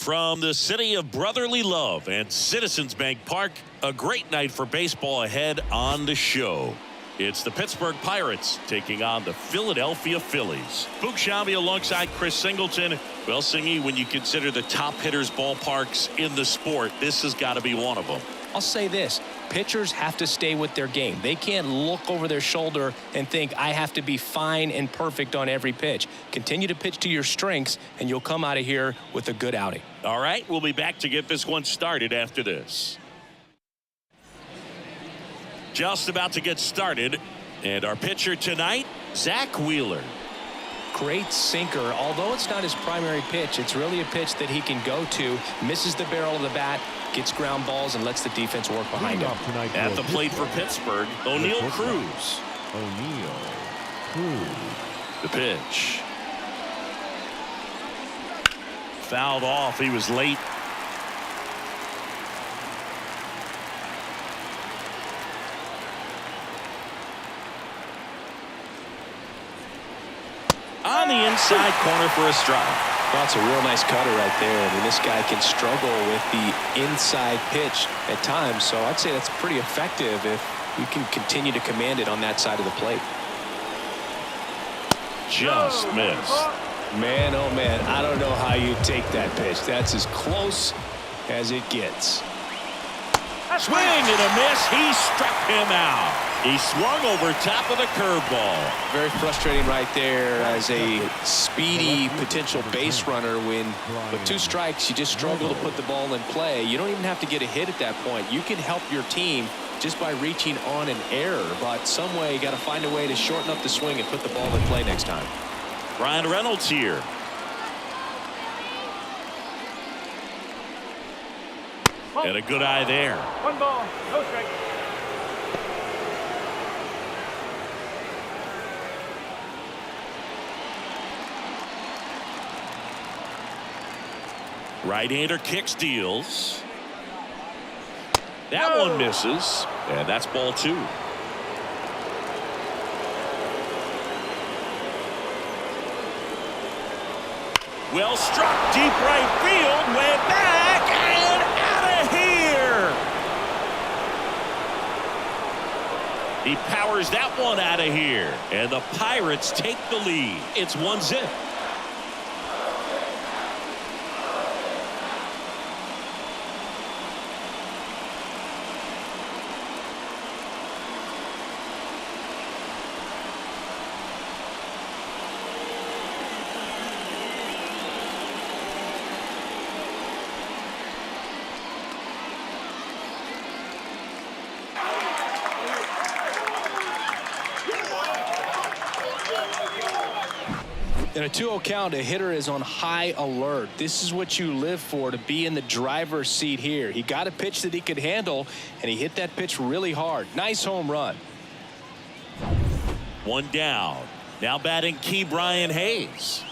From the city of brotherly love and Citizens Bank Park, a great night for baseball ahead on the show. It's the Pittsburgh Pirates taking on the Philadelphia Phillies. Boog Sciambi alongside Chris Singleton. Well, Singy, when you consider the top hitters ballparks in the sport, this has got to be one of them. I'll say this. Pitchers have to stay with their game. They can't look over their shoulder and think, I have to be fine and perfect on every pitch. Continue to pitch to your strengths, and you'll come out of here with a good outing. All right, we'll be back to get this one started after this. Just about to get started, and our pitcher tonight, Zach Wheeler. Great sinker. Although it's not his primary pitch, it's really a pitch that he can go to. Misses the barrel of the bat, gets ground balls, and lets the defense work behind him. At the plate for Pittsburgh, O'Neal Cruz. The pitch. Fouled off. He was late. On the inside corner for a strike. That's a real nice cutter right there. I mean, this guy can struggle with the inside pitch at times, so I'd say that's pretty effective if you can continue to command it on that side of the plate. Just missed. Man, oh man, I don't know how you take that pitch. That's as close as it gets. Swing and a miss. He struck him out. He swung over top of the curveball. Very frustrating right there as a speedy potential base runner when with 2 strikes you just struggle to put the ball in play. You don't even have to get a hit at that point. You can help your team just by reaching on an error, but some way you got to find a way to shorten up the swing and put the ball in play next time. Ryan Reynolds here. And a good eye there. 1 ball, no strike. Right-hander kicks, deals. That one misses, and that's ball 2. Well struck, deep right field, way back, and out of here. He powers that one out of here, and the Pirates take the lead. It's 1-0. In a 2-0 count, a hitter is on high alert. This is what you live for, to be in the driver's seat here. He got a pitch that he could handle, and he hit that pitch really hard. Nice home run. 1 down. Now batting Key Brian Hayes.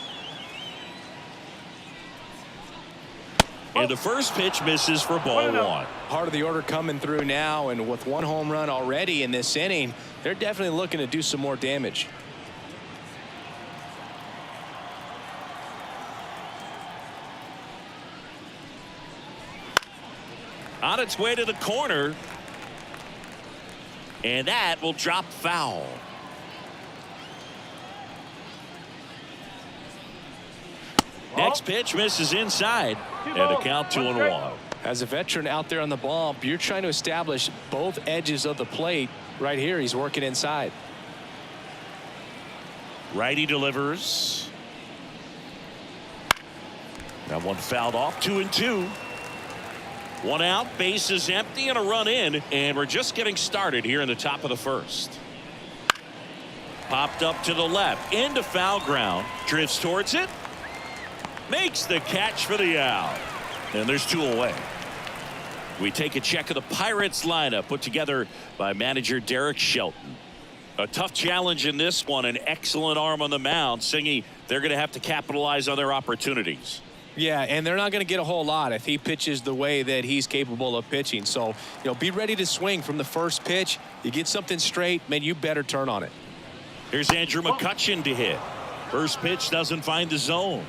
And the first pitch misses for ball 1. Part of the order coming through now, and with 1 home run already in this inning, they're definitely looking to do some more damage. On its way to the corner. And that will drop foul. Next pitch misses inside. And a count 2-1. As a veteran out there on the bump, you're trying to establish both edges of the plate. Right here, he's working inside. Righty delivers. That one fouled off. 2-2. 1 out, base is empty, and a run in, and we're just getting started here in the top of the first. Popped up to the left, into foul ground, drifts towards it, makes the catch for the out, and there's 2 away. We take a check of the Pirates lineup put together by manager Derek Shelton. A tough challenge in this one, an excellent arm on the mound. Singy, they're going to have to capitalize on their opportunities. Yeah, and they're not going to get a whole lot if he pitches the way that he's capable of pitching. So, be ready to swing from the first pitch. You get something straight, man, you better turn on it. Here's Andrew McCutchen to hit. First pitch doesn't find the zone.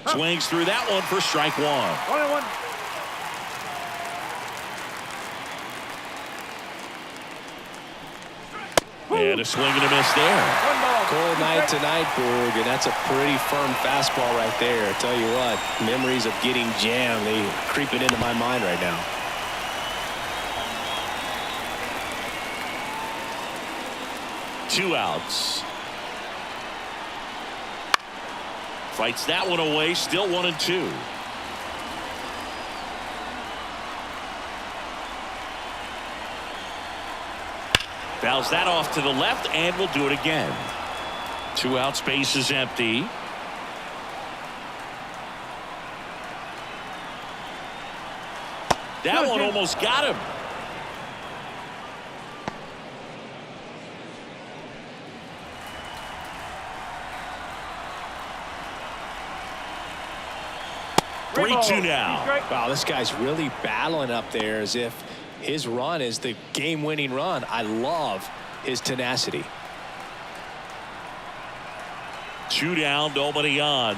Swings through that one for strike one. 1-1. And a swing and a miss there. Cold night tonight, Boog, and that's a pretty firm fastball right there. I tell you what, memories of getting jammed, they creeping into my mind right now. Two outs. Fights that one away. Still 1-2. Fouls that off to the left, and we'll do it again. 2 out, space is empty. That one almost got him. Three, 2 now. Wow, this guy's really battling up there as if his run is the game-winning run. I love his tenacity. 2 down, nobody on.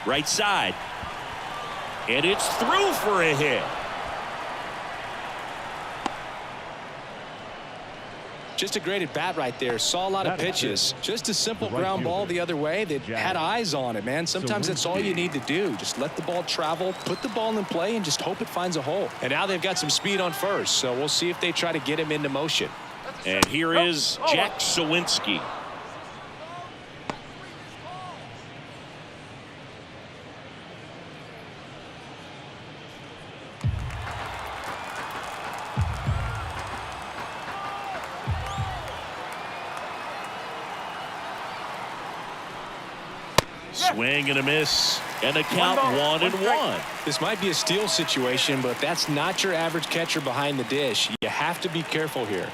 Right side. And it's through for a hit. Just a great at bat right there. Saw a lot of pitches. Just a simple ground ball the other way that had eyes on it, man. Sometimes that's all you need to do. Just let the ball travel, put the ball in play, and just hope it finds a hole. And now they've got some speed on first, so we'll see if they try to get him into motion. And here is Jack Sawinski. Swing and a miss, and a count 1-1. This might be a steal situation, but that's not your average catcher behind the dish. You have to be careful here.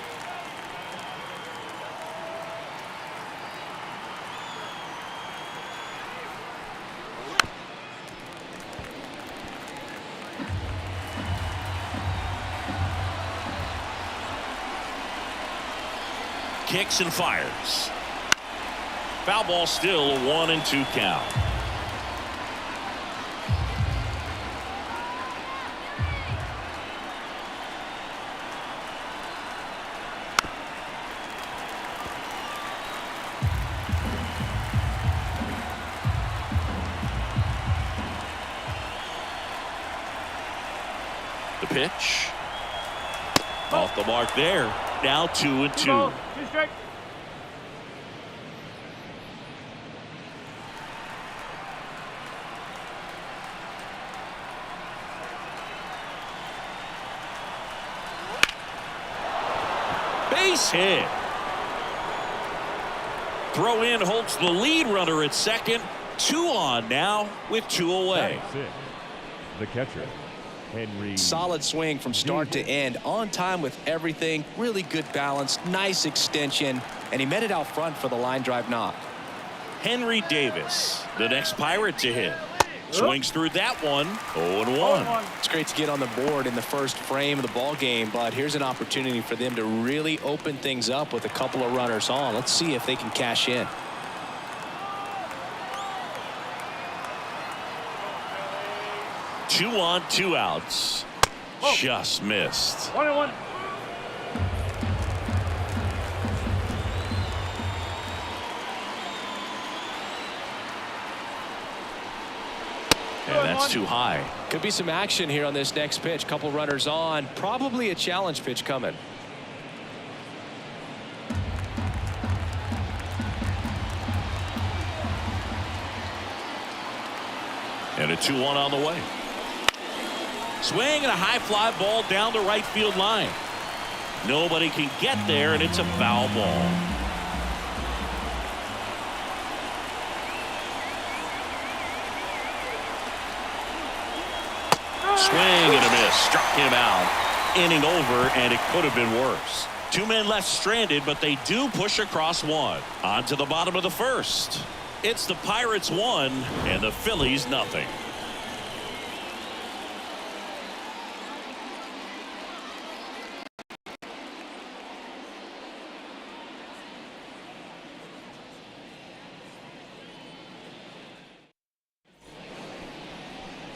Kicks and fires. Foul ball, still a 1-2 count. The pitch. Off the mark there. Now 2-2. 2 strike. Base hit. Throw in holds the lead runner at second. 2 on now with 2 away. The catcher, Henry. Solid swing from start to end, on time with everything. Really good balance, nice extension, and he met it out front for the line drive knock. Henry Davis, the next Pirate to hit. Swings through that one. 0-1. It's great to get on the board in the first frame of the ball game, but here's an opportunity for them to really open things up with a couple of runners on. Let's see if they can cash in. Two on, 2 outs. Just missed. 1-1. And that's too high. Could be some action here on this next pitch. Couple runners on. Probably a challenge pitch coming. And a 2-1 on the way. Swing and a high fly ball down the right field line. Nobody can get there, and it's a foul ball. Swing and a miss. Struck him out. Inning over, and it could have been worse. 2 men left stranded, but they do push across one. On to the bottom of the first. It's the Pirates 1 and the Phillies nothing.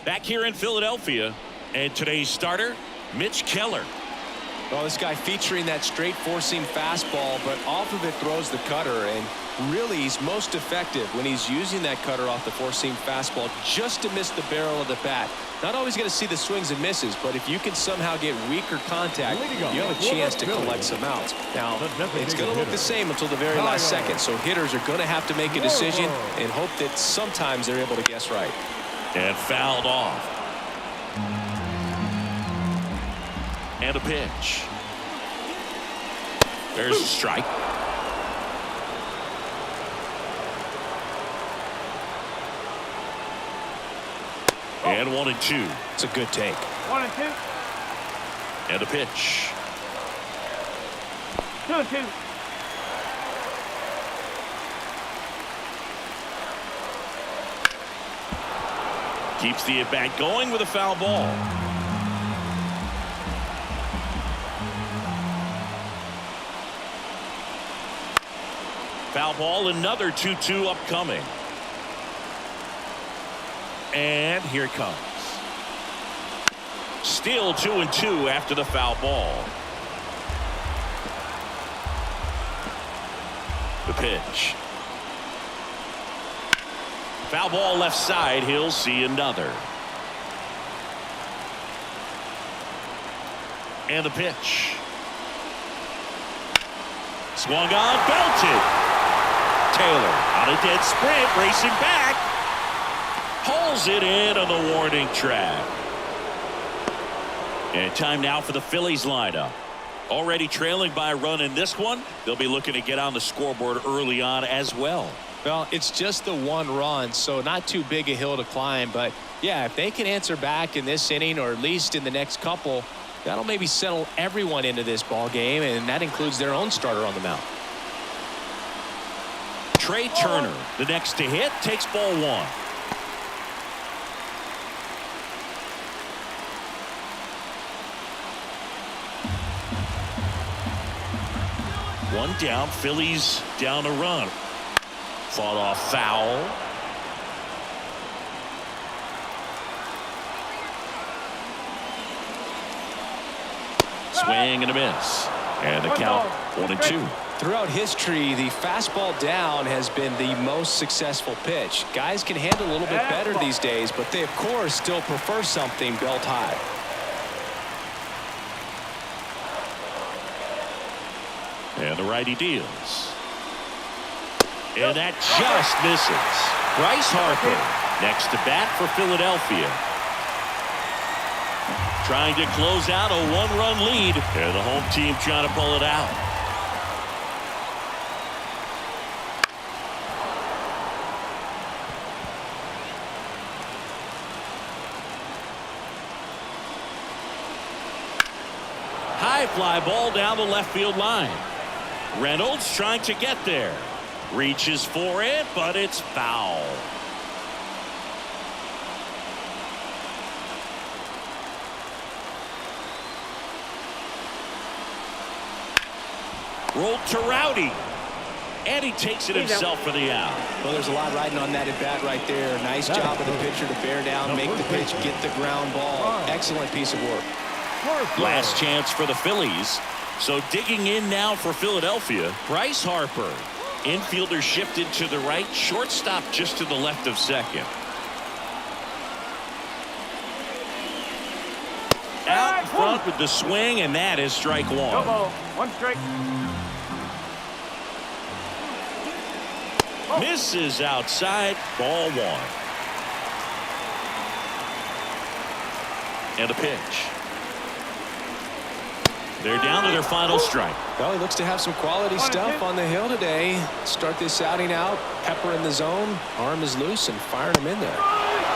Back here in Philadelphia, and today's starter, Mitch Keller. Well, this guy featuring that straight four-seam fastball, but off of it throws the cutter, and really he's most effective when he's using that cutter off the four-seam fastball just to miss the barrel of the bat. Not always going to see the swings and misses, but if you can somehow get weaker contact, you have a chance to collect some outs. Now, it's going to look the same until the very last second, so hitters are going to have to make a decision and hope that sometimes they're able to guess right. And fouled off. And a pitch. There's a strike. And 1-2. It's a good take. 1-2. And a pitch. 2-2. Keeps the at-bat going with a foul ball. Foul ball, another 2-2 upcoming. And here it comes. Still 2-2 after the foul ball. The pitch. Foul ball left side. He'll see another. And the pitch. Swung on, belted. Taylor on a dead sprint, racing back. Pulls it in on the warning track. And time now for the Phillies lineup. Already trailing by a run in this one. They'll be looking to get on the scoreboard early on as well. Well, it's just the one run, so not too big a hill to climb. But, yeah, if they can answer back in this inning or at least in the next couple, that'll maybe settle everyone into this ball game, and that includes their own starter on the mound. Trey Turner, the next to hit, takes ball one. One down, Phillies down a run. Fought off foul. Swing and a miss. And the count 1-2. Throughout history, the fastball down has been the most successful pitch. Guys can handle a little bit better these days, but they, of course, still prefer something belt high. And the righty deals. And that just misses. Bryce Harper next to bat for Philadelphia. Trying to close out a one-run lead. And the home team trying to pull it out. High fly ball down the left field line. Reynolds trying to get there. Reaches for it, but it's foul. Rolled to Rowdy. And he takes it himself for the out. Well, there's a lot riding on that at bat right there. Nice job of the pitcher to bear down, make the pitch, get the ground ball. Excellent piece of work. Last chance for the Phillies. So digging in now for Philadelphia, Bryce Harper. Infielder shifted to the right, shortstop just to the left of second. Out in front with the swing, and that is strike one. No ball. One strike. Misses outside, ball one. And a pitch. They're down to their final strike. Well, he looks to have some quality stuff on the hill today. Start this outing out. Pepper in the zone. Arm is loose and firing him in there.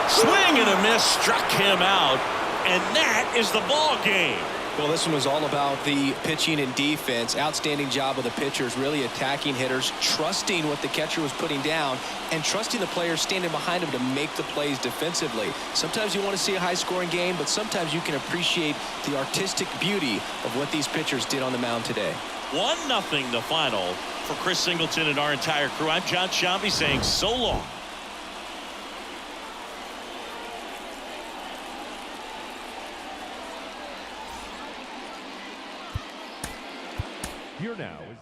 Swing and a miss struck him out. And that is the ball game. Well, this one was all about the pitching and defense. Outstanding job of the pitchers, really attacking hitters, trusting what the catcher was putting down, and trusting the players standing behind him to make the plays defensively. Sometimes you want to see a high-scoring game, but sometimes you can appreciate the artistic beauty of what these pitchers did on the mound today. 1-0 the final for Chris Singleton and our entire crew. I'm John Shambi saying so long. Here now is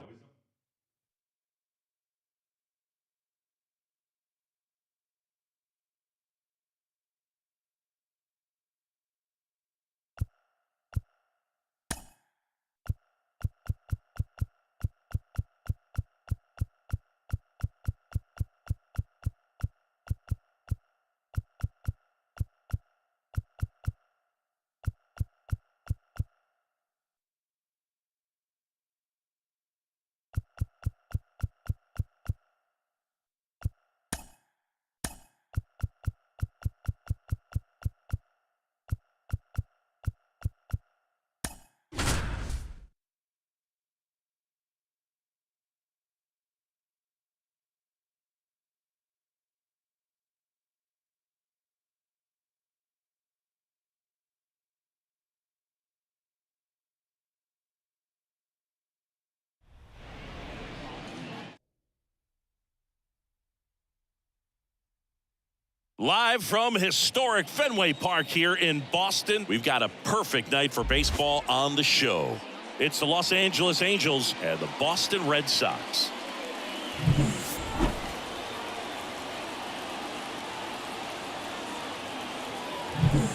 live from historic Fenway Park here in Boston. We've got a perfect night for baseball on the show. It's the Los Angeles Angels and the Boston Red Sox.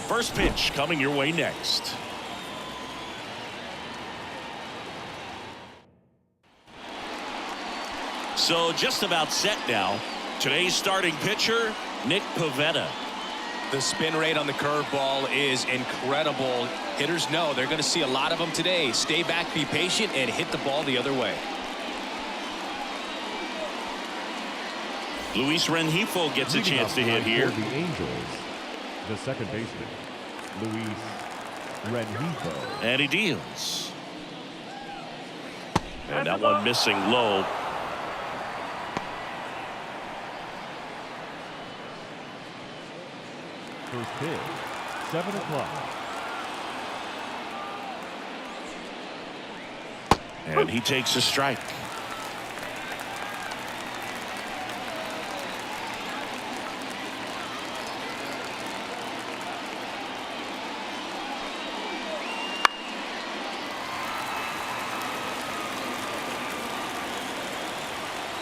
First pitch coming your way next. So just about set now. Today's starting pitcher, Nick Pivetta. The spin rate on the curveball is incredible. Hitters know they're going to see a lot of them today. Stay back, be patient, and hit the ball the other way. Luis Rengifo gets a chance to hit here. For the Angels, the second baseman, Luis Rengifo. And he deals. And that one missing low. First pitch, 7 o'clock. And he takes a strike.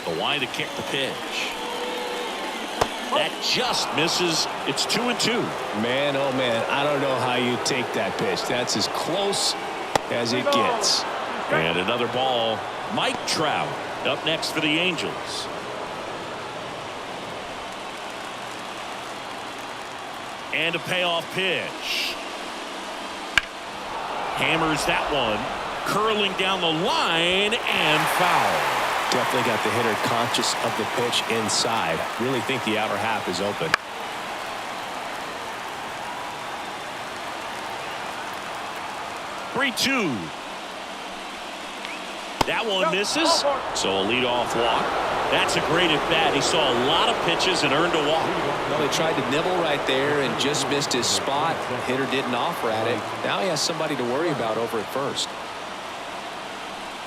Kwai to kick the pitch. That just misses. It's 2-2. Man, oh man, I don't know how you take that pitch. That's as close as it gets. And another ball. Mike Trout up next for the Angels. And a payoff pitch. Hammers that one. Curling down the line and foul. Definitely got the hitter conscious of the pitch inside. Really think the outer half is open. Three-two. That one misses. So a leadoff walk. That's a great at bat. He saw a lot of pitches and earned a walk. Well, he tried to nibble right there and just missed his spot. The hitter didn't offer at it. Now he has somebody to worry about over at first.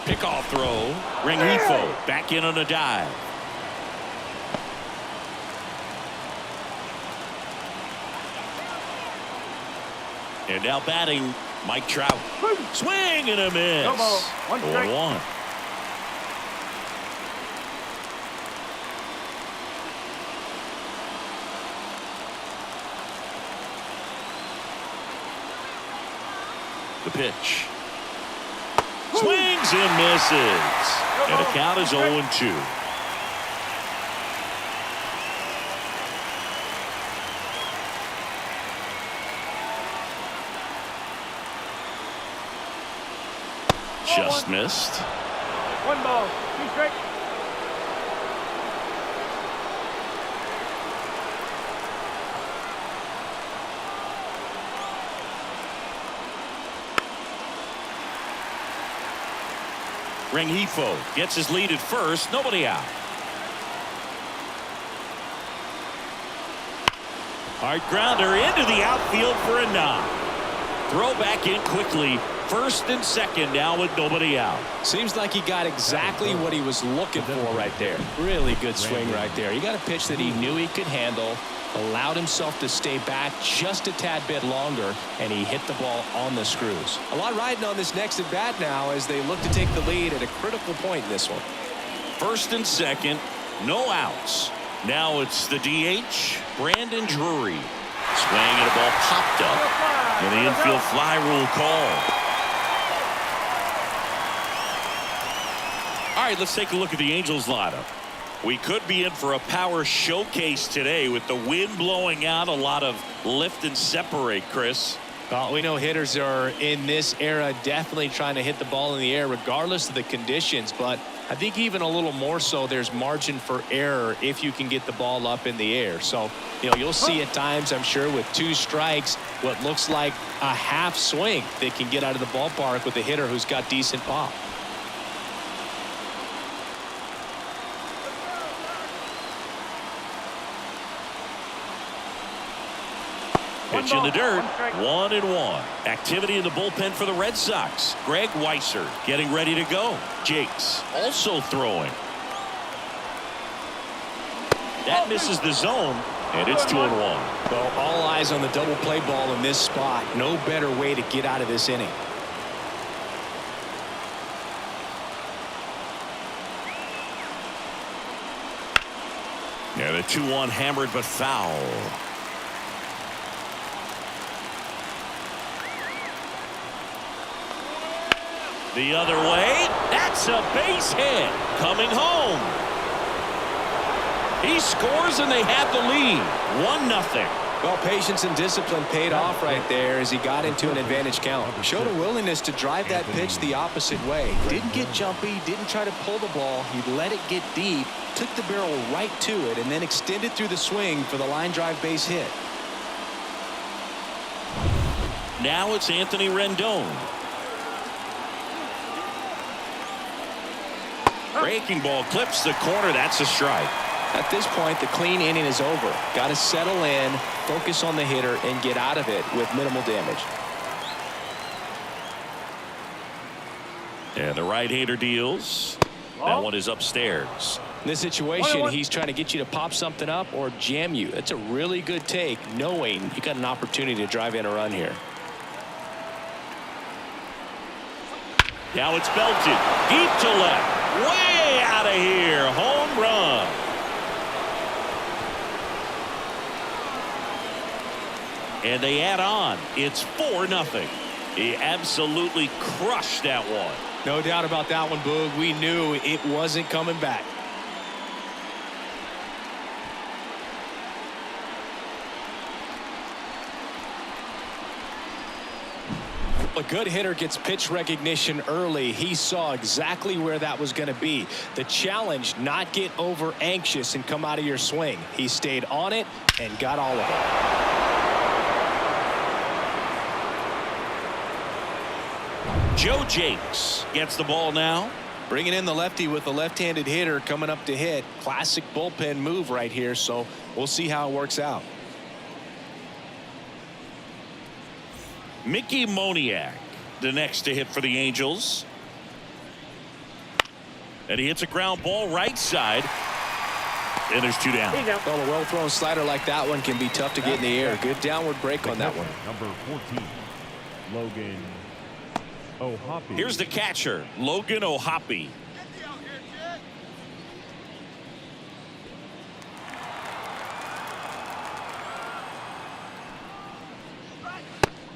Pickoff throw. Rengifo back in on a dive. And now batting, Mike Trout. Swing and a miss. 1-1. The pitch. Swings and misses. And the count is 0-2. Just missed. 1 ball, 2 strikes. Rengifo gets his lead at first. Nobody out. Hard grounder into the outfield for a knock. Throw back in quickly. First and second now with nobody out. Seems like he got exactly what he was looking for right there. Really good swing right there. He got a pitch that he knew he could handle. allowed himself to stay back just a tad bit longer, and he hit the ball on the screws. A lot riding on this next at bat now as they look to take the lead at a critical point in this one. First and second, no outs. Now it's the DH, Brandon Drury. Swing and a ball popped up. And the infield fly rule call. All right, let's take a look at the Angels lineup. We could be in for a power showcase today with the wind blowing out, a lot of lift and separate, Chris. Well, we know hitters are in this era definitely trying to hit the ball in the air regardless of the conditions, but I think even a little more so there's margin for error if you can get the ball up in the air. So, you'll see at times, I'm sure, with 2 strikes, what looks like a half swing that can get out of the ballpark with a hitter who's got decent pop. Pitch in the dirt, 1-1. Activity in the bullpen for the Red Sox. Greg Weiser getting ready to go. Jakes also throwing. That misses the zone, and it's 2-1. Well, all eyes on the double play ball in this spot. No better way to get out of this inning. Yeah, the 2-1 hammered but foul. The other way. That's a base hit. Coming home. He scores and they have the lead. 1-0. Well, patience and discipline paid off right there as he got into an advantage count. Showed a willingness to drive that pitch the opposite way. Didn't get jumpy, didn't try to pull the ball. He let it get deep, took the barrel right to it, and then extended through the swing for the line drive base hit. Now it's Anthony Rendon. Breaking ball clips the corner. That's a strike. At this point, the clean inning is over. Got to settle in, focus on the hitter, and get out of it with minimal damage. And the right-hander deals. That one is upstairs. In this situation, he's trying to get you to pop something up or jam you. That's a really good take, knowing you got an opportunity to drive in a run here. Now it's belted deep to left. Way out of here. Home run. And they add on. It's 4-0. He absolutely crushed that one. No doubt about that one, Boog. We knew it wasn't coming back. A good hitter gets pitch recognition early. He saw exactly where that was going to be. The challenge, not get over anxious and come out of your swing. He stayed on it and got all of it. Joe Jakes gets the ball now. Bringing in the lefty with the left-handed hitter coming up to hit. Classic bullpen move right here, so we'll see how it works out. Mickey Moniak, the next to hit for the Angels. And he hits a ground ball right side. And there's 2 down. Well, a well-thrown slider like that one can be tough to get in the air. Good downward break on that one. Number 14, Logan O'Hoppe. Here's the catcher, Logan O'Hoppe.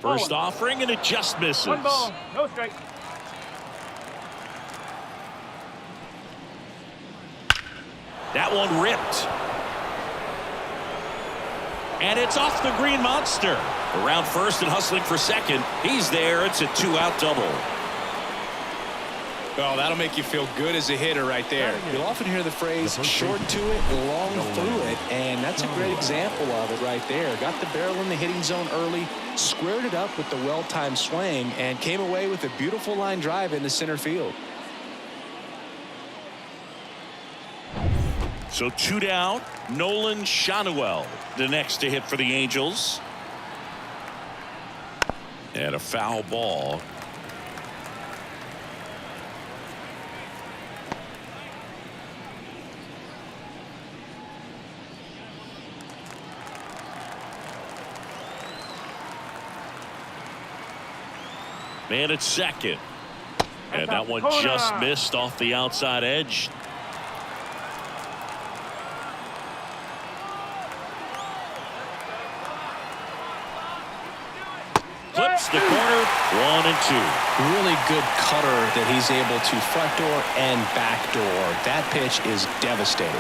First offering, and it just misses. 1 ball, no strike. That one ripped. And it's off the green monster. Around first and hustling for second. He's there. It's a 2-out double. Well, that'll make you feel good as a hitter right there. You'll often hear the phrase short to it, long through it, and that's a great example of it right there. Got the barrel in the hitting zone early, squared it up with the well-timed swing, and came away with a beautiful line drive into center field. So 2 down. Nolan Schanuel, the next to hit for the Angels. And a foul ball. Man at second. And that one just missed off the outside edge. Clips the corner, 1 and 2. Really good cutter that he's able to front door and back door. That pitch is devastating.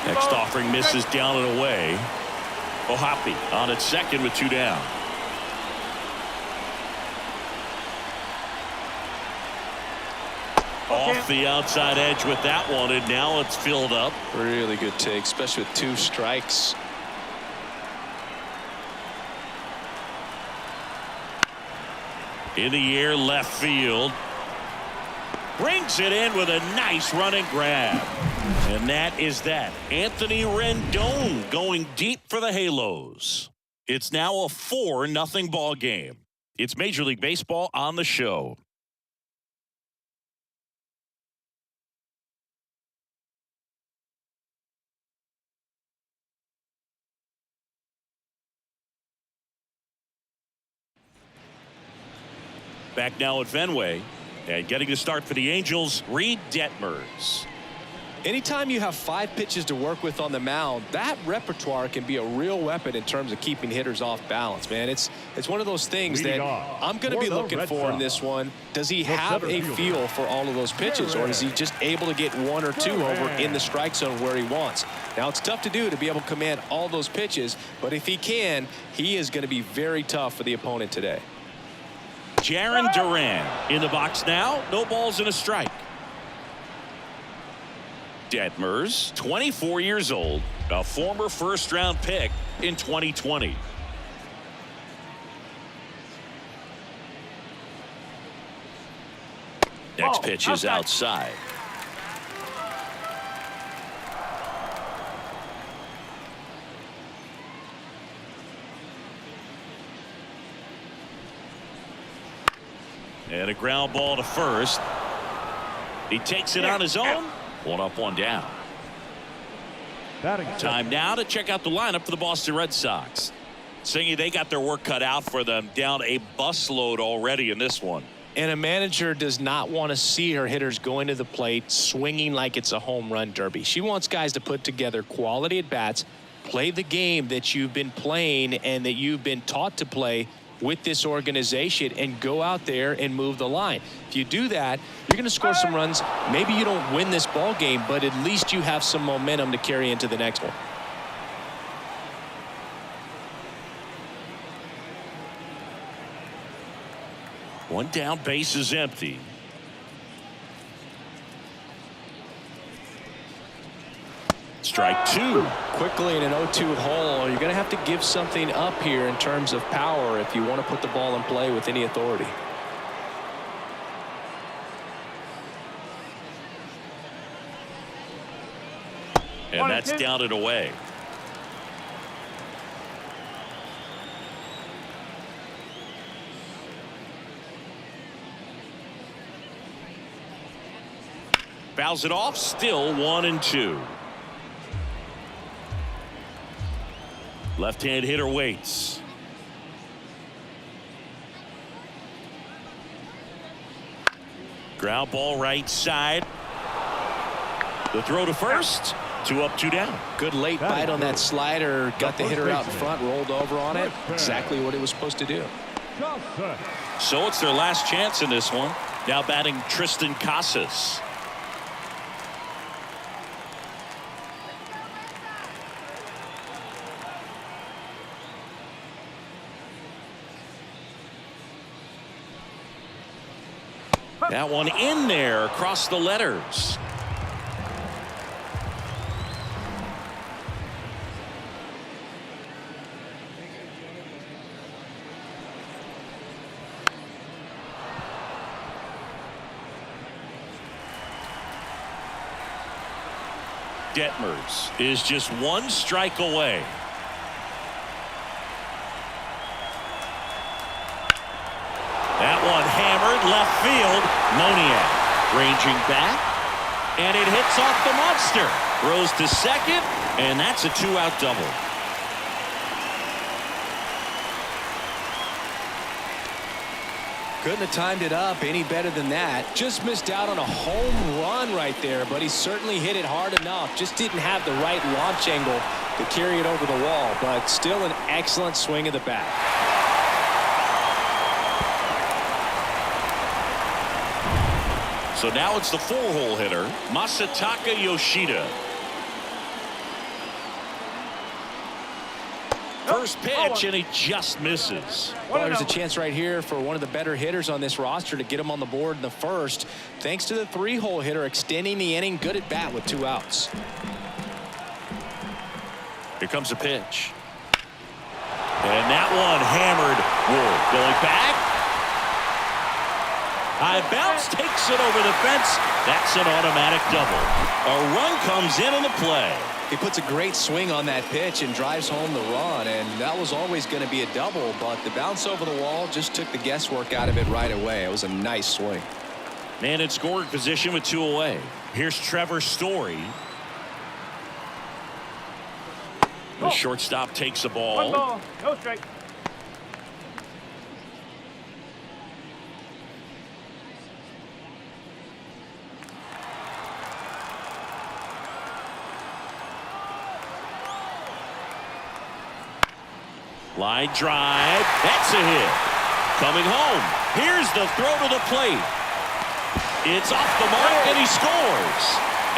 Next offering misses down and away. Ohapi on at second with 2 down. Off the outside edge with that one, and now it's filled up. Really good take, especially with 2 strikes. In the air, left field. Brings it in with a nice running grab. And that is that. Anthony Rendon going deep for the Halos. It's now a 4-0 ball game. It's Major League Baseball on the show. Back now at Fenway, and getting the start for the Angels, Reed Detmers. Anytime you have 5 pitches to work with on the mound, that repertoire can be a real weapon in terms of keeping hitters off balance, man. It's one of those things that I'm going to be looking for in this one. Does he have a feel for all of those pitches, or is he just able to get 1 or 2 over in the strike zone where he wants? Now, it's tough to do to be able to command all those pitches, but if he can, he is going to be very tough for the opponent today. Jarren Duran in the box now. No balls and a strike. Detmers, 24 years old, a former first-round pick in 2020. Next pitch is outside. And a ground ball to first. He takes it on his own. 1 up, 1 down. Time now to check out the lineup for the Boston Red Sox. Singy, they got their work cut out for them. Down a busload already in this one. And a manager does not want to see her hitters going to the plate swinging like it's a home run derby. She wants guys to put together quality at bats, play the game that you've been playing and that you've been taught to play with this organization, and go out there and move the line. If you do that, you're going to score some runs. Maybe you don't win this ball game, but at least you have some momentum to carry into the next one. One down, base is empty. Strike 2. Quickly in an 0-2 hole, you're going to have to give something up here in terms of power if you want to put the ball in play with any authority. And that's down and away. Fouls it off, still 1 and 2. Left-hand hitter waits. Ground ball right side. The throw to first. 2 up, 2 down. Good late bite on that slider. Got the hitter out in front, rolled over on it. Exactly what it was supposed to do. So it's their last chance in this one. Now batting Tristan Casas. That one in there across the letters. Detmers is just 1 strike away. That one hammered left field. Moniak ranging back, and it hits off the monster. Throws to second, and that's a 2-out double. Couldn't have timed it up any better than that. Just missed out on a home run right there, but he certainly hit it hard enough. Just didn't have the right launch angle to carry it over the wall, but still an excellent swing of the bat. So now it's the 4-hole hitter, Masataka Yoshida. First pitch, and he just misses. Well, there's a chance right here for one of the better hitters on this roster to get him on the board in the first, thanks to the 3-hole hitter extending the inning. Good at bat with 2 outs. Here comes a pitch. And that one hammered. Wood going back. High bounce, takes it over the fence. That's an automatic double. A run comes in the play. He puts a great swing on that pitch and drives home the run, and that was always going to be a double, but the bounce over the wall just took the guesswork out of it right away. It was a nice swing. Man in scoring position with 2 away. Here's Trevor Story. The shortstop takes the ball. 1 ball, no strike. Line drive. That's a hit. Coming home. Here's the throw to the plate. It's off the mark, and he scores.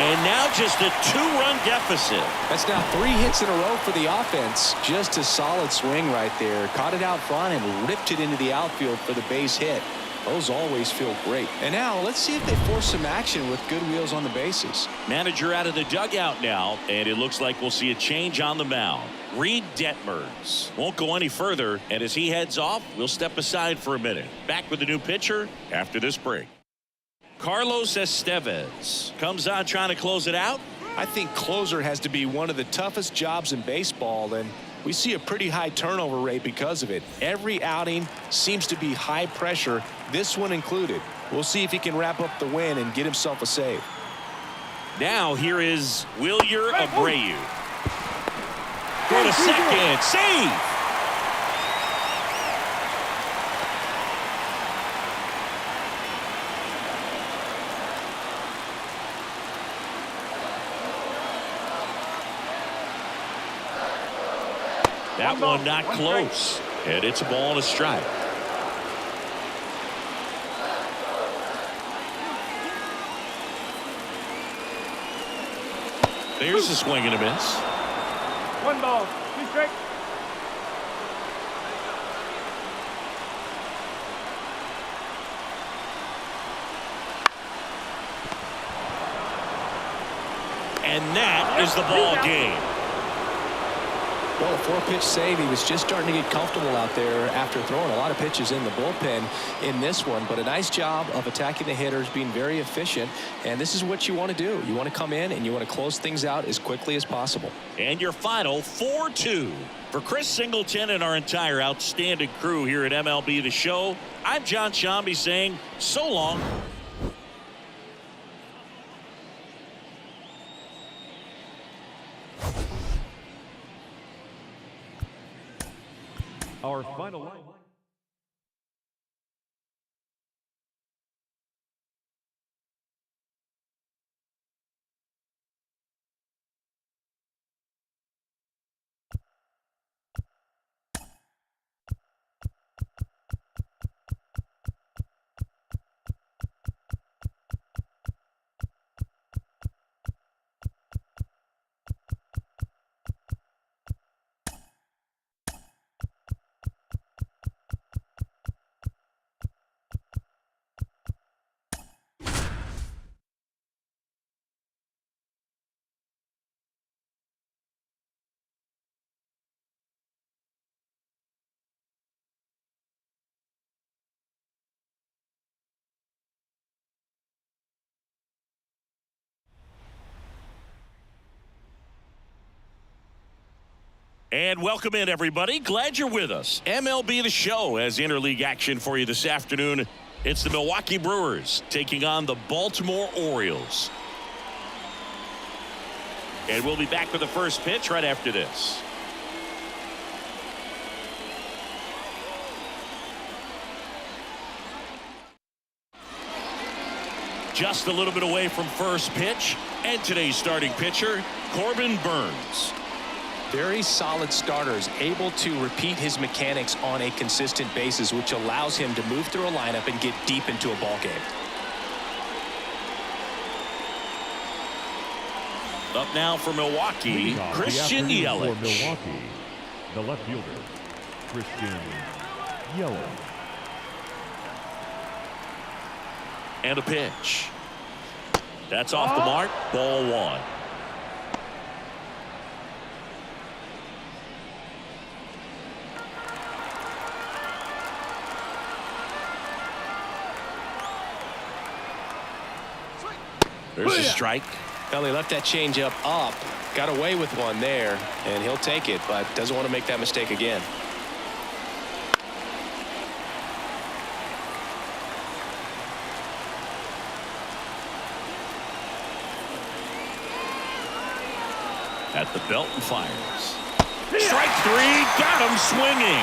And now just a 2-run deficit. That's now 3 hits in a row for the offense. Just a solid swing right there. Caught it out front and ripped it into the outfield for the base hit. Those always feel great. And now let's see if they force some action with good wheels on the bases. Manager out of the dugout now, and it looks like we'll see a change on the mound. Reed Detmers won't go any further, and as he heads off, we'll step aside for a minute. Back with the new pitcher after this break. Carlos Estevez comes on trying to close it out. I think closer has to be one of the toughest jobs in baseball, and we see a pretty high turnover rate because of it. Every outing seems to be high pressure, this one included. We'll see if he can wrap up the win and get himself a save. Now here is Wilyer Abreu. Go to second. Save. That one not close. And it's a ball and a strike. There's a swing and a miss. 1 ball, 2 strikes. And that is the ball game. Well, a 4-pitch save. He was just starting to get comfortable out there after throwing a lot of pitches in the bullpen in this one. But a nice job of attacking the hitters, being very efficient. And this is what you want to do. You want to come in and you want to close things out as quickly as possible. And your final 4-2. For Chris Singleton and our entire outstanding crew here at MLB The Show, I'm John Shambi saying so long. Our final line. And welcome in, everybody. Glad you're with us. MLB The Show has interleague action for you this afternoon. It's the Milwaukee Brewers taking on the Baltimore Orioles. And we'll be back with the first pitch right after this. just a little bit away from first pitch. And today's starting pitcher, Corbin Burns. Very solid starters, able to repeat his mechanics on a consistent basis, which allows him to move through a lineup and get deep into a ball game. Up now for Milwaukee, Christian Yelich. For Milwaukee, the left fielder, Christian Yelich. And a pitch. That's off the mark. Ball one. There's a strike. Well, he left that changeup up, got away with one there, and he'll take it, but doesn't want to make that mistake again. At the belt and fires. Strike three. Got him swinging.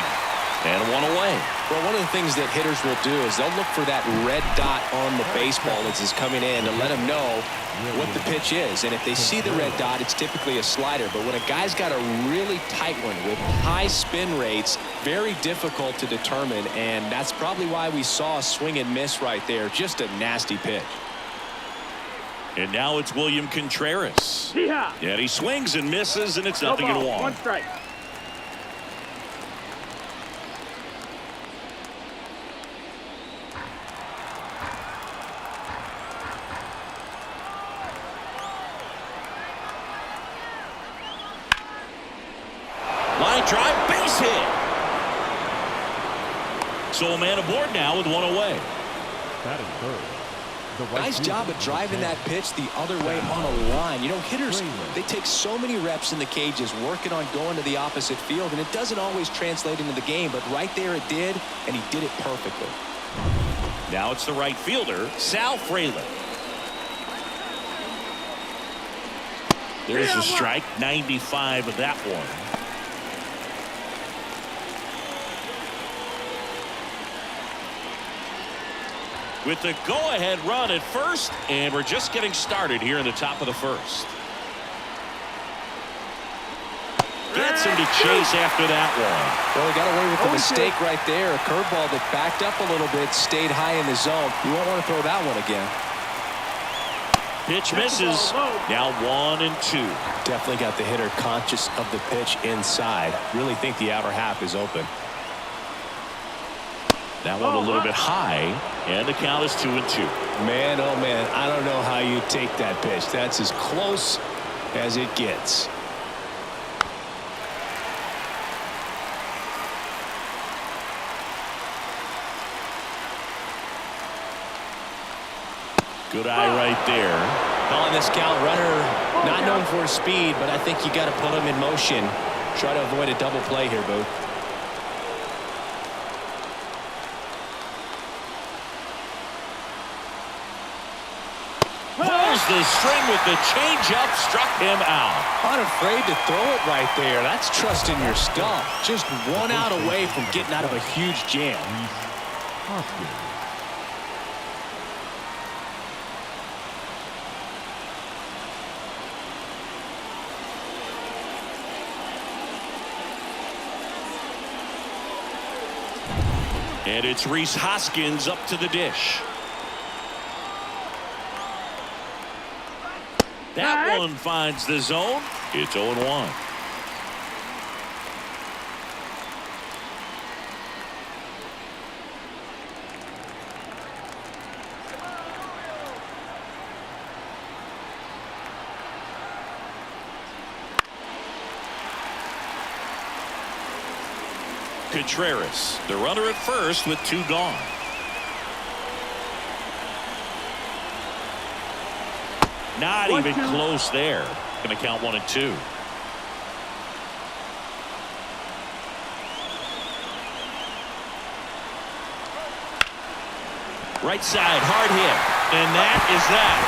And one away. Well, one of the things that hitters will do is they'll look for that red dot on the baseball as it's coming in to let them know what the pitch is. And if they see the red dot, it's typically a slider. But when a guy's got a really tight one with high spin rates, very difficult to determine. And that's probably why we saw a swing and miss right there. Just a nasty pitch. And now it's William Contreras. Yeah. And he swings and misses, and it's No nothing in ball. one. One strike. Line drive, base hit. So a man aboard now with one away. That is third. The right Nice job fielder, of driving that pitch the other way on a line. You know, hitters, they take so many reps in the cages working on going to the opposite field, and it doesn't always translate into the game, but right there it did, and he did it perfectly. Now it's the right fielder, Sal Frelick. There's a strike, 95 of that one. With the go-ahead run at first, and we're just getting started here in the top of the first. Gets him to chase after that one. Well, he got away with the mistake right there. A curveball that backed up a little bit, stayed high in the zone. You won't want to throw that one again. Pitch misses. Now 1-2. Definitely got the hitter conscious of the pitch inside. Really think the outer half is open. That one a little bit high, and the count is 2-2. Man, oh man, I don't know how you take that pitch. That's as close as it gets. Good eye right there. Calling this count, runner not known for his speed, but I think you got to put him in motion. Try to avoid a double play here, Booth. Pulls the string with the changeup, struck him out. Unafraid to throw it right there. That's trusting your stuff. Just one out away from getting out of a huge jam. Hoskins. And it's Rhys Hoskins up to the dish. That one finds the zone. It's 0-1. Contreras, the runner at first with 2 gone. Not even close there. Going to count 1-2. Right side, hard hit. And that is that.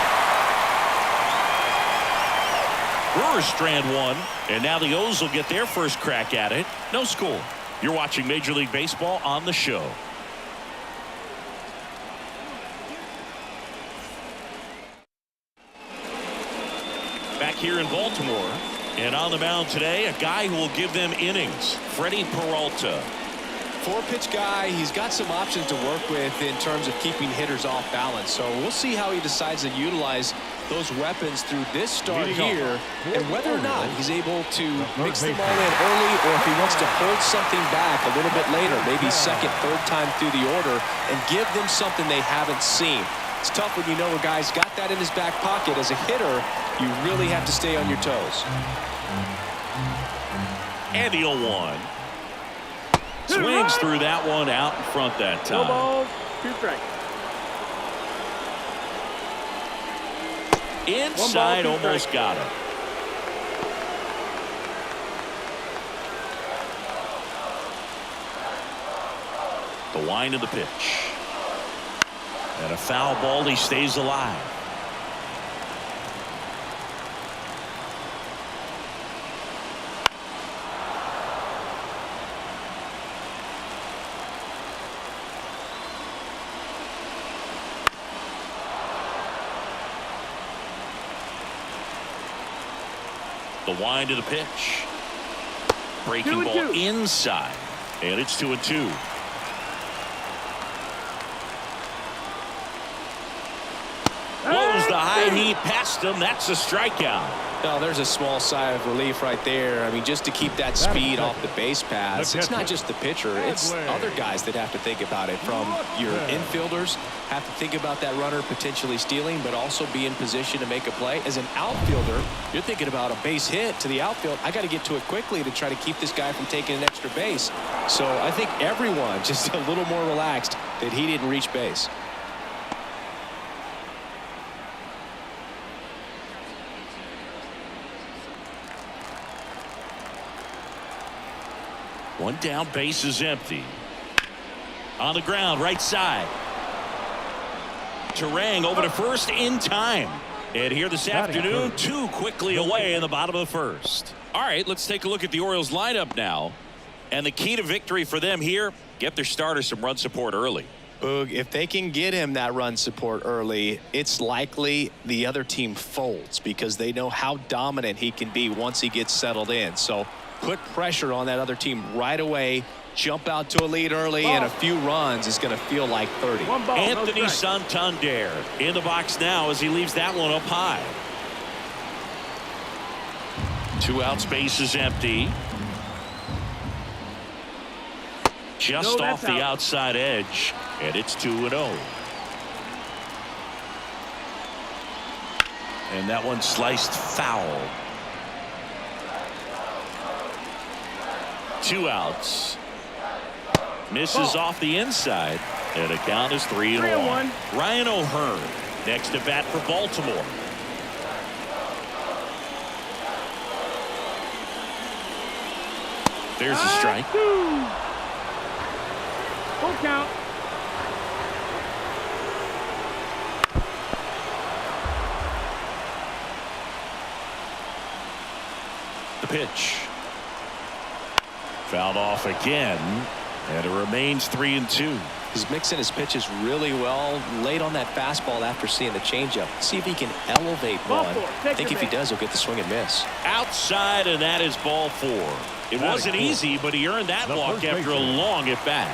Brewers strand one. And now the O's will get their first crack at it. No score. You're watching Major League Baseball on the show. here in Baltimore. And on the mound today, a guy who will give them innings, Freddie Peralta. Four-pitch guy, he's got some options to work with in terms of keeping hitters off balance. So we'll see how he decides to utilize those weapons through this start here, and whether or not he's able to mix them all in early, or if he wants to hold something back a little bit later, maybe second, third time through the order, and give them something they haven't seen. It's tough when you know a guy's got that in his back pocket. As a hitter, you really have to stay on your toes. And the 0-1. Swings through that one out in front that time. 2 balls, 2 strikes. Inside, 1 ball, 2 almost strikes. got it. The wind of the pitch. And a foul ball, he stays alive. The wind of the pitch. Breaking ball 2-2. inside. And it's 2-2. Blows the high heat past him. That's a strikeout. Now, there's a small sigh of relief right there. I mean, just to keep that speed off the base paths. It's not just the pitcher. It's other guys that have to think about it. From your infielders, have to think about that runner potentially stealing, but also be in position to make a play. As an outfielder, you're thinking about a base hit to the outfield. I got to get to it quickly to try to keep this guy from taking an extra base. So I think everyone just a little more relaxed that he didn't reach base. One down, base is empty. On the ground, right side. Terang over to first in time. And here this afternoon, 2 quickly away in the bottom of the first. All right, let's take a look at the Orioles lineup now. And the key to victory for them here, get their starter some run support early. Boog, if they can get him that run support early, it's likely the other team folds because they know how dominant he can be once he gets settled in. So put pressure on that other team right away. Jump out to a lead early, and a few runs is going to feel like 30. 1 ball, Anthony no strike. Santander in the box now as he leaves that one up high. 2 outs, base is empty. Just No, off that's the out. outside edge, and it's 2-0. And that one sliced foul. 2 outs. Misses off the inside, and the count is 3-1. Ryan O'Hearn next to bat for Baltimore. There's a strike. Full count. The pitch. Fouled off again, and it remains 3-2. He's mixing his pitches really well late on that fastball after seeing the changeup. See if he can elevate one. I think if he does, he'll get the swing and miss. Outside, and that is ball 4. It wasn't easy, but he earned that walk after a long at bat.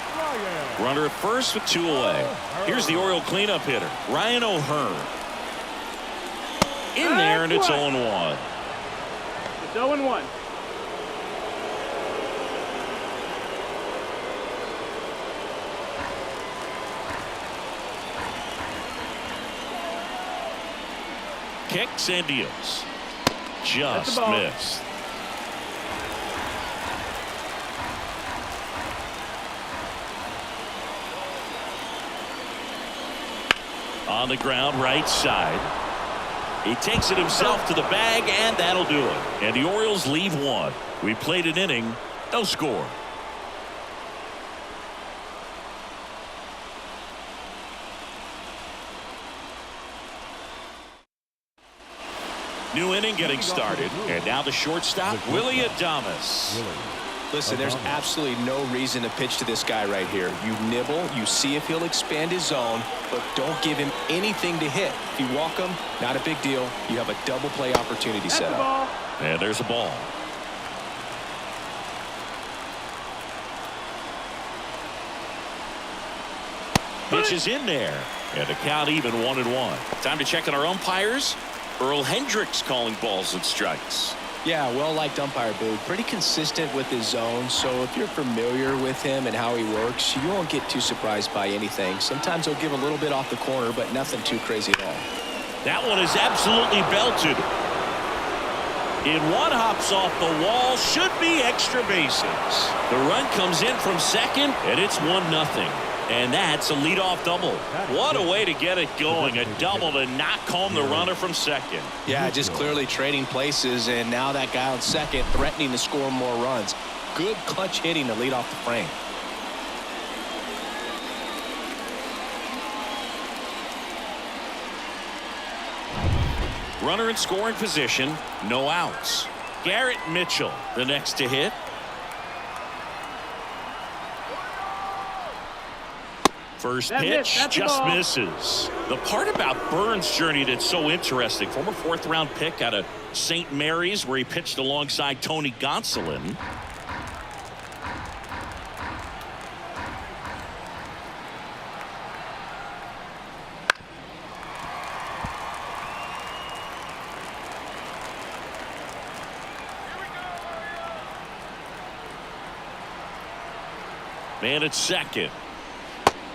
Runner at first with 2 away. Here's the Oriole cleanup hitter, Ryan O'Hearn. In there, and it's 0-1. It's 0-1. Kicks and deals. Just ball. missed. On the ground, right side. He takes it himself to the bag, and that'll do it. And the Orioles leave 1. We played an inning, no score. New inning getting started, and now the shortstop, Willie Adames. Listen, there's absolutely no reason to pitch to this guy right here. You nibble, you see if he'll expand his zone, but don't give him anything to hit. If you walk him, not a big deal. You have a double play opportunity set up. And there's a ball. Pitch is in there. And the count even 1-1. Time to check on our umpires. Earl Hendricks calling balls and strikes. Yeah, well-liked umpire, Boog. Pretty consistent with his zone, so if you're familiar with him and how he works, you won't get too surprised by anything. Sometimes he'll give a little bit off the corner, but nothing too crazy at all. That one is absolutely belted. In one hops off the wall, should be extra bases. The run comes in from second, and it's 1-0. And that's a leadoff double. What a way to get it going. A double to knock home the runner from second. Yeah, just clearly trading places, and now that guy on second threatening to score more runs. Good clutch hitting to lead off the frame. Runner in scoring position, no outs. Garrett Mitchell, the next to hit. First pitch just misses. The part about Burns' journey that's so interesting, former fourth-round pick out of St. Mary's, where he pitched alongside Tony Gonsolin. Man at second.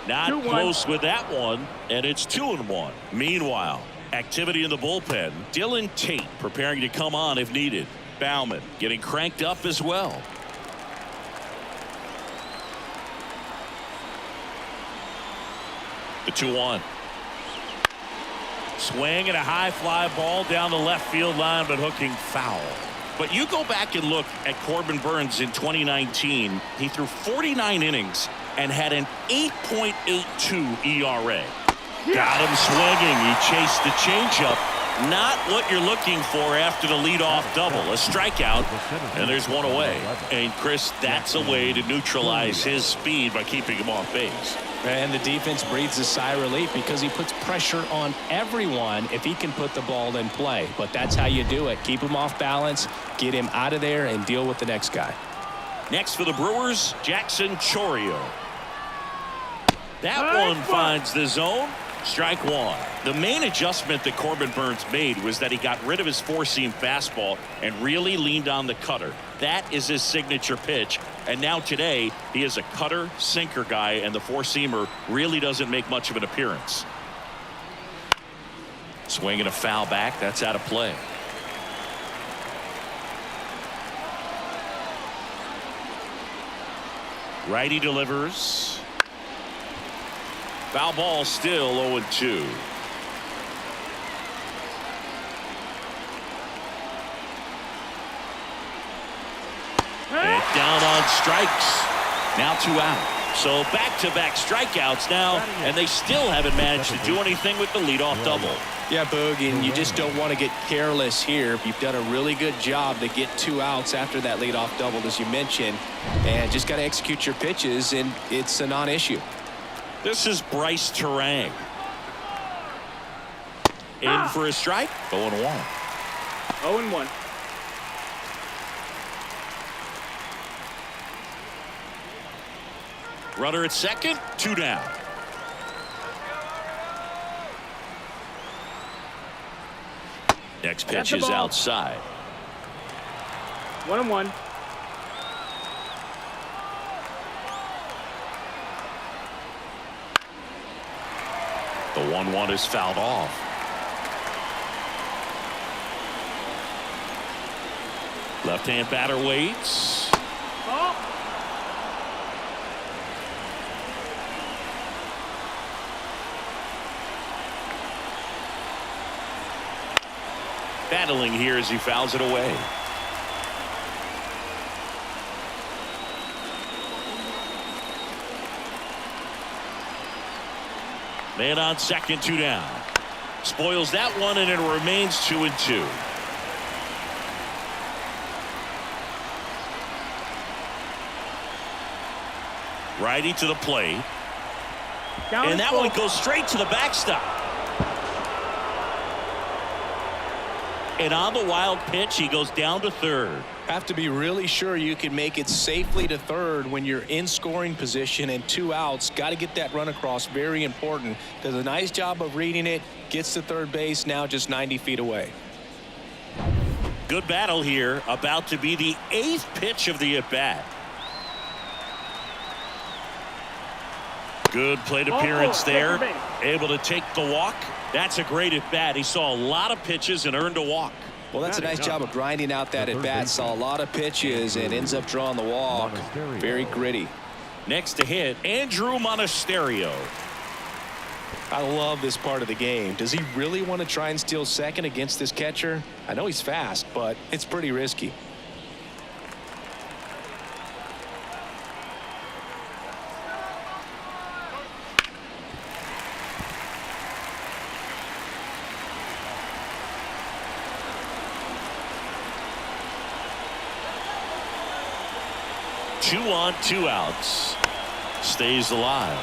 Not close with that one, and it's 2-1. Meanwhile, activity in the bullpen. Dylan Tate preparing to come on if needed. Bauman getting cranked up as well. The 2-1. Swing and a high fly ball down the left field line, but hooking foul. But you go back and look at Corbin Burns in 2019. He threw 49 innings and had an 8.82 ERA. Got him swinging. He chased the changeup. Not what you're looking for after the leadoff double. A strikeout, and there's one away. And Chris, that's a way to neutralize his speed by keeping him off base. And the defense breathes a sigh of relief because he puts pressure on everyone if he can put the ball in play. But that's how you do it. Keep him off balance, get him out of there, and deal with the next guy. Next for the Brewers, Jackson Chourio. That one finds the zone. Strike one. The main adjustment that Corbin Burns made was that he got rid of his four-seam fastball and really leaned on the cutter. That is his signature pitch. And now today, he is a cutter, sinker guy, and the four-seamer really doesn't make much of an appearance. Swing and a foul back. That's out of play. Righty delivers. Foul ball, still 0-2. And down on strikes. Now 2 out. So back-to-back strikeouts now, and they still haven't managed to do anything with the leadoff double. Yeah, Boog, and you just don't want to get careless here. You've done a really good job to get 2 outs after that leadoff double, as you mentioned, and just got to execute your pitches, and it's a non-issue. This is Bryce Terang. In for a strike. 0-1. 0-1. Runner at second. 2 down. Next pitch is outside. 1-1. The 1-1 is fouled off. Left-hand batter waits. Battling here as he fouls it away. Man on second, 2 down. Spoils that one, and it remains 2-2. Righty to the plate. Down And that full. one goes straight to the backstop. And on the wild pitch, he goes down to third. Have to be really sure you can make it safely to third when you're in scoring position and 2 outs. Got to get that run across. Very important. Does a nice job of reading it. Gets to third base. Now just 90 feet away. Good battle here. About to be the 8th pitch of the at-bat. Good plate appearance there. Able to take the walk. That's a great at-bat. He saw a lot of pitches and earned a walk. Well, that's a nice job of grinding out that at-bat. Saw a lot of pitches and ends up drawing the walk. Very gritty. Next to hit, Andrew Monasterio. I love this part of the game. Does he really want to try and steal second against this catcher? I know he's fast, but it's pretty risky. Two on, 2 outs. Stays alive.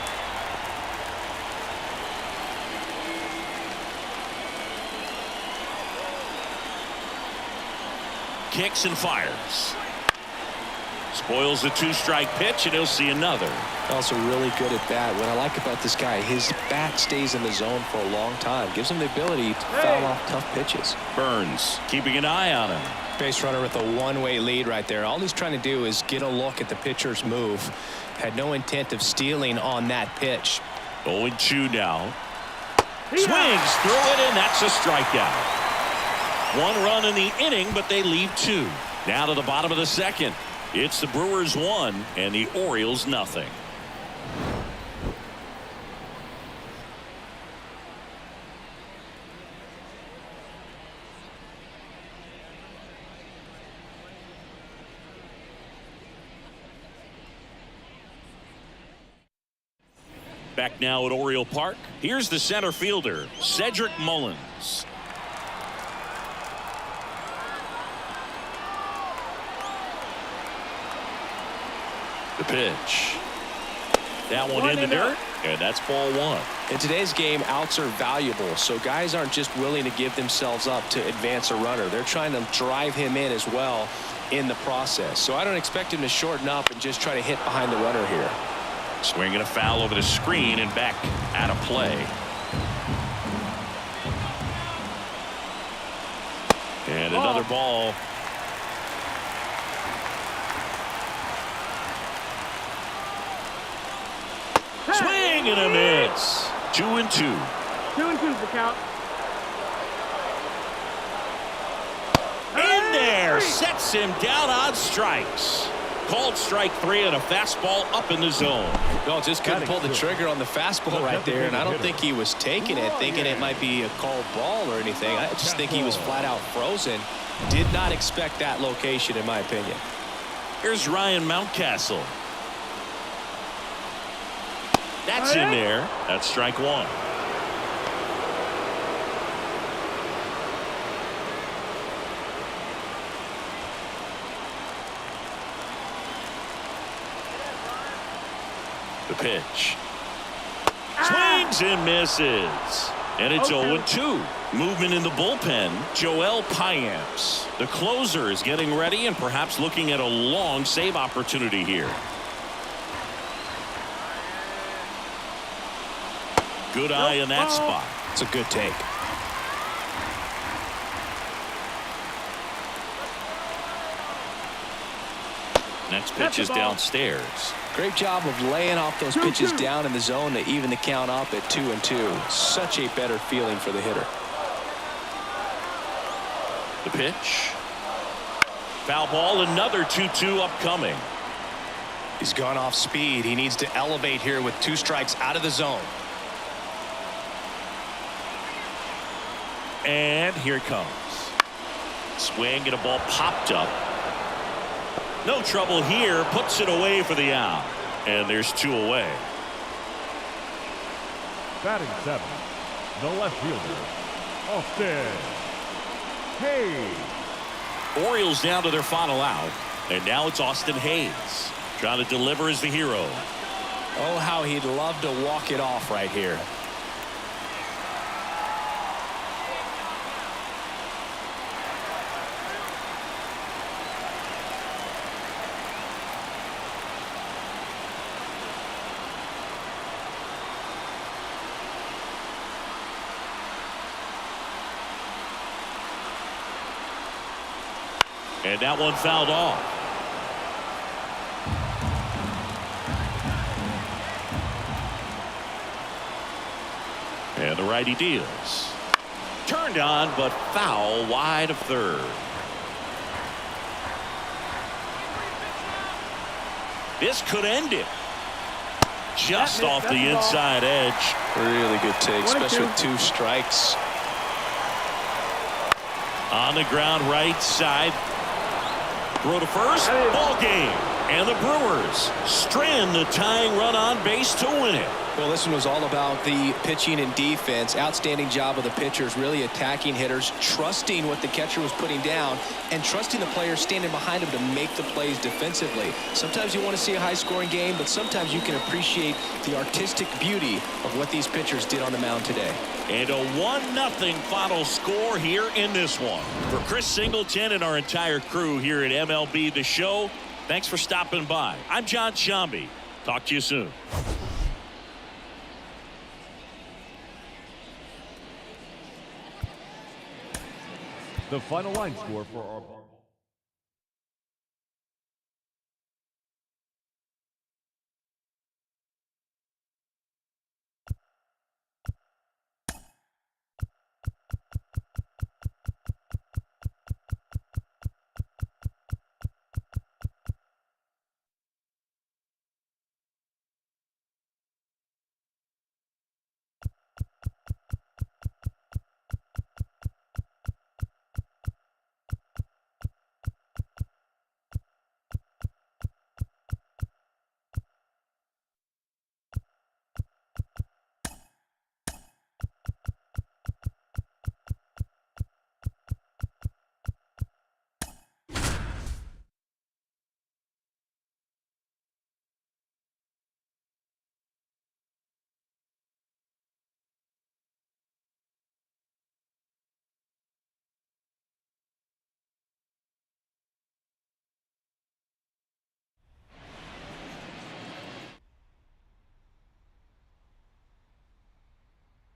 Kicks and fires. Spoils the 2-strike pitch, and he'll see another. Also really good at bat. What I like about this guy, his bat stays in the zone for a long time. Gives him the ability to foul off tough pitches. Burns keeping an eye on him. Base runner with a one-way lead right there. All he's trying to do is get a look at the pitcher's move. Had no intent of stealing on that pitch. 0-2 now. Swings through it, and that's a strikeout. 1 run in the inning, but they leave 2. Now to the bottom of the 2nd. It's the Brewers 1 and the Orioles nothing. Back now at Oriole Park. Here's the center fielder, Cedric Mullins. The pitch. That one in the dirt, and that's ball 1. In today's game, outs are valuable, so guys aren't just willing to give themselves up to advance a runner. They're trying to drive him in as well in the process. So I don't expect him to shorten up and just try to hit behind the runner here. Swinging a foul over the screen and back out of play. And another ball. Swing and a miss. 2-2. 2-2's the count. In there, sets him down on strikes. Called strike 3 and a fastball up in the zone. No, just couldn't pull the trigger on the fastball right there, and I don't think he was taking it, thinking it might be a called ball or anything. I just think he was flat out frozen. Did not expect that location, in my opinion. Here's Ryan Mountcastle. That's in there. That's strike 1. The pitch. Swings and misses. And it's 0-2. Movement in the bullpen. Joel Payamps. The closer is getting ready and perhaps looking at a long save opportunity here. Good eye in that spot. It's a good take. Next pitch is downstairs. Great job of laying off those pitches down in the zone to even the count up at 2-2. Such a better feeling for the hitter. The pitch. Foul ball, another 2-2 upcoming. He's gone off speed. He needs to elevate here with 2 strikes out of the zone. And here it comes. Swing and a ball popped up. No trouble here. Puts it away for the out. And there's 2 away. Batting 7, the left fielder, Austin Hayes. Orioles down to their final out. And now it's Austin Hayes. Trying to deliver as the hero. Oh, how he'd love to walk it off right here. And that one fouled off. And the righty deals. Turned on, but foul wide of third. This could end it. Just off the inside edge. Really good take, especially with 2 strikes. On the ground right side. Throw to first. Ball game. And the Brewers strand the tying run on base to win it. Well, this one was all about the pitching and defense. Outstanding job of the pitchers, really attacking hitters, trusting what the catcher was putting down, and trusting the players standing behind him to make the plays defensively. Sometimes you want to see a high-scoring game, but sometimes you can appreciate the artistic beauty of what these pitchers did on the mound today. And a 1-0 final score here in this one. For Chris Singleton and our entire crew here at MLB The Show, thanks for stopping by. I'm John Shambi. Talk to you soon. The final line score for our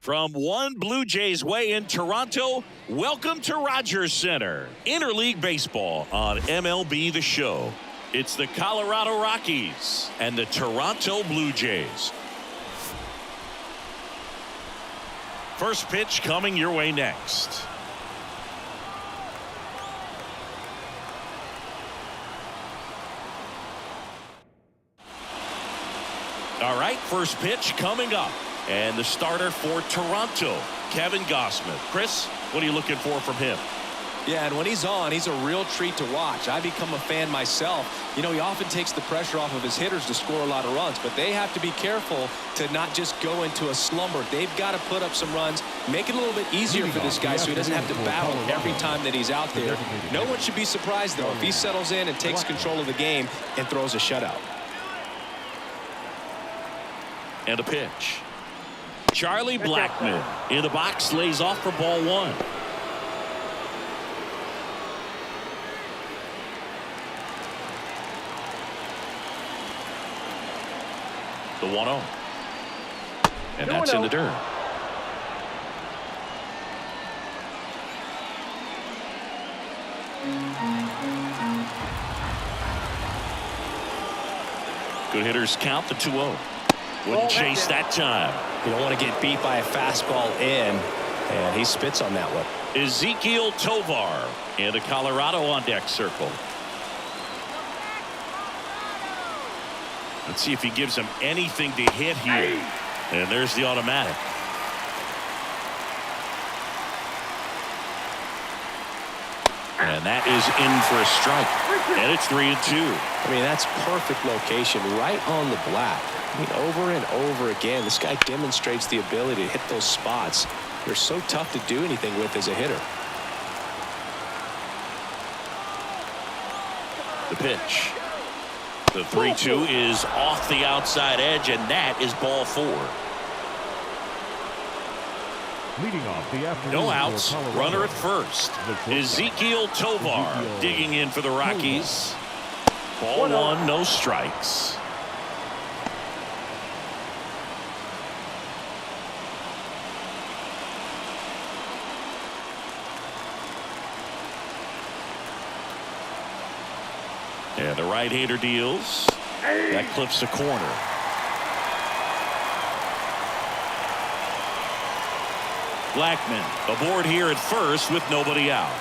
From One Blue Jays Way in Toronto, welcome to Rogers Center. Interleague Baseball on MLB The Show. It's the Colorado Rockies and the Toronto Blue Jays. First pitch coming your way next. All right, first pitch coming up. And the starter for Toronto, Kevin Gausman. Chris, what are you looking for from him? Yeah, and when he's on, he's a real treat to watch. I become a fan myself. You know, he often takes the pressure off of his hitters to score a lot of runs, but they have to be careful to not just go into a slumber. They've got to put up some runs, make it a little bit easier for this guy so he doesn't have to battle every time that he's out there. No one should be surprised, though, if he settles in and takes control of the game and throws a shutout. And a pitch. Charlie Blackmon in the box, lays off for ball 1. The 1-0. And that's in the dirt. Good hitters count the 2-0. Wouldn't chase that time. You don't want to get beat by a fastball in, and he spits on that one. Ezekiel Tovar in the Colorado on deck circle. Let's see if he gives him anything to hit here. And there's the automatic. And that is in for a strike. And it's 3-2. I mean, that's perfect location right on the black. I mean, over and over again, this guy demonstrates the ability to hit those spots. They're so tough to do anything with as a hitter. The pitch. The 3-2 is off the outside edge, and that is ball 4. Leading off the afternoon. No outs. for Colorado, Runner at first. the shortstop, Ezekiel Tovar Ezekiel digging in for the Rockies. Ball 1, no strikes. And the right-hander deals. That clips the corner. Blackman aboard here at first with nobody out.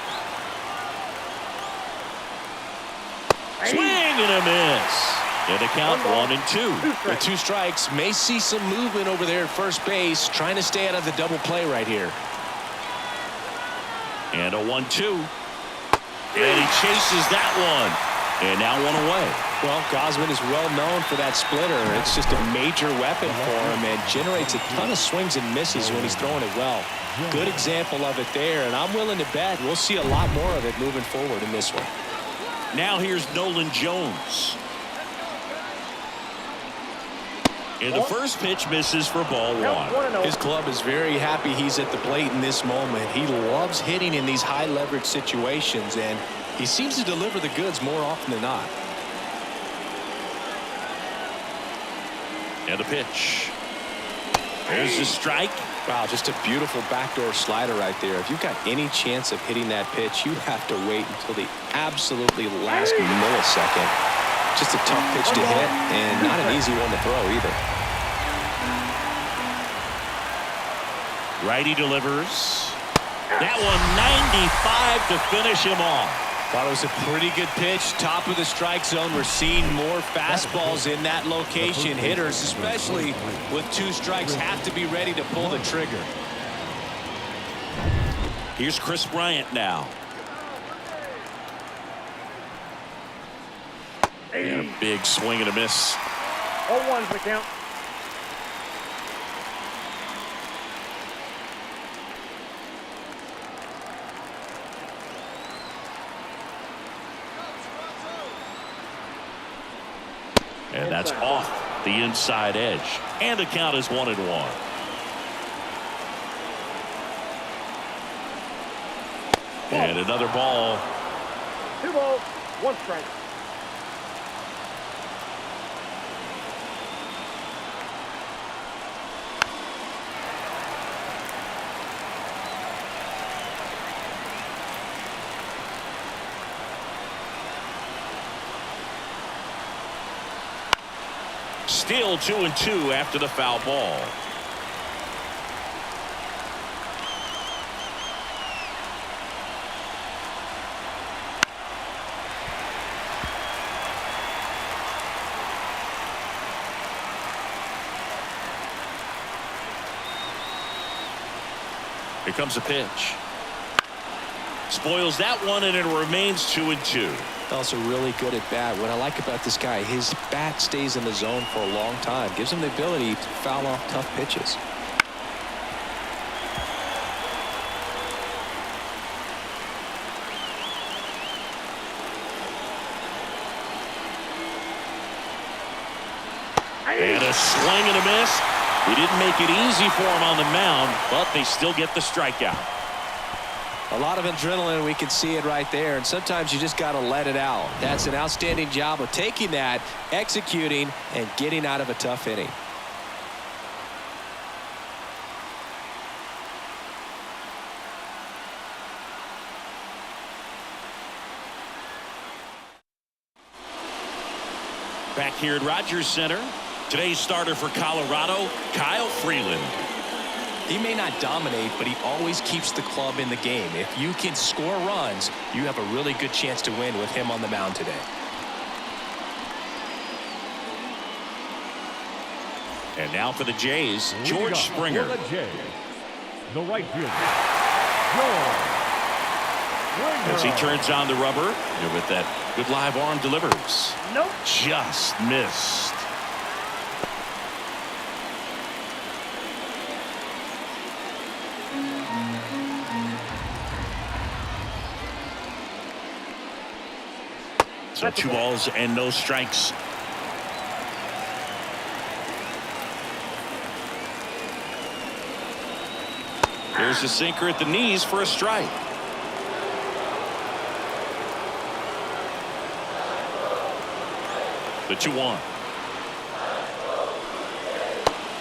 Swing and a miss. And the count 1-2. With 2 strikes, may see some movement over there at first base, trying to stay out of the double play right here. And a 1-2. And he chases that one. And now 1 away. Well, Gausman is well known for that splitter. It's just a major weapon for him and generates a ton of swings and misses when he's throwing it well. Good example of it there, and I'm willing to bet we'll see a lot more of it moving forward in this one. Now here's Nolan Jones. And the first pitch misses for ball 1. His club is very happy he's at the plate in this moment. He loves hitting in these high leverage situations, and he seems to deliver the goods more often than not. And the pitch. There's the strike. Wow, just a beautiful backdoor slider right there. If you've got any chance of hitting that pitch, you have to wait until the absolutely last millisecond. Just a tough pitch to hit, and not an easy one to throw either. Righty delivers. That one 95 to finish him off. Thought it was a pretty good pitch. Top of the strike zone. We're seeing more fastballs in that location. Hitters, especially with 2 strikes, have to be ready to pull the trigger. Here's Chris Bryant now. And a big swing and a miss. 0-1's the count. And that's off the inside edge. And the count is 1-1. And another ball. 2 balls, 1 strike. Still 2-2 after the foul ball. Here comes a pitch. Spoils that one, and it remains 2-2. Also really good at bat. What I like about this guy, his bat stays in the zone for a long time. Gives him the ability to foul off tough pitches. And a swing and a miss. He didn't make it easy for him on the mound, but they still get the strikeout. A lot of adrenaline, we can see it right there, and sometimes you just got to let it out. That's an outstanding job of taking that, executing, and getting out of a tough inning. Back here at Rogers Center, today's starter for Colorado, Kyle Freeland. He may not dominate, but he always keeps the club in the game. If you can score runs, you have a really good chance to win with him on the mound today. And now for the Jays, George Springer. For the Jays, the right fielder, George Springer. As he turns on the rubber, and with that good live arm delivers. Nope. Just missed. So 2 balls and no strikes Here's a sinker at the knees for a strike. The 2-1.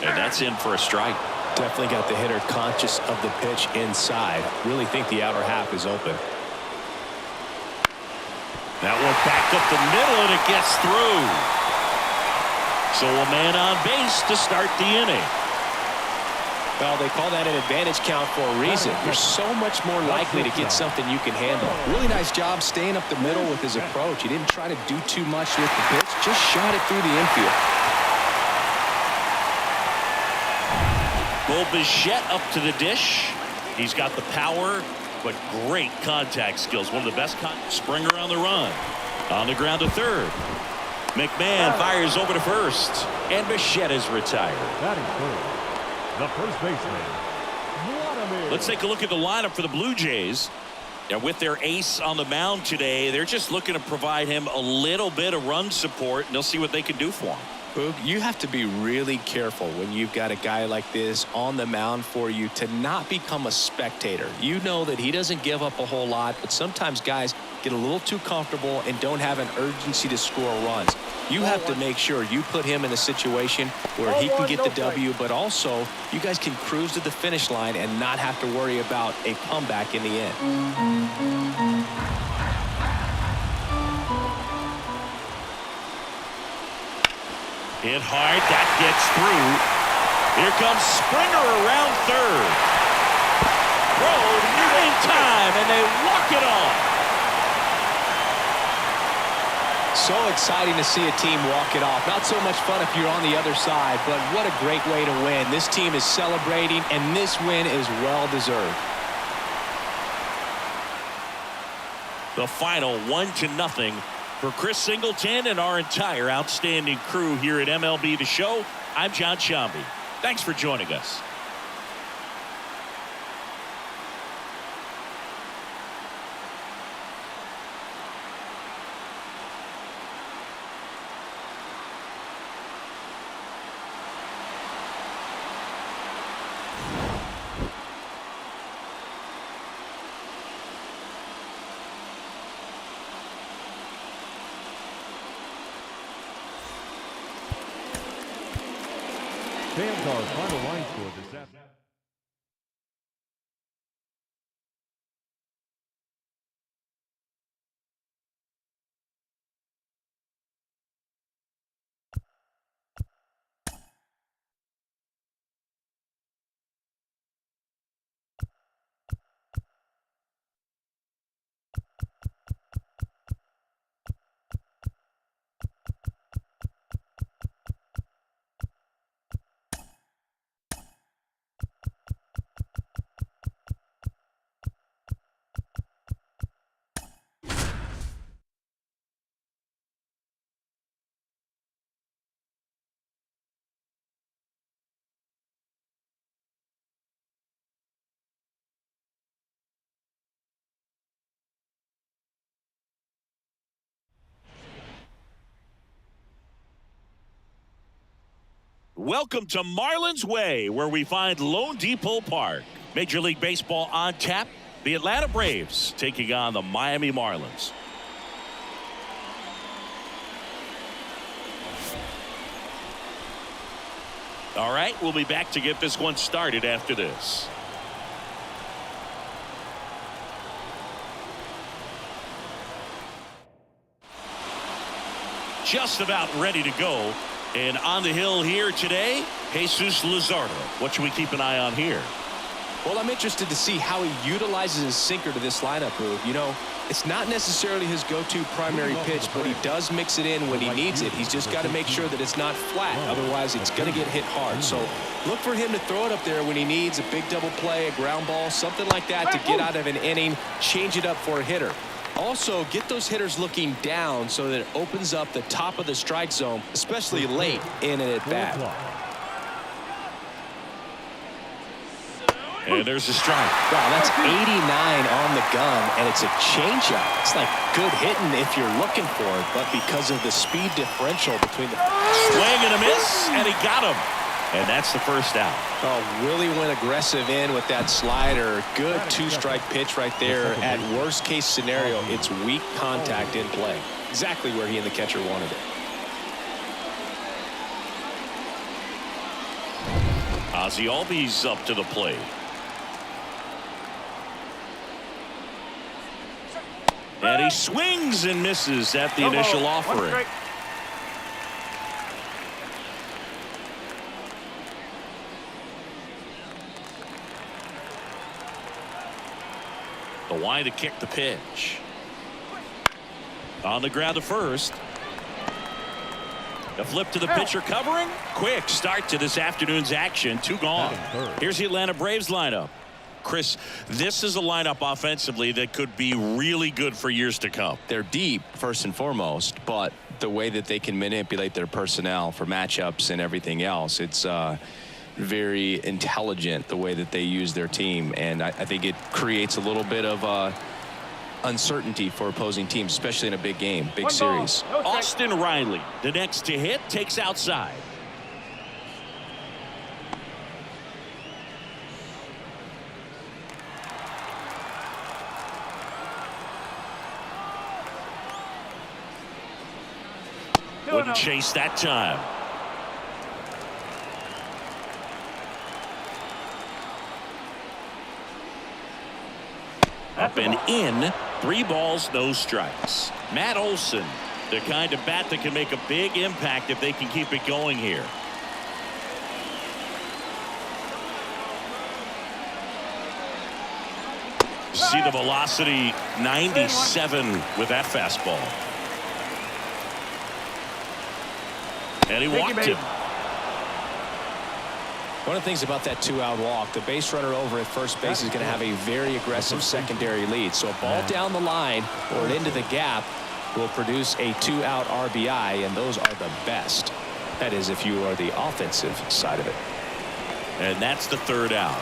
And that's in for a strike. Definitely got the hitter conscious of the pitch inside. Really think the outer half is open. That one back up the middle, and it gets through. So a man on base to start the inning. Well, they call that an advantage count for a reason. You're so much more likely to get something you can handle. Really nice job staying up the middle with his approach. He didn't try to do too much with the pitch, just shot it through the infield. Bo Bichette up to the dish. He's got the power, but great contact skills. One of the best. Springer on the run. On the ground to third. McMahon fires over to first. And Bichette is retired. Batting third, the first baseman, Vladimir. Let's take a look at the lineup for the Blue Jays. And with their ace on the mound today, they're just looking to provide him a little bit of run support, and they'll see what they can do for him. Boog, you have to be really careful when you've got a guy like this on the mound for you to not become a spectator. You know that he doesn't give up a whole lot, but sometimes guys get a little too comfortable and don't have an urgency to score runs. You have to make sure you put him in a situation where he can get the W, but also you guys can cruise to the finish line and not have to worry about a comeback in the end. Hit hard, that gets through. Here comes Springer around third. Road in time, and they walk it off. So exciting to see a team walk it off. Not so much fun if you're on the other side, but what a great way to win. This team is celebrating, and this win is well deserved. The final 1-0 for Chris Singleton and our entire outstanding crew here at MLB The Show. I'm John Shambi. Thanks for joining us. Fans our final line score this afternoon. Welcome to Marlins Way, where we find Lone Depot Park. Major League Baseball on tap. The Atlanta Braves taking on the Miami Marlins. All right, we'll be back to get this one started after this. Just about ready to go. And on the hill here today, Jesus Luzardo. What should we keep an eye on here? Well, I'm interested to see how he utilizes his sinker to this lineup, Boog. You know, it's not necessarily his go-to primary pitch, but he does mix it in when he needs it. He's just got to make sure that it's not flat. Otherwise, it's going to get hit hard. So look for him to throw it up there when he needs a big double play, a ground ball, something like that to get out of an inning, change it up for a hitter. Also, get those hitters looking down so that it opens up the top of the strike zone, especially late in an at-bat. And there's a strike. Wow, that's 89 on the gun, and it's a changeup. It's like good hitting if you're looking for it, but because of the speed differential between the... Swing and a miss, and he got him. And that's the first out. Oh, really went aggressive in with that slider. Good two-strike pitch right there. At worst case scenario, it's weak contact in play. Exactly where he and the catcher wanted it. Ozzie Albies up to the plate. And he swings and misses at the initial offering. Kwai to kick the pitch. On the ground to first. A flip to the pitcher covering. Quick start to this afternoon's action. 2 gone. Here's the Atlanta Braves lineup. Chris, this is a lineup offensively that could be really good for years to come. They're deep, first and foremost, but the way that they can manipulate their personnel for matchups and everything else, it's very intelligent the way that they use their team. And I think it creates a little bit of uncertainty for opposing teams, especially in a big game, big series. Austin Riley, the next to hit, takes outside. Wouldn't chase that time. Up and in. 3 balls, no strikes. Matt Olson, the kind of bat that can make a big impact if they can keep it going here. See the velocity, 97 with that fastball. And he walked him. One of the things about that 2-out walk, the base runner over at first base is going to have a very aggressive secondary lead. So a ball down the line or into the gap will produce a 2-out RBI, and those are the best. That is, if you are the offensive side of it. And that's the 3rd out.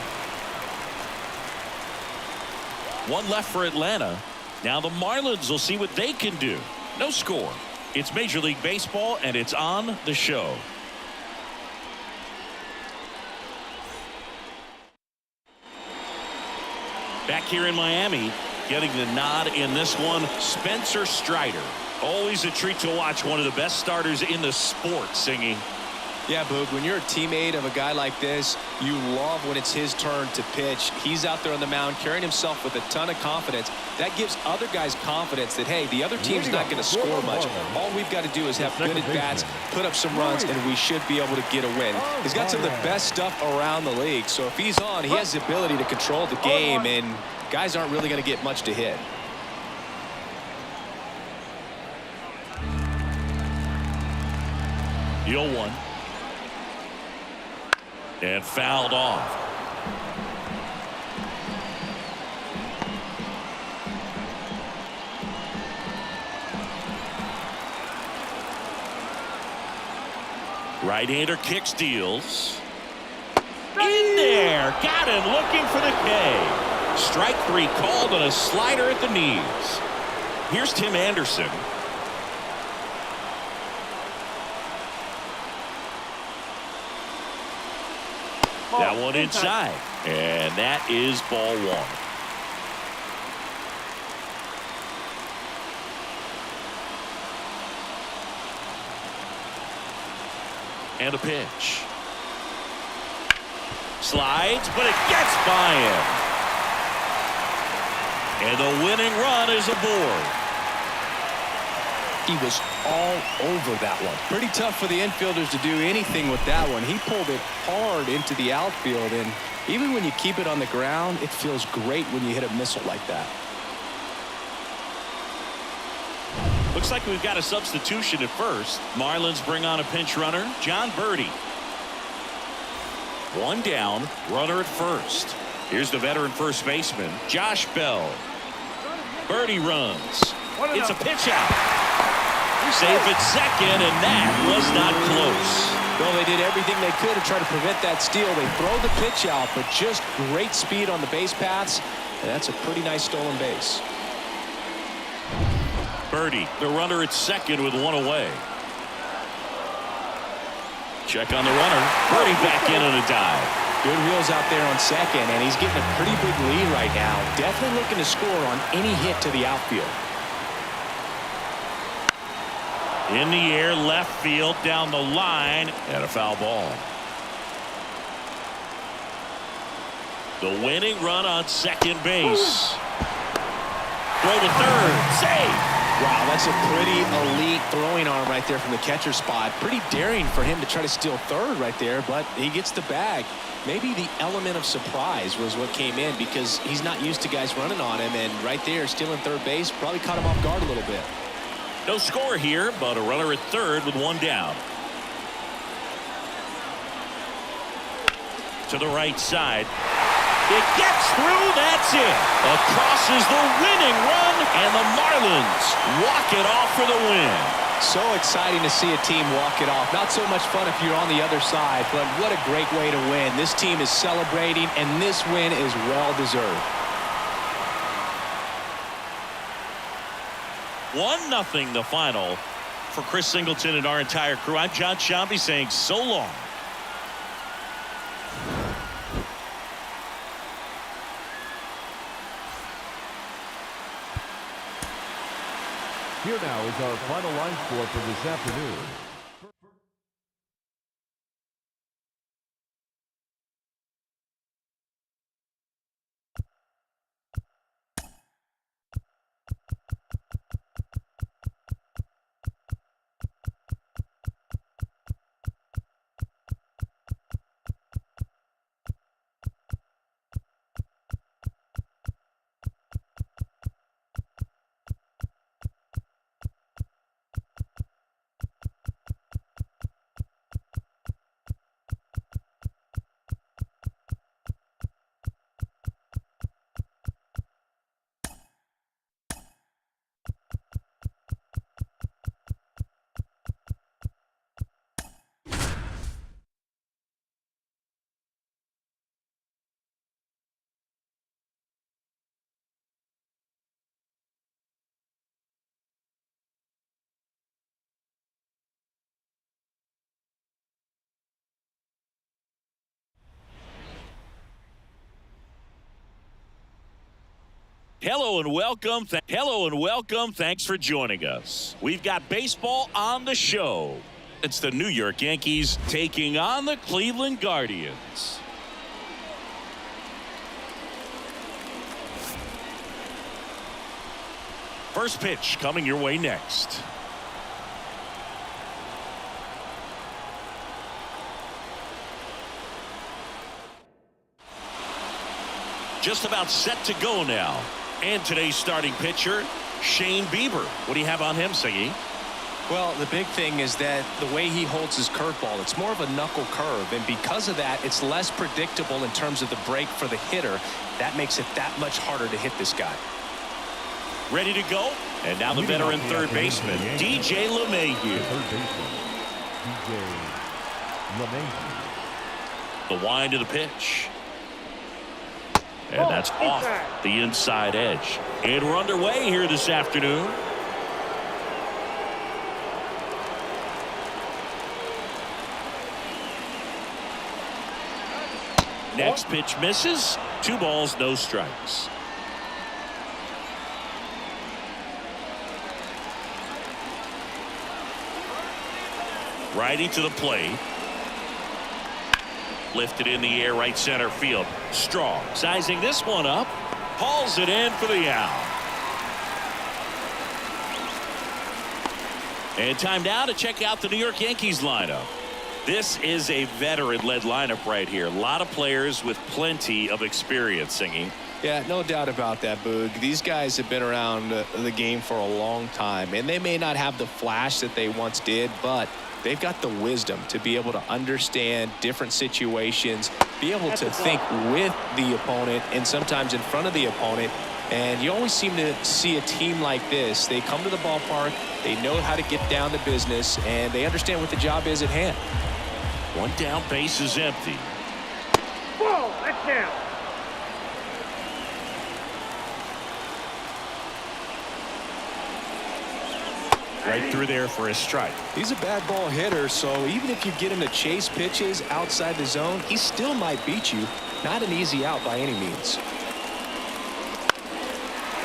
1 left for Atlanta. Now the Marlins will see what they can do. No score. It's Major League Baseball, and it's on the show. Back here in Miami, getting the nod in this one, Spencer Strider. Always a treat to watch one of the best starters in the sport singing. Yeah, Boog, when you're a teammate of a guy like this, you love when it's his turn to pitch. He's out there on the mound carrying himself with a ton of confidence. That gives other guys confidence that, hey, the other team's not going to score much. All we've got to do is have good at-bats, put up some runs, and we should be able to get a win. He's got some of the best stuff around the league. So if he's on, he has the ability to control the game, and guys aren't really going to get much to hit. The 0-1. And fouled off. Right-hander kicks, deals. In there. Got him looking for the K. Strike 3 called on a slider at the knees. Here's Tim Anderson. That one inside. And that is ball 1. And a pitch. Slides, but it gets by him. And the winning run is aboard. He was all over that one. Pretty tough for the infielders to do anything with that one. He pulled it hard into the outfield, and even when you keep it on the ground, it feels great when you hit a missile like that. Looks like we've got a substitution at first. Marlins bring on a pinch runner, John Birdie. 1 down, runner at first. Here's the veteran first baseman, Josh Bell. Birdie runs. It's a pitch out. Safe at second, and that was not close. Well, they did everything they could to try to prevent that steal. They throw the pitch out, but just great speed on the base paths, and that's a pretty nice stolen base. Birdie, the runner at second with 1 away. Check on the runner. Birdie back in on a dive. Good wheels out there on second, and he's getting a pretty big lead right now. Definitely looking to score on any hit to the outfield. In the air, left field, down the line, and a foul ball. The winning run on second base. Throw to third. Save. Wow, that's a pretty elite throwing arm right there from the catcher spot. Pretty daring for him to try to steal third right there, but he gets the bag. Maybe the element of surprise was what came in because he's not used to guys running on him, and right there, stealing third base probably caught him off guard a little bit. No score here, but a runner at third with one down. To the right side. It gets through. That's it. Across is the winning run, and the Marlins walk it off for the win. So exciting to see a team walk it off. Not so much fun if you're on the other side, but what a great way to win. This team is celebrating, and this win is well-deserved. 1-0 the final. For Chris Singleton and our entire crew, I'm John Shambi saying so long. Here now is our final line score for this afternoon. Hello and welcome. Thanks for joining us. We've got baseball on the show. It's the New York Yankees taking on the Cleveland Guardians. First pitch coming your way next. Just about set to go now. And today's starting pitcher, Shane Bieber. What do you have on him, Siggy? Well, the big thing is that the way he holds his curveball, it's more of a knuckle curve, and because of that, it's less predictable in terms of the break for the hitter. That makes it that much harder to hit this guy. Ready to go? And now the veteran third baseman, DJ LeMahieu. DJ LeMahieu. The wind of the pitch. And that's off the inside edge. And we're underway here this afternoon. Next pitch misses. 2 balls, no strikes. Righty to the plate. Lifted in the air, right center field. Strong sizing this one up. Hauls it in for the out. And time now to check out the New York Yankees lineup. This is a veteran-led lineup right here. A lot of players with plenty of experience, Singy. Yeah, no doubt about that, Boog. These guys have been around the game for a long time, and they may not have the flash that they once did, but they've got the wisdom to be able to understand different situations, be able to think with the opponent and sometimes in front of the opponent. And you always seem to see a team like this. They come to the ballpark, they know how to get down to business, and they understand what the job is at hand. One down, base is empty. Ball, that's down. Right through there for a strike. He's a bad ball hitter, so even if you get him to chase pitches outside the zone, he still might beat you. Not an easy out by any means.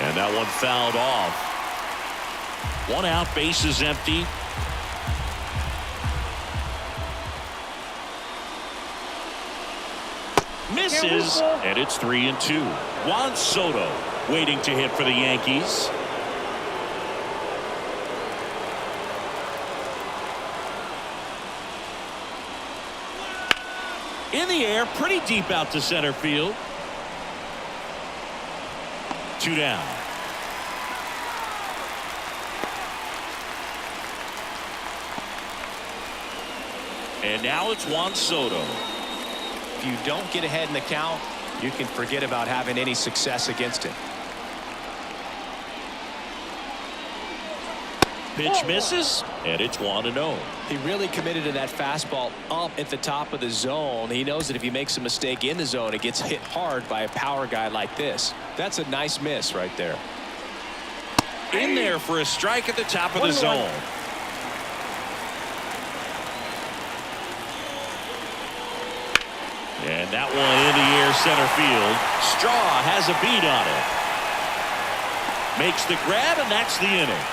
And that one fouled off. 1 out, bases empty. Misses, and it's 3-2. Juan Soto waiting to hit for the Yankees. In the air, pretty deep out to center field. 2 down. And now it's Juan Soto. If you don't get ahead in the count, you can forget about having any success against him. Pitch misses, and it's 1-0. He really committed to that fastball up at the top of the zone. He knows that if he makes a mistake in the zone, it gets hit hard by a power guy like this. That's a nice miss right there. In there for a strike at the top of the zone. And that one in the air center field. Straw has a beat on it. Makes the grab, and that's the inning.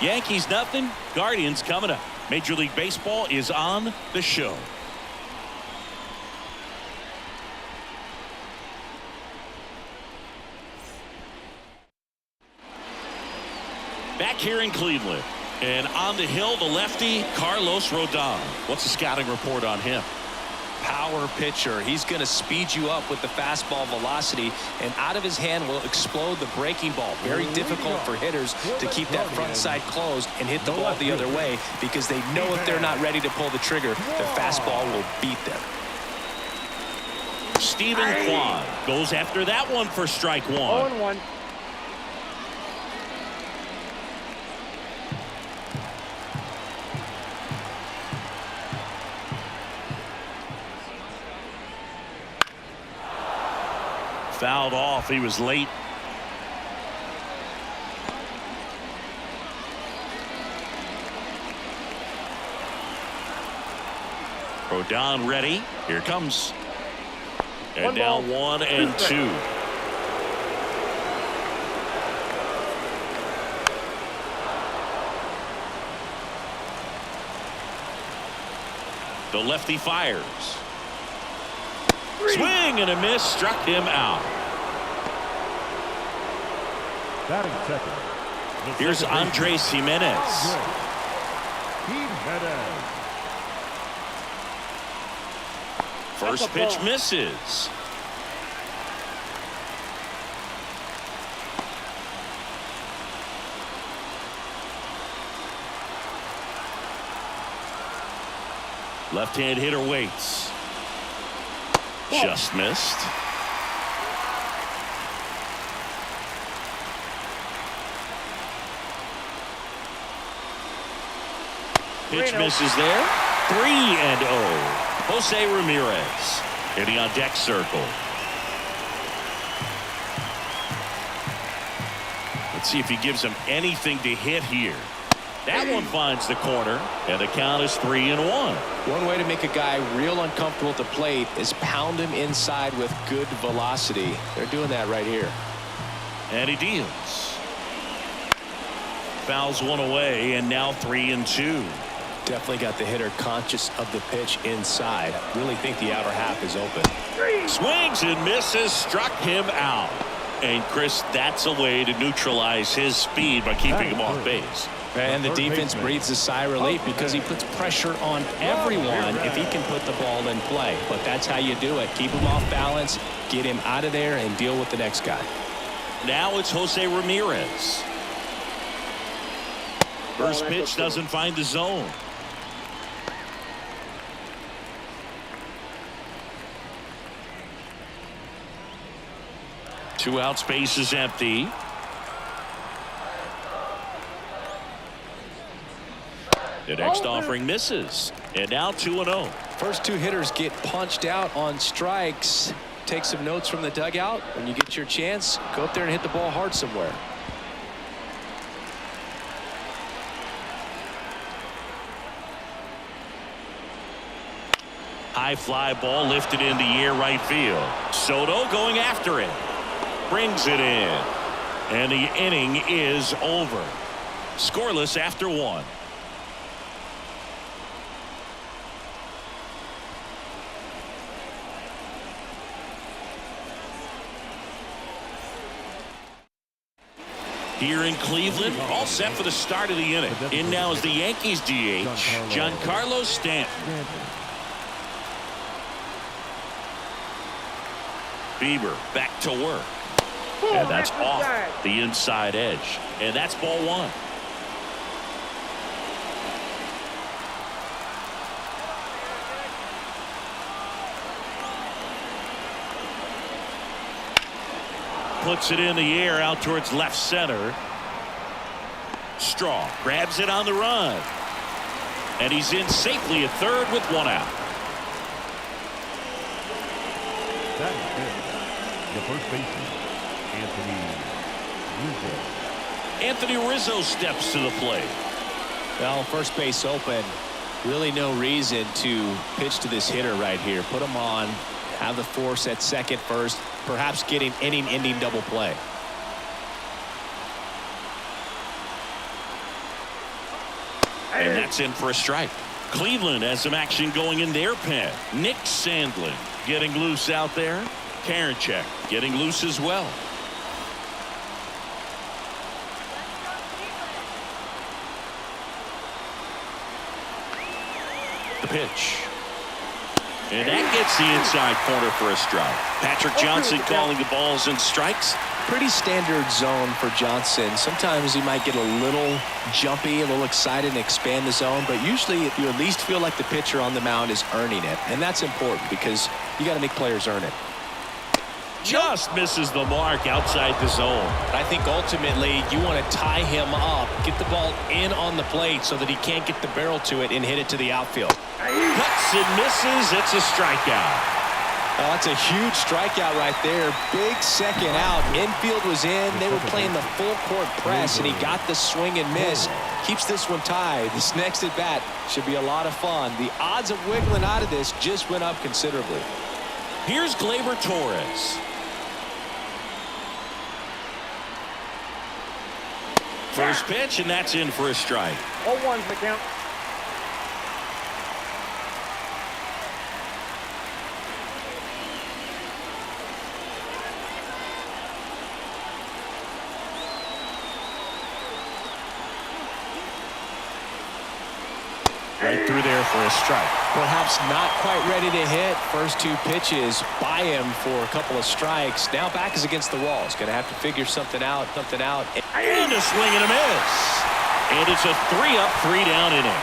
Yankees nothing, Guardians coming up. Major League Baseball is on the show. Back here in Cleveland. And on the hill, the lefty, Carlos Rodon. What's the scouting report on him? Power pitcher. He's going to speed you up with the fastball velocity, and out of his hand will explode the breaking ball. Very difficult for hitters to keep that front side closed and hit the ball the other way, because they know if they're not ready to pull the trigger, the fastball will beat them. Stephen Kwai goes after that one for strike 1. 0-1. Fouled off. He was late. Rodon ready. Here comes. And now 1-2. The lefty fires. Swing and a miss, struck him out. Batting second. Here's Andres Jimenez. First pitch misses. Left-hand hitter waits. Just missed. Pitch misses there. 3-0. Jose Ramirez hitting on deck circle. Let's see if he gives him anything to hit here. That one finds the corner, and the count is 3-1. One way to make a guy real uncomfortable at the plate is pound him inside with good velocity. They're doing that right here. And he deals. Fouls one away, and now 3-2. Definitely got the hitter conscious of the pitch inside. Really think the outer half is open. Swings and misses, struck him out. And Chris, that's a way to neutralize his speed by keeping him off base. And the defense breathes a sigh of relief because he puts pressure on everyone if he can put the ball in play. But that's how you do it. Keep him off balance, get him out of there, and deal with the next guy. Now it's Jose Ramirez. First pitch doesn't find the zone. Two outs, base is empty. The next offering misses, and now 2-0. First two hitters get punched out on strikes. Take some notes from the dugout. When you get your chance, go up there and hit the ball hard somewhere. High fly ball lifted in the air right field. Soto going after it. Brings it in. And the inning is over. Scoreless after one. Here in Cleveland, all set for the start of the inning. In now is the Yankees DH, Giancarlo Stanton. Bieber back to work. And that's off the inside edge. And that's ball one. Puts it in the air out towards left center. Straw grabs it on the run. And he's in safely at third with one out. That is it. The first baseman, Anthony Rizzo. Anthony Rizzo steps to the plate. Well, first base open. Really no reason to pitch to this hitter right here. Put him on. Have the force at second, first. Perhaps getting inning-ending double play. And that's in for a strike. Cleveland has some action going in their pen. Nick Sandlin getting loose out there. Karinchak getting loose as well. The pitch. And that gets the inside corner for a strike. Patrick Johnson calling the balls and strikes. Pretty standard zone for Johnson. Sometimes he might get a little jumpy, a little excited and expand the zone, but usually you at least feel like the pitcher on the mound is earning it, and that's important because you got to make players earn it. Just misses the mark outside the zone. I think ultimately you want to tie him up, get the ball in on the plate so that he can't get the barrel to it and hit it to the outfield. Cuts and misses. It's a strikeout. Oh, that's a huge strikeout right there. Big second out. Infield was in. They were playing the full court press, and he got the swing and miss. Keeps this one tied. This next at bat should be a lot of fun. The odds of wiggling out of this just went up considerably. Here's Gleyber Torres. First pitch, and that's in for a strike. 0-1's the count. Right through there for a strike. Perhaps not quite ready to hit. First two pitches by him for a couple of strikes. Now back is against the wall. He's going to have to figure something out. And a swing and a miss. And it's a 3-up, 3-down inning.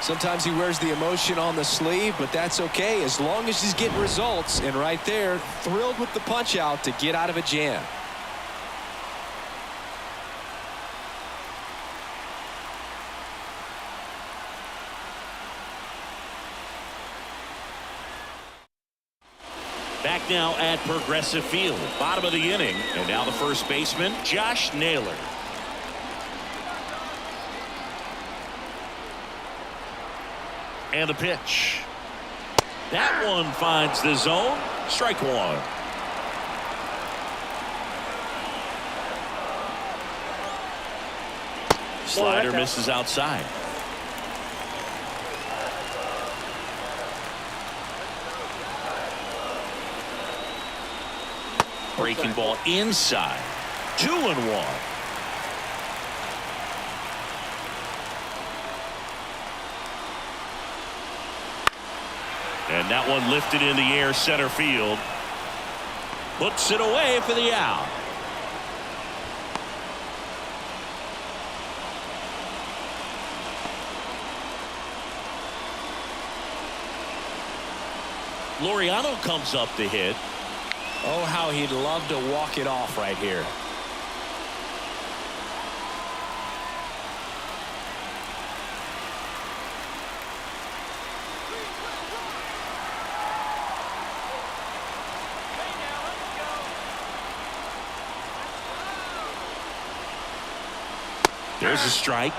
Sometimes he wears the emotion on the sleeve, but that's okay as long as he's getting results. And right there, thrilled with the punch out to get out of a jam. Back now at Progressive Field, bottom of the inning, and now the first baseman, Josh Naylor. And the pitch. That one finds the zone. Strike one. Slider misses outside. Breaking ball inside. 2-1. And that one lifted in the air center field. Puts it away for the out. Laureano comes up to hit. Oh, how he'd love to walk it off right here. There's a strike.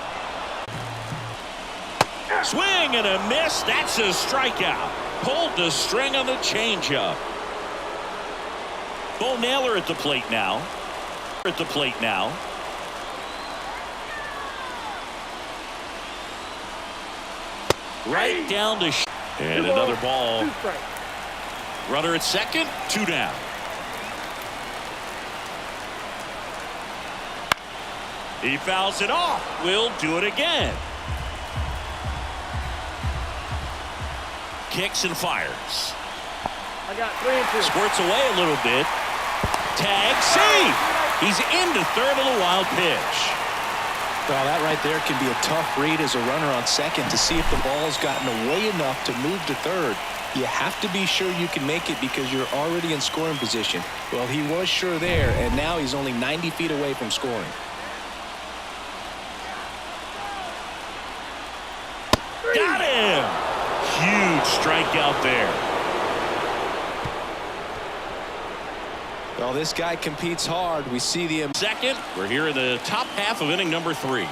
Swing and a miss. That's a strikeout. Pulled the string on the changeup. Bo Naylor at the plate now. Right down to and another ball. Runner at second, 2 down. He fouls it off. We'll do it again. Kicks and fires. I got 3 and 2. Squirts away a little bit. Tag, save. He's into third on the wild pitch. Well, that right there can be a tough read as a runner on second to see if the ball's gotten away enough to move to third. You have to be sure you can make it because you're already in scoring position. Well, he was sure there, and now he's only 90 feet away from scoring. Got him! Huge strikeout there. Well, this guy competes hard. We see the Second, we're here in the top half of inning number 3.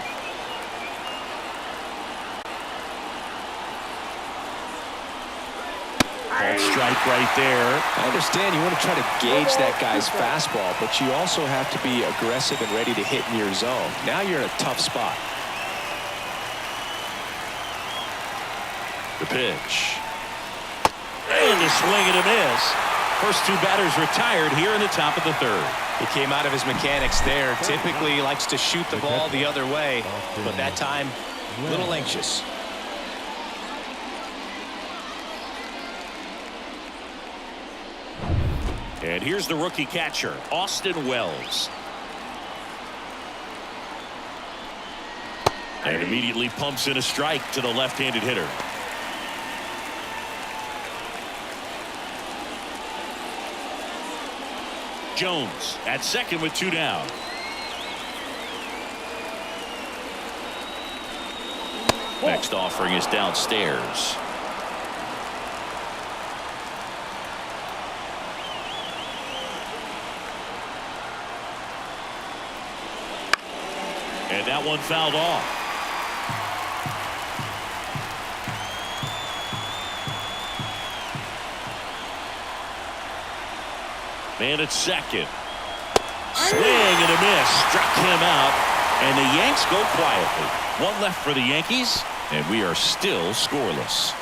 Called strike right there. I understand you want to try to gauge that guy's fastball, but you also have to be aggressive and ready to hit in your zone. Now you're in a tough spot. The pitch. And a swing and a miss. First 2 batters retired here in the top of the 3rd. He came out of his mechanics there. Typically he likes to shoot the ball the other way, but that time a little anxious. And here's the rookie catcher, Austin Wells. And immediately pumps in a strike to the left-handed hitter. Jones at second with 2 down. Next offering is downstairs. And that one fouled off. Man at second. Swing and a miss. Struck him out. And the Yanks go quietly. 1 left for the Yankees. And we are still scoreless.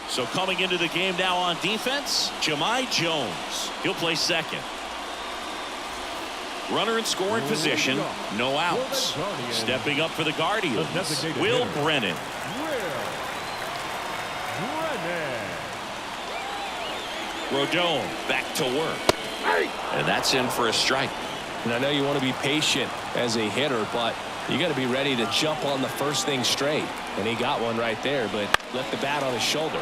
So coming into the game now on defense, Jahmai Jones. He'll play second. Runner in scoring position. No outs. Stepping up for the Guardians, Will Brennan. Rodon back to work. And that's in for a strike. And I know you want to be patient as a hitter, but you got to be ready to jump on the first thing straight. And he got one right there, but left the bat on his shoulder.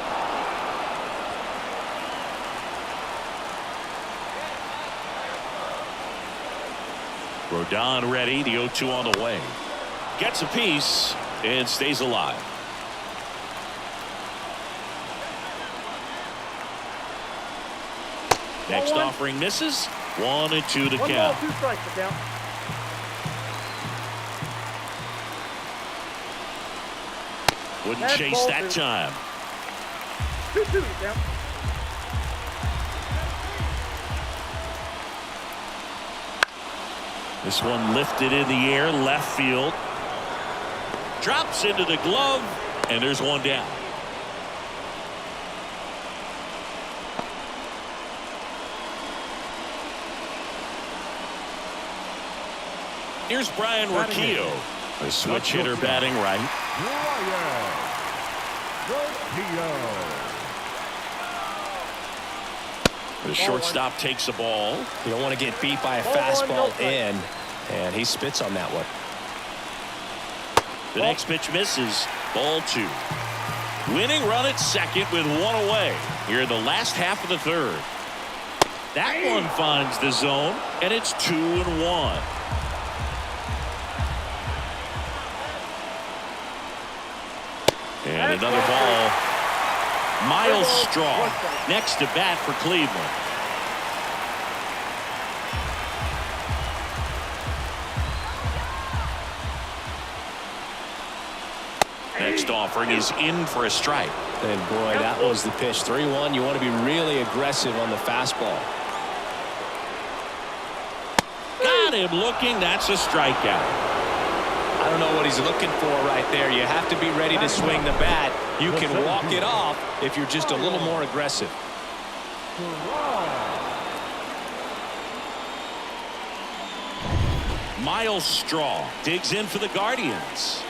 Rodon ready. The 0-2 on the way. Gets a piece and stays alive. Next offering misses. 1-2 to count. 1 ball, 2 strikes to count. Wouldn't chase that time. 2-2 to count. This one lifted in the air, left field. Drops into the glove, and there's 1 down. Here's Brian Rocchio, a switch hitter batting right. The shortstop takes the ball. You don't want to get beat by a fastball in, and he spits on that one. The next pitch misses. Ball 2. Winning run at second with 1 away here in the last half of the 3rd. That one finds the zone, and it's 2-1. And another ball. Miles Straw next to bat for Cleveland. Next offering is in for a strike. And boy, that was the pitch. 3-1. You want to be really aggressive on the fastball. Got him looking. That's a strikeout. I don't know what he's looking for right there. You have to be ready to swing the bat. You can walk it off if you're just a little more aggressive. Miles Straw digs in for the Guardians.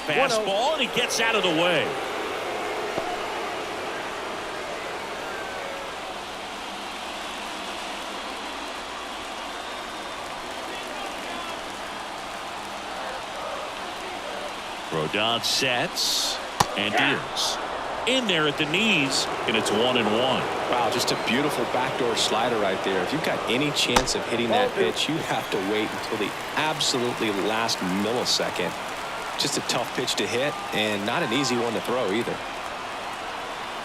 Fastball, and he gets out of the way. Rodon sets and deals. In there at the knees, and it's 1-1. Wow, just a beautiful backdoor slider right there. If you've got any chance of hitting that pitch, you have to wait until the absolutely last millisecond. Just a tough pitch to hit, and not an easy one to throw either.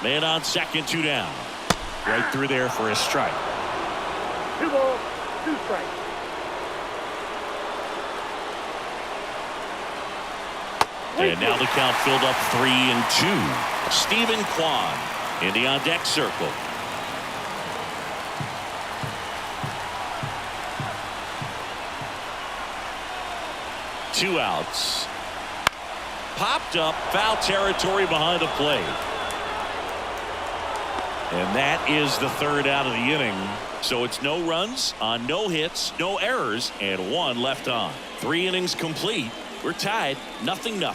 Man on second, 2 down. Right through there for a strike. 2 balls, 2 strikes. And now the count filled up 3-2. Stephen Kwai in the on-deck circle. Two outs. Popped up, foul territory behind the plate. And that is the 3rd out of the inning. So it's no runs on no hits, no errors, and 1 left on. 3 innings complete. We're tied, 0-0.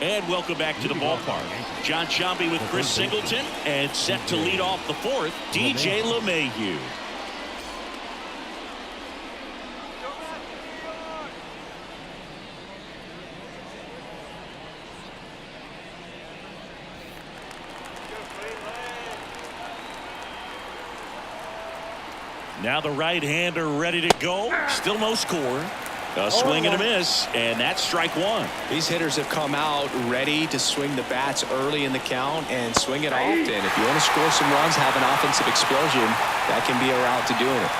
And welcome back to the ballpark. John Sciambi with Chris Singleton, and set to lead off the 4th, DJ LeMahieu. Now the right-hander ready to go. Still no score. A swing and a miss, and that's strike 1. These hitters have come out ready to swing the bats early in the count and swing it often. If you want to score some runs, have an offensive explosion, that can be a route to doing it.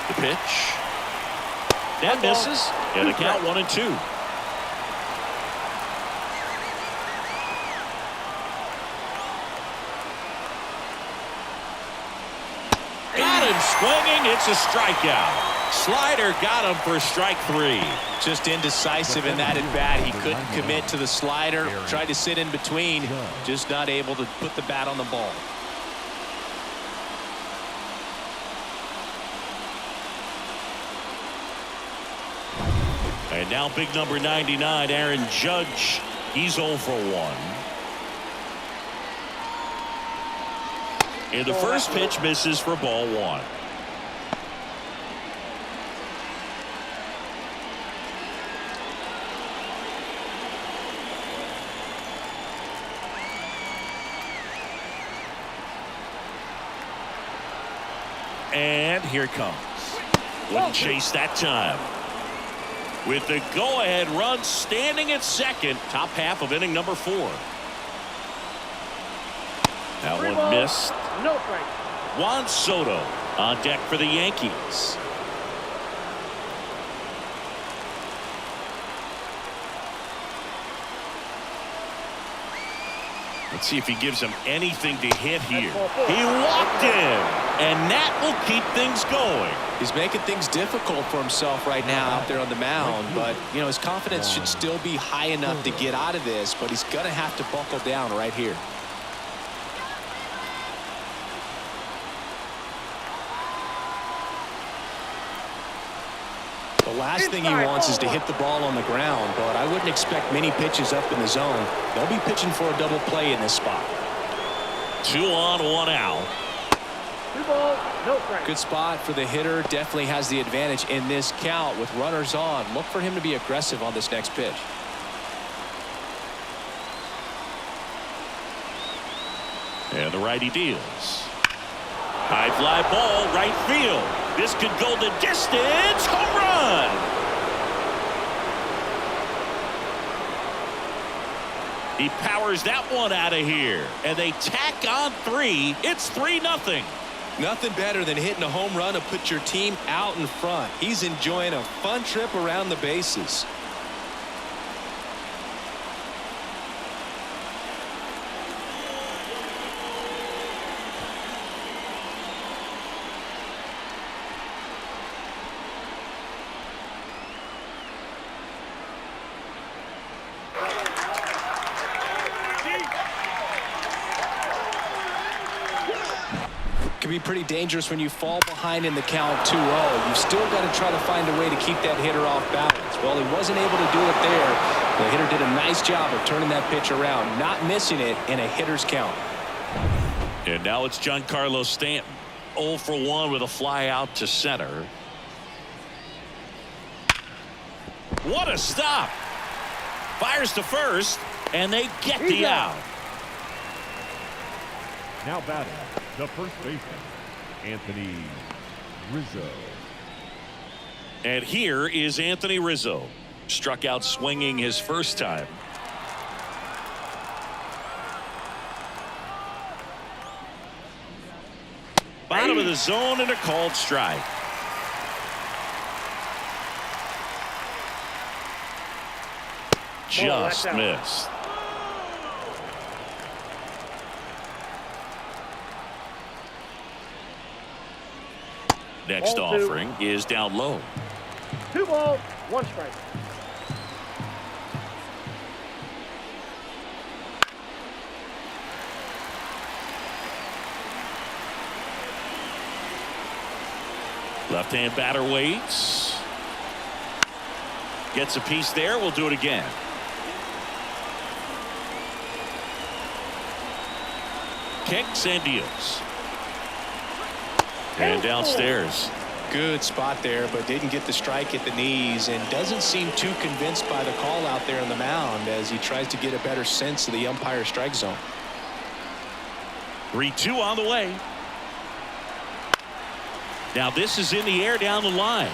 The pitch. That misses, and the count 1-2. Swinging, it's a strikeout. Slider got him for strike 3. Just indecisive in that at bat. He couldn't commit to the slider. Tried to sit in between. Just not able to put the bat on the ball. And now big number 99, Aaron Judge. He's 0 for 1. And the first pitch misses for ball 1. And here it comes. Wouldn't chase that time. With the go-ahead run standing at second, top half of inning number 4. That one missed. No strike. Juan Soto on deck for the Yankees. Let's see if he gives him anything to hit here. He walked in, and that will keep things going. He's making things difficult for himself right now out there on the mound, but you know his confidence should still be high enough to get out of this, but he's gonna have to buckle down right here. The last thing he wants is to hit the ball on the ground, but I wouldn't expect many pitches up in the zone. They'll be pitching for a double play in this spot. 2 on, 1 out. 2 balls, no strike. Good spot for the hitter. Definitely has the advantage in this count with runners on. Look for him to be aggressive on this next pitch. And the righty deals. High fly ball, right field. This could go the distance. Home run. He powers that one out of here. And they tack on 3. It's 3-0. Nothing better than hitting a home run to put your team out in front. He's enjoying a fun trip around the bases. Can be pretty dangerous when you fall behind in the count 2-0. You've still got to try to find a way to keep that hitter off balance. Well, he wasn't able to do it there. The hitter did a nice job of turning that pitch around, not missing it in a hitter's count. And now it's Giancarlo Stanton. 0 for 1 with a fly out to center. What a stop. Fires to first, and they get the out. Now batting, the first baseman, Anthony Rizzo. And here is Anthony Rizzo. Struck out swinging his first time. Bottom of the zone and a called strike. Just missed. Next Ball 2. offering is down low. 2 balls, 1 strike. Left-hand batter waits. Gets a piece there. We'll do it again. Kicks and deals. And downstairs. Good spot there, but didn't get the strike at the knees and doesn't seem too convinced by the call out there on the mound as he tries to get a better sense of the umpire strike zone. 3-2 on the way. Now this is in the air down the line.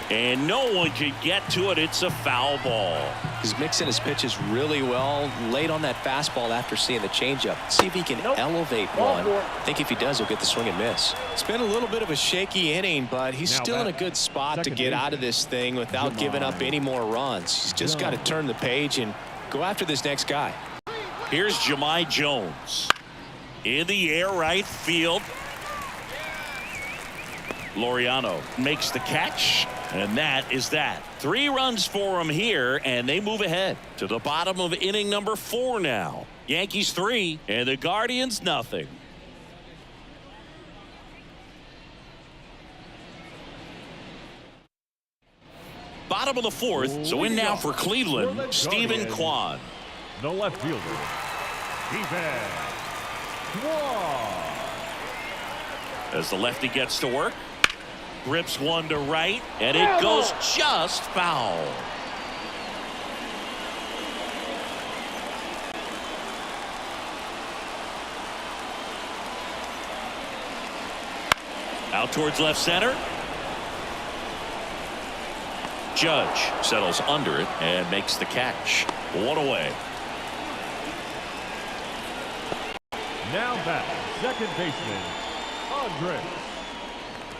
And no one can get to it. It's a foul ball. He's mixing his pitches really well. Late on that fastball after seeing the changeup. See if he can elevate one. I think if he does, he'll get the swing and miss. It's been a little bit of a shaky inning, but he's still in a good spot to get out of this thing without giving up any more runs. He's just got to turn the page and go after this next guy. Here's Jahmai Jones. In the air right field. Laureano makes the catch, and that is that. 3 runs for him here, and they move ahead to the bottom of inning number 4 now. Yankees 3 and the Guardians nothing. Bottom of the 4th, so in now for Cleveland, Stephen Kwai. The left fielder, Stephen Kwai. As the lefty gets to work. Rips one to right, and it goes just foul. Out towards left center. Judge settles under it and makes the catch. 1 away. Now back, second baseman, Andres.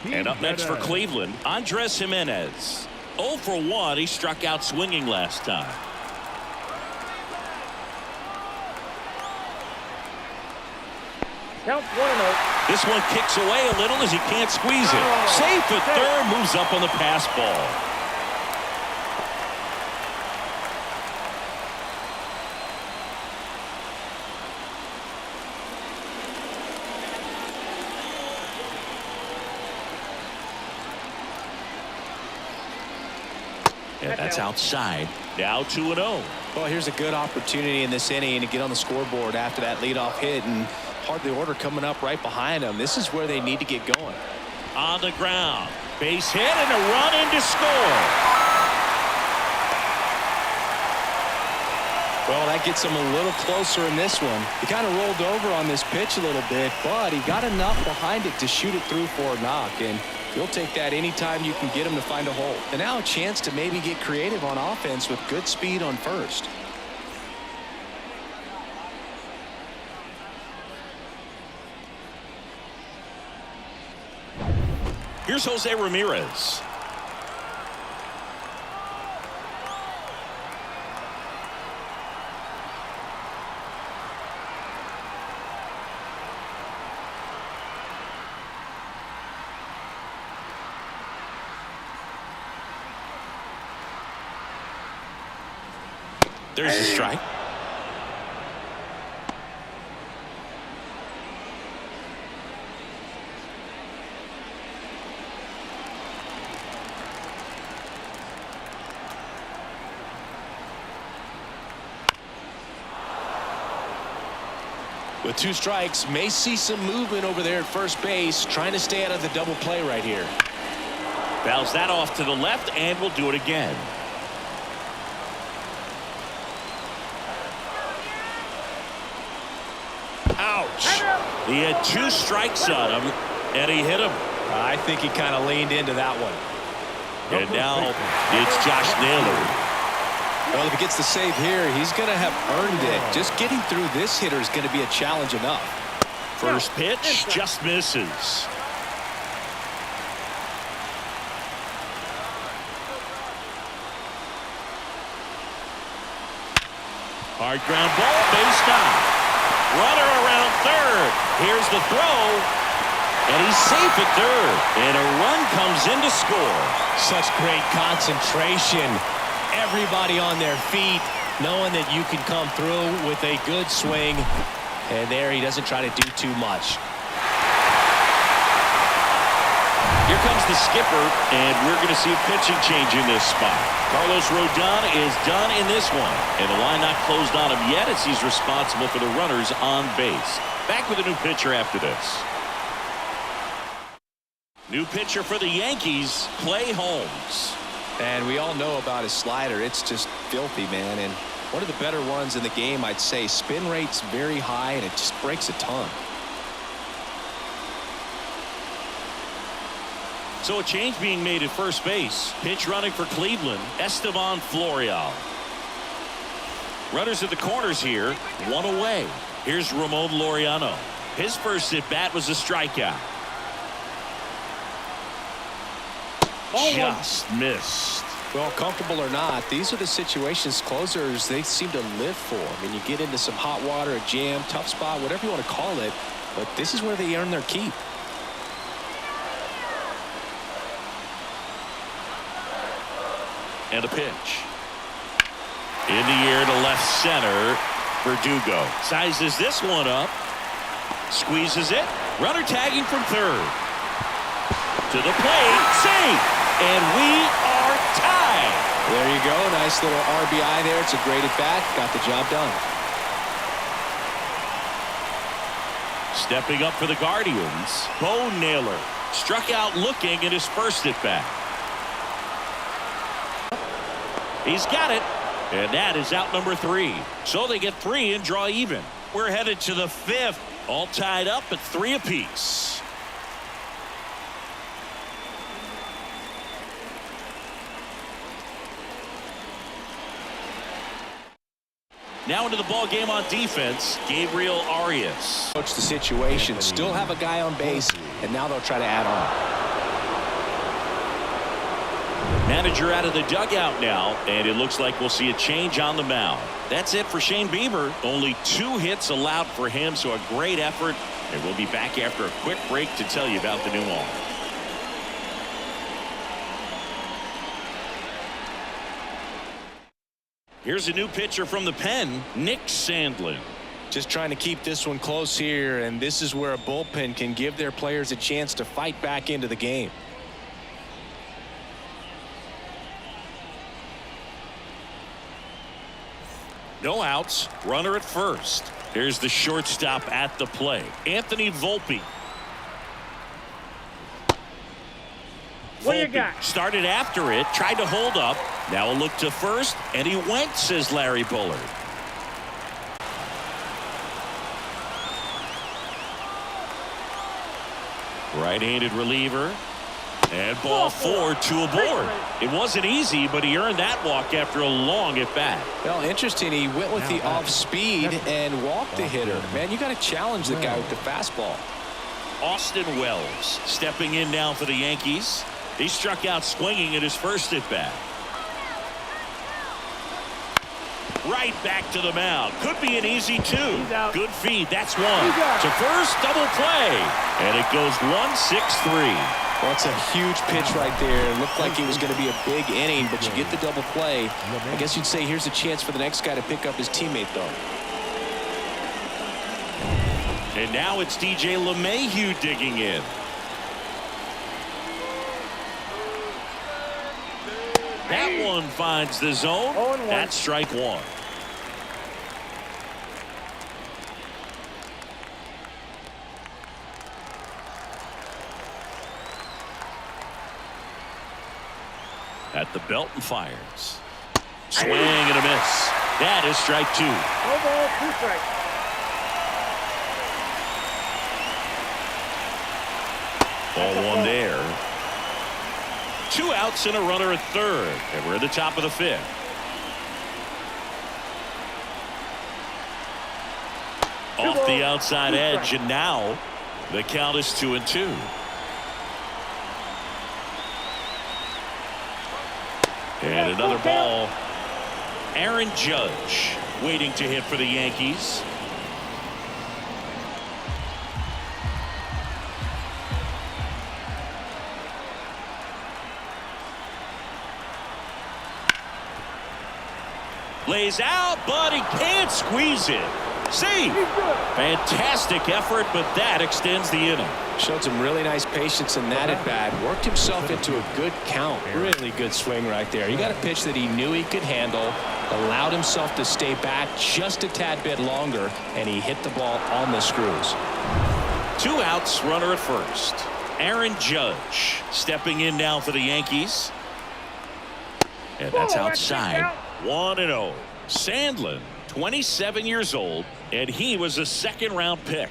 And up next for Cleveland, Andres Jimenez. 0 for 1. He struck out swinging last time. Count 1-0. This one kicks away a little as he can't squeeze it. Safe at third, moves up on the pass ball. And that's outside. Now 2-0. Well, here's a good opportunity in this inning to get on the scoreboard after that leadoff hit, and hardly order coming up right behind them. This is where they need to get going. On the ground. Base hit and a run in to score. Well, that gets him a little closer in this one. He kind of rolled over on this pitch a little bit, but he got enough behind it to shoot it through for a knock. And you'll take that anytime you can get him to find a hole. And now a chance to maybe get creative on offense with good speed on first. Here's Jose Ramirez. There's a strike. With 2 strikes, may see some movement over there at first base, trying to stay out of the double play right here. Fouls that off to the left, and we'll do it again. Ouch. He had 2 strikes on him, and he hit him. I think he kind of leaned into that one. And now it's Josh Naylor. Well, if he gets the save here, he's going to have earned it. Just getting through this hitter is going to be a challenge enough. First pitch just misses. Hard ground ball, base stop. Runner around third. Here's the throw. And he's safe at third. And a run comes in to score. Such great concentration. Everybody on their feet, knowing that you can come through with a good swing. And there he doesn't try to do too much. Here comes the skipper, and we're going to see a pitching change in this spot. Carlos Rodon is done in this one, and the line not closed on him yet as he's responsible for the runners on base. Back with a new pitcher after this. New pitcher for the Yankees, Clay Holmes. And we all know about his slider. It's just filthy, man. And one of the better ones in the game, I'd say. Spin rate's very high, and it just breaks a ton. So a change being made at first base. Pitch running for Cleveland, Estevan Florial. Runners at the corners here, 1 away. Here's Ramon Laureano. His first at bat was a strikeout. Just missed. Well, comfortable or not, these are the situations closers they seem to live for. I mean, you get into some hot water, a jam, tough spot, whatever you want to call it, but this is where they earn their keep. And a pitch. In the air to left center. Verdugo sizes this one up. Squeezes it. Runner tagging from third. To the plate. Safe. And we are tied. There you go. Nice little RBI there. It's a great at bat. Got the job done. Stepping up for the Guardians, Bo Naylor struck out looking at his first at bat. He's got it, and that is out number 3. So they get 3 and draw even. We're headed to the 5th, all tied up at 3 apiece. Now into the ball game on defense, Gabriel Arias. Coach the situation, still have a guy on base, and now they'll try to add on. Manager out of the dugout now, and it looks like we'll see a change on the mound. That's it for Shane Bieber. Only 2 hits allowed for him, so a great effort. And we'll be back after a quick break to tell you about the new arm. Here's a new pitcher from the pen, Nick Sandlin. Just trying to keep this one close here, and this is where a bullpen can give their players a chance to fight back into the game. No outs, runner at first. Here's the shortstop at the plate, Anthony Volpe. What do you got? Started after it, tried to hold up. Now a look to first, and he went, says Larry Bullard. Right-handed reliever. And ball 4, 2 aboard. It wasn't easy, but he earned that walk after a long at-bat. Well, interesting. He went with the off speed and walked the hitter. Man, you got to challenge the guy with the fastball. Austin Wells stepping in now for the Yankees. He struck out swinging at his first at bat. Right back to the mound. Could be an easy two. Good feed. That's one. To first, double play. And it goes 1-6-3. Well, it's a huge pitch right there. It looked like it was going to be a big inning, but you get the double play. I guess you'd say here's a chance for the next guy to pick up his teammate, though. And now it's DJ LeMahieu digging in. That one finds the zone. That's strike one. At the belt and fires. Swing and a miss. That is strike two. No ball, 2 strikes. Ball one there. 2 outs and a runner at third. And we're at the top of the 5th. Off the outside edge, and now the count is 2-2. And another ball. Aaron Judge waiting to hit for the Yankees. Lays out, but he can't squeeze it. See, fantastic effort, but that extends the inning. Showed some really nice patience in that at bat. Worked himself into a good count. Really good swing right there. He got a pitch that he knew he could handle, allowed himself to stay back just a tad bit longer, and he hit the ball on the screws. 2 outs, runner at first. Aaron Judge stepping in now for the Yankees. And that's outside. 1-0. Sandlin, 27 years old, and he was a 2nd-round pick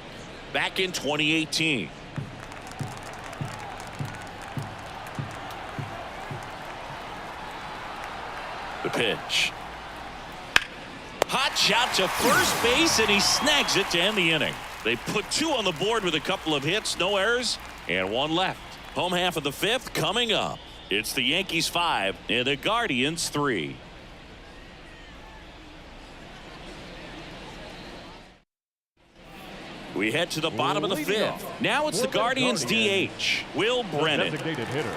back in 2018. The pitch. Hot shot to first base, and he snags it to end the inning. They put 2 on the board with a couple of hits, no errors, and 1 left. Home half of the 5th coming up. It's the Yankees 5 and the Guardians 3. We head to the bottom of the 5th. Now it's the Guardians DH, Will Brennan. Designated hitter,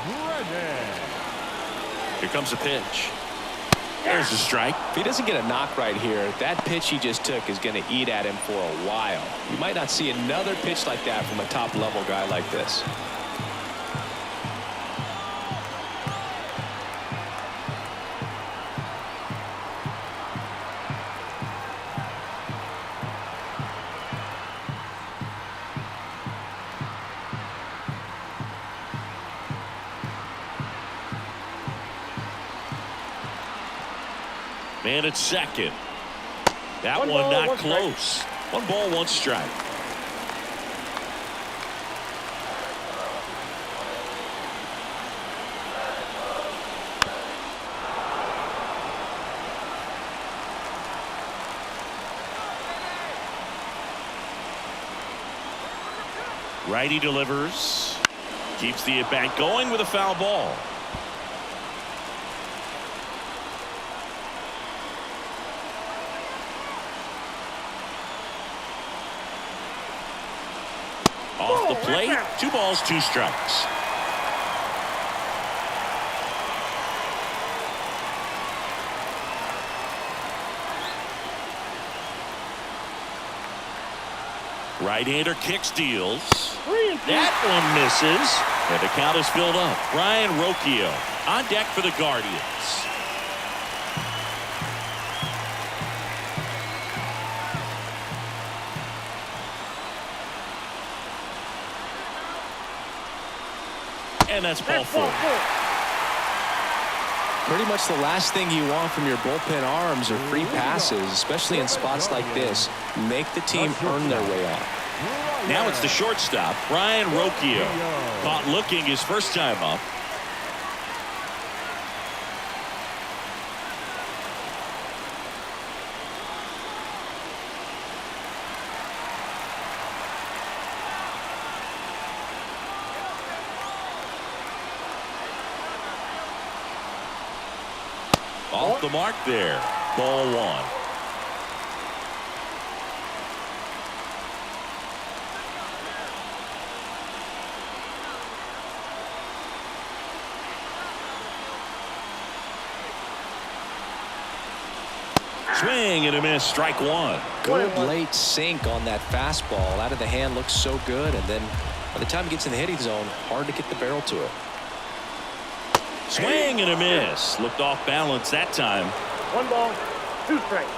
Will Brennan. Here comes the pitch. There's a strike. If he doesn't get a knock right here, that pitch he just took is going to eat at him for a while. You might not see another pitch like that from a top-level guy like this. Man at second. That one not close. 1 ball, 1 strike. Righty delivers. Keeps the at bat going with a foul ball. Off the plate, 2 balls, 2 strikes. Right-hander kicks, deals. That one misses, and the count is filled up. Brian Rocchio on deck for the Guardians. And that's ball 4. Pretty much the last thing you want from your bullpen arms are free passes, especially in spots like this. Make the team earn their way on. Now it's the shortstop, Brian Rocchio. Caught looking his first time up. Off the mark there. Ball one. Swing and a miss. Strike one. Good late sink on that fastball. Out of the hand looks so good, and then by the time it gets in the hitting zone, hard to get the barrel to it. Swing and a miss. Looked off balance that time. 1 ball, 2 strikes.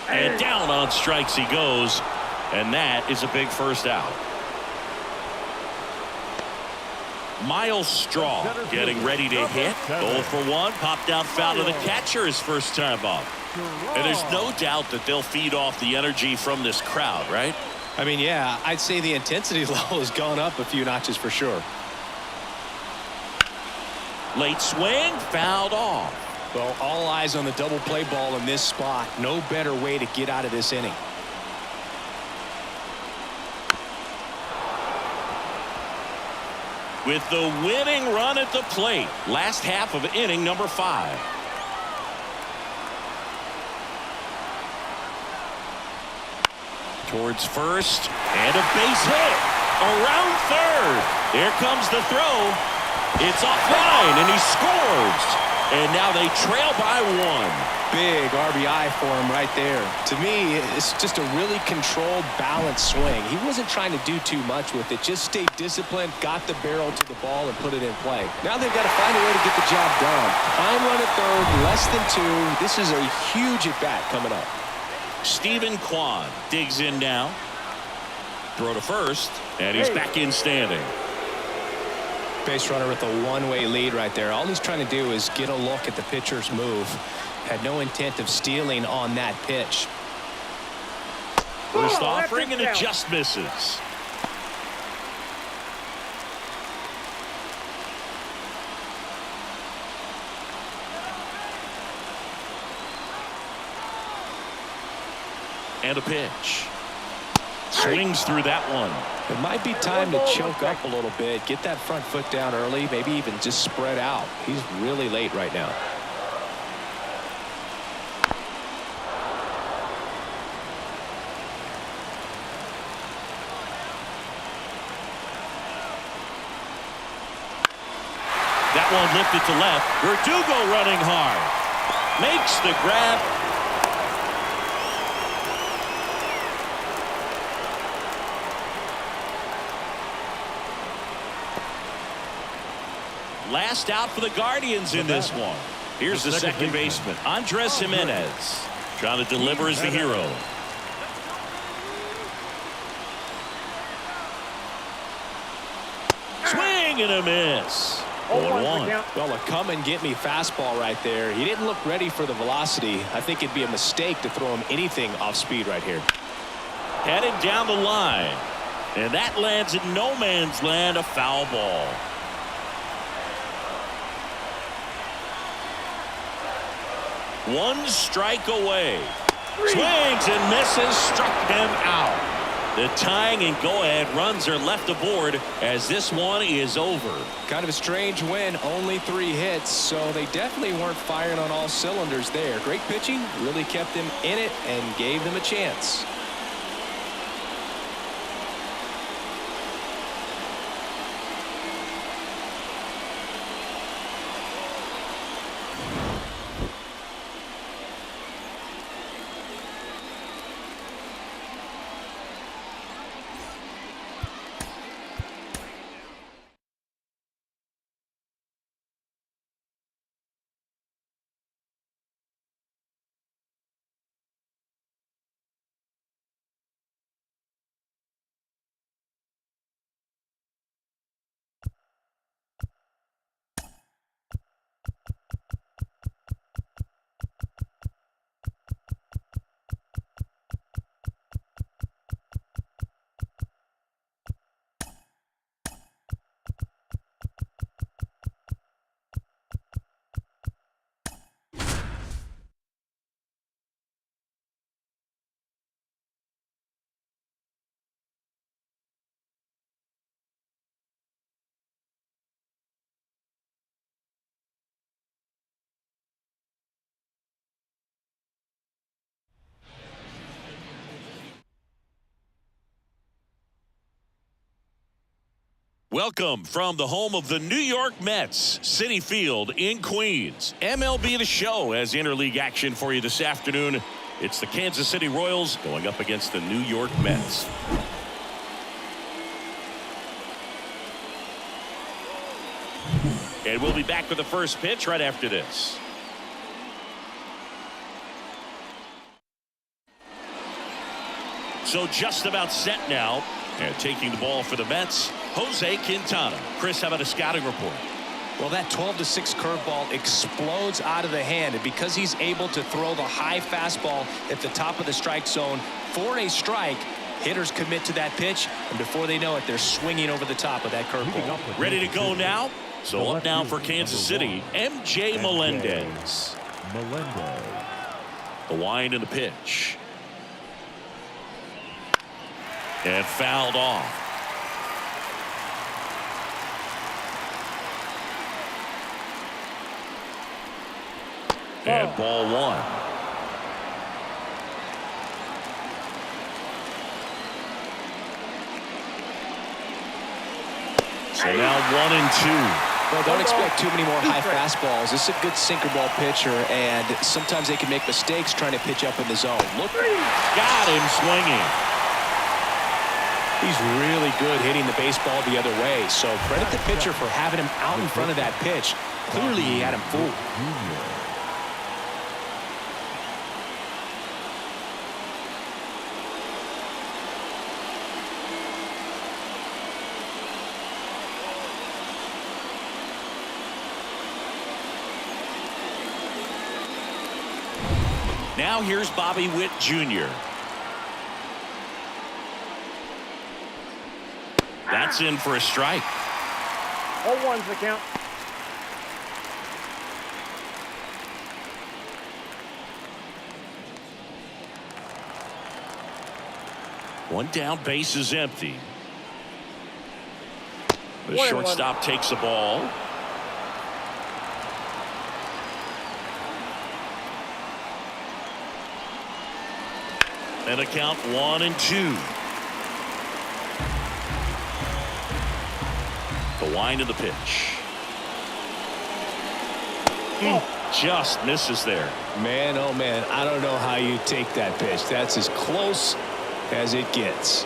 And down on strikes he goes, and that is a big first out. Miles Straw getting ready to hit. 0 for 1. Popped out foul to the catcher his first time up. And there's no doubt that they'll feed off the energy from this crowd, right? I mean, yeah, I'd say the intensity level has gone up a few notches for sure. Late swing, fouled off. Well, all eyes on the double play ball in this spot. No better way to get out of this inning. With the winning run at the plate. Last half of inning number 5. Towards first, and a base hit. Around third. Here comes the throw. It's offline, and he scores. And now they trail by 1. Big RBI for him right there. To me, it's just a really controlled, balanced swing. He wasn't trying to do too much with it. Just stayed disciplined, got the barrel to the ball, and put it in play. Now they've got to find a way to get the job done. Time run at third, less than 2. This is a huge at-bat coming up. Stephen Kwai digs in now. Throw to first, and he's back in standing. Base runner with a one-way lead right there. All he's trying to do is get a look at the pitcher's move. Had no intent of stealing on that pitch. First offering, and it just misses. And a pitch. Swings through that one. It might be time to choke up a little bit, get that front foot down early, maybe even just spread out. He's really late right now. That one lifted to left. Verdugo running hard. Makes the grab. Last out for the Guardians in this one. Here's the second baseman, Andres Jimenez. Trying to deliver as the hero. Swing and a miss. 0-1. Well, a come and get me fastball right there. He didn't look ready for the velocity. I think it'd be a mistake to throw him anything off speed right here. Headed down the line. And that lands in no man's land, a foul ball. One strike away. Swings and misses, struck him out. The tying and go-ahead runs are left aboard as this one is over. Kind of a strange win, only 3 hits, so they definitely weren't firing on all cylinders there. Great pitching, really kept them in it and gave them a chance. Welcome from the home of the New York Mets, Citi Field in Queens. MLB The Show has interleague action for you this afternoon. It's the Kansas City Royals going up against the New York Mets. And we'll be back with the first pitch right after this. So just about set now. And taking the ball for the Mets, Jose Quintana. Chris, how about a scouting report? Well, that 12-6 curveball explodes out of the hand, and because he's able to throw the high fastball at the top of the strike zone for a strike, hitters commit to that pitch, and before they know it, they're swinging over the top of that curveball. Ready to go now? So up now for Kansas City, MJ Melendez. The wind and the pitch. And fouled off. And ball one. So now 1-2. Well, don't expect too many more high fastballs. This is a good sinker ball pitcher, and sometimes they can make mistakes trying to pitch up in the zone. Look, got him swinging. He's really good hitting the baseball the other way. So credit the pitcher for having him out in front of that pitch. Clearly, he had him fooled. Now here's Bobby Witt Jr. That's in for a strike. 0-1's the count. One down, base is empty. The 1-1. shortstop takes the ball. And a count 1-2. The wind of the pitch. Just misses there. Man, oh man, I don't know how you take that pitch. That's as close as it gets.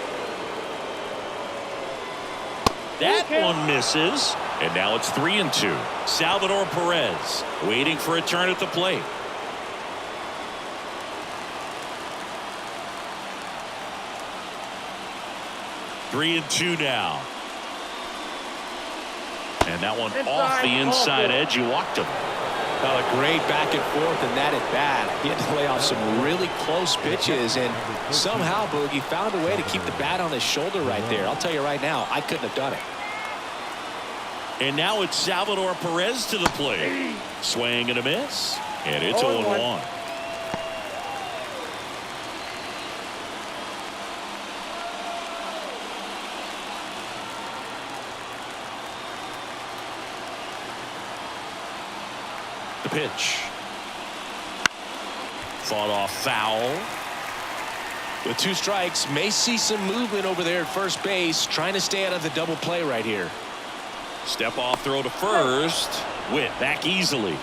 That one misses. And now it's 3-2. Salvador Perez waiting for a turn at the plate. Three and two now. And that one off the inside edge. You walked him. Well, a great back and forth, and that at bat. He had to lay off some really close pitches, and somehow Boogie found a way to keep the bat on his shoulder right there. I'll tell you right now, I couldn't have done it. And now it's Salvador Perez to the plate. Swing and a miss. And it's 0-1. The pitch. Fought off foul. With two strikes, may see some movement over there at first base, trying to stay out of the double play right here. Step off throw to first. Witt back easily.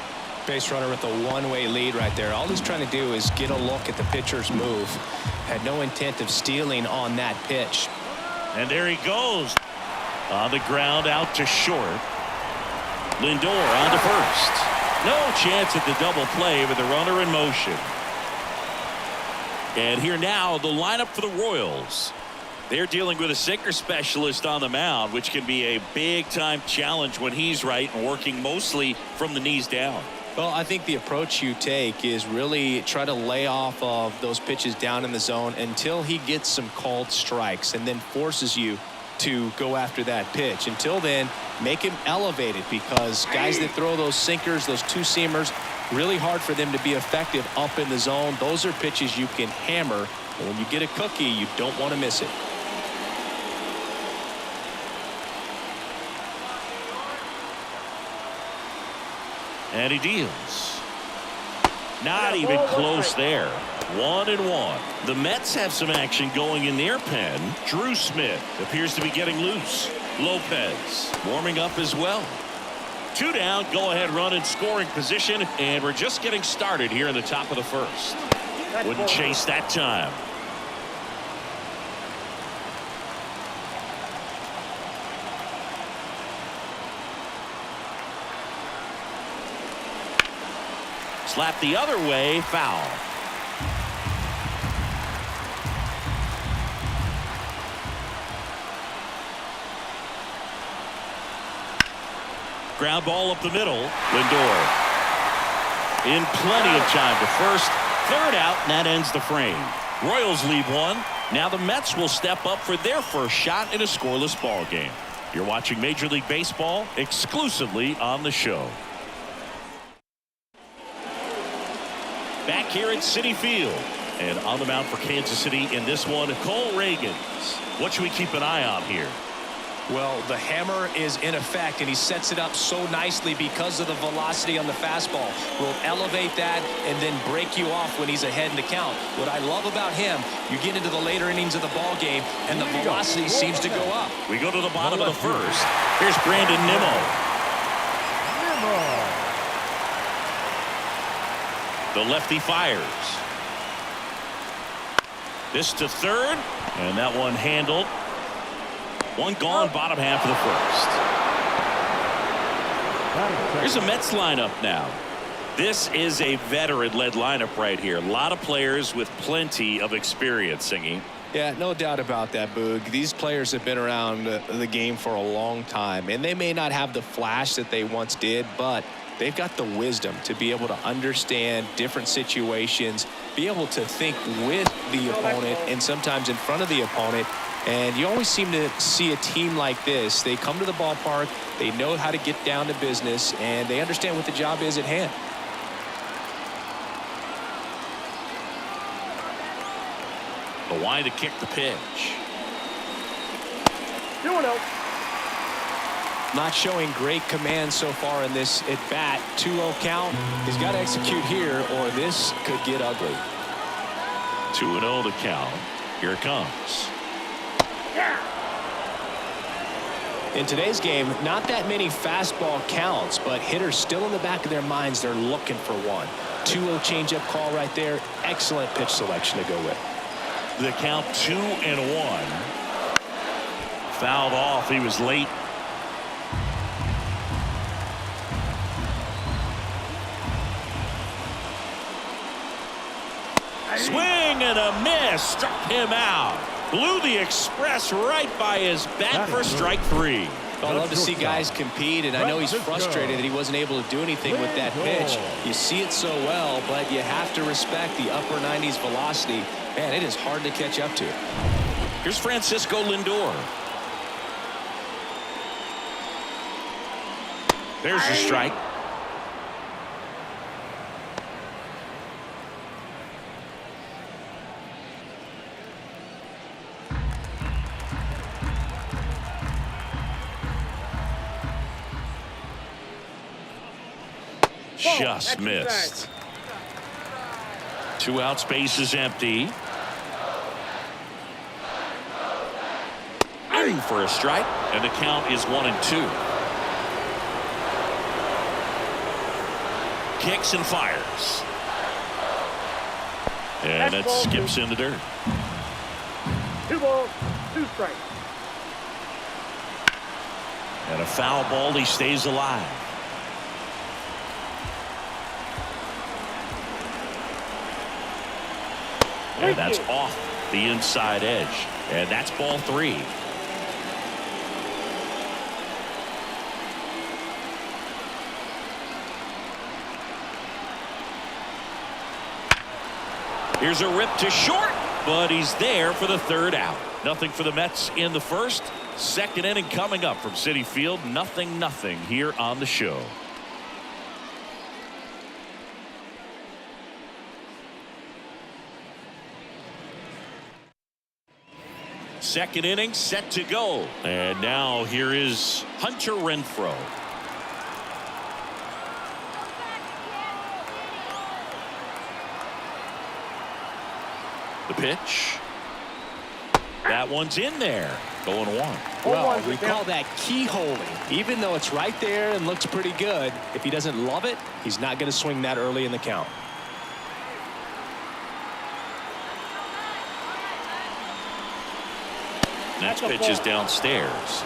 Base runner with a one-way lead right there. All he's trying to do is get a look at the pitcher's move. Had no intent of stealing on that pitch. And there he goes. On the ground out to short. Lindor on to first. No chance at the double play with the runner in motion. And here now the lineup for the Royals. They're dealing with a sinker specialist on the mound, which can be a big-time challenge when he's right and working mostly from the knees down. Well, I think the approach you take is really try to lay off of those pitches down in the zone until he gets some called strikes and then forces you to go after that pitch. Until then, make him elevated, because guys that throw those sinkers, those two-seamers, really hard for them to be effective up in the zone. Those are pitches you can hammer, and when you get a cookie, you don't want to miss it. And he deals. Not even close there. 1-1. The Mets have some action going in their pen. Drew Smith appears to be getting loose. Lopez warming up as well. 2 down, go ahead run in scoring position, and we're just getting started here in the top of the first. Wouldn't chase that time. Slap the other way, foul. Ground ball up the middle. Lindor in plenty of time to first. 3rd out, and that ends the frame. Royals lead 1. Now the Mets will step up for their first shot in a scoreless ball game. You're watching Major League Baseball exclusively on the show. Back here at Citi Field, and on the mound for Kansas City in this one, Cole Ragans. What should we keep an eye on here? Well, the hammer is in effect, and he sets it up so nicely because of the velocity on the fastball. Will elevate that and then break you off when he's ahead in the count. What I love about him, you get into the later innings of the ball game, and the velocity seems to go up. We go to the bottom of the first. Here's Brandon Nimmo. The lefty fires. This to 3rd, and that one handled. One gone, bottom half of the first. Here's a Mets lineup now. This is a veteran-led lineup right here. A lot of players with plenty of experience, Singy. Yeah, no doubt about that, Boog. These players have been around the game for a long time, and they may not have the flash that they once did, but they've got the wisdom to be able to understand different situations, be able to think with the opponent and sometimes in front of the opponent. And you always seem to see a team like this. They come to the ballpark, they know how to get down to business, and they understand what the job is at hand. Kwai to kick the pitch. 2-0. Not showing great command so far in this at bat. 2-0 count. He's got to execute here, or this could get ugly. 2-0 to count. Here it comes. In today's game, not that many fastball counts, but hitters still in the back of their minds, they're looking for one. 2-0 changeup call right there. Excellent pitch selection to go with. The count 2-1. Fouled off. He was late. Swing and a miss. Struck him out. Blew the express right by his bat for strike 3. I love to see guys compete, and I know he's frustrated that he wasn't able to do anything with that pitch. You see it so well, but you have to respect the upper 90s velocity. Man, it is hard to catch up to. Here's Francisco Lindor. There's the strike. Just missed. 2 out, space is empty. In for a strike, and the count is 1-2. Kicks and fires. And that skips in the dirt. 2 balls, 2 strikes. And a foul ball, he stays alive. And that's off the inside edge. And that's ball 3. Here's a rip to short, but he's there for the 3rd out. Nothing for the Mets in the first. 2nd inning coming up from Citi Field. 0-0 here on the show. Second inning set to go. And now here is Hunter Renfroe. The pitch. That one's in there. 0-1. Well, we call that keyholing. Even though it's right there and looks pretty good, if he doesn't love it, he's not going to swing that early in the count. Next pitch is downstairs.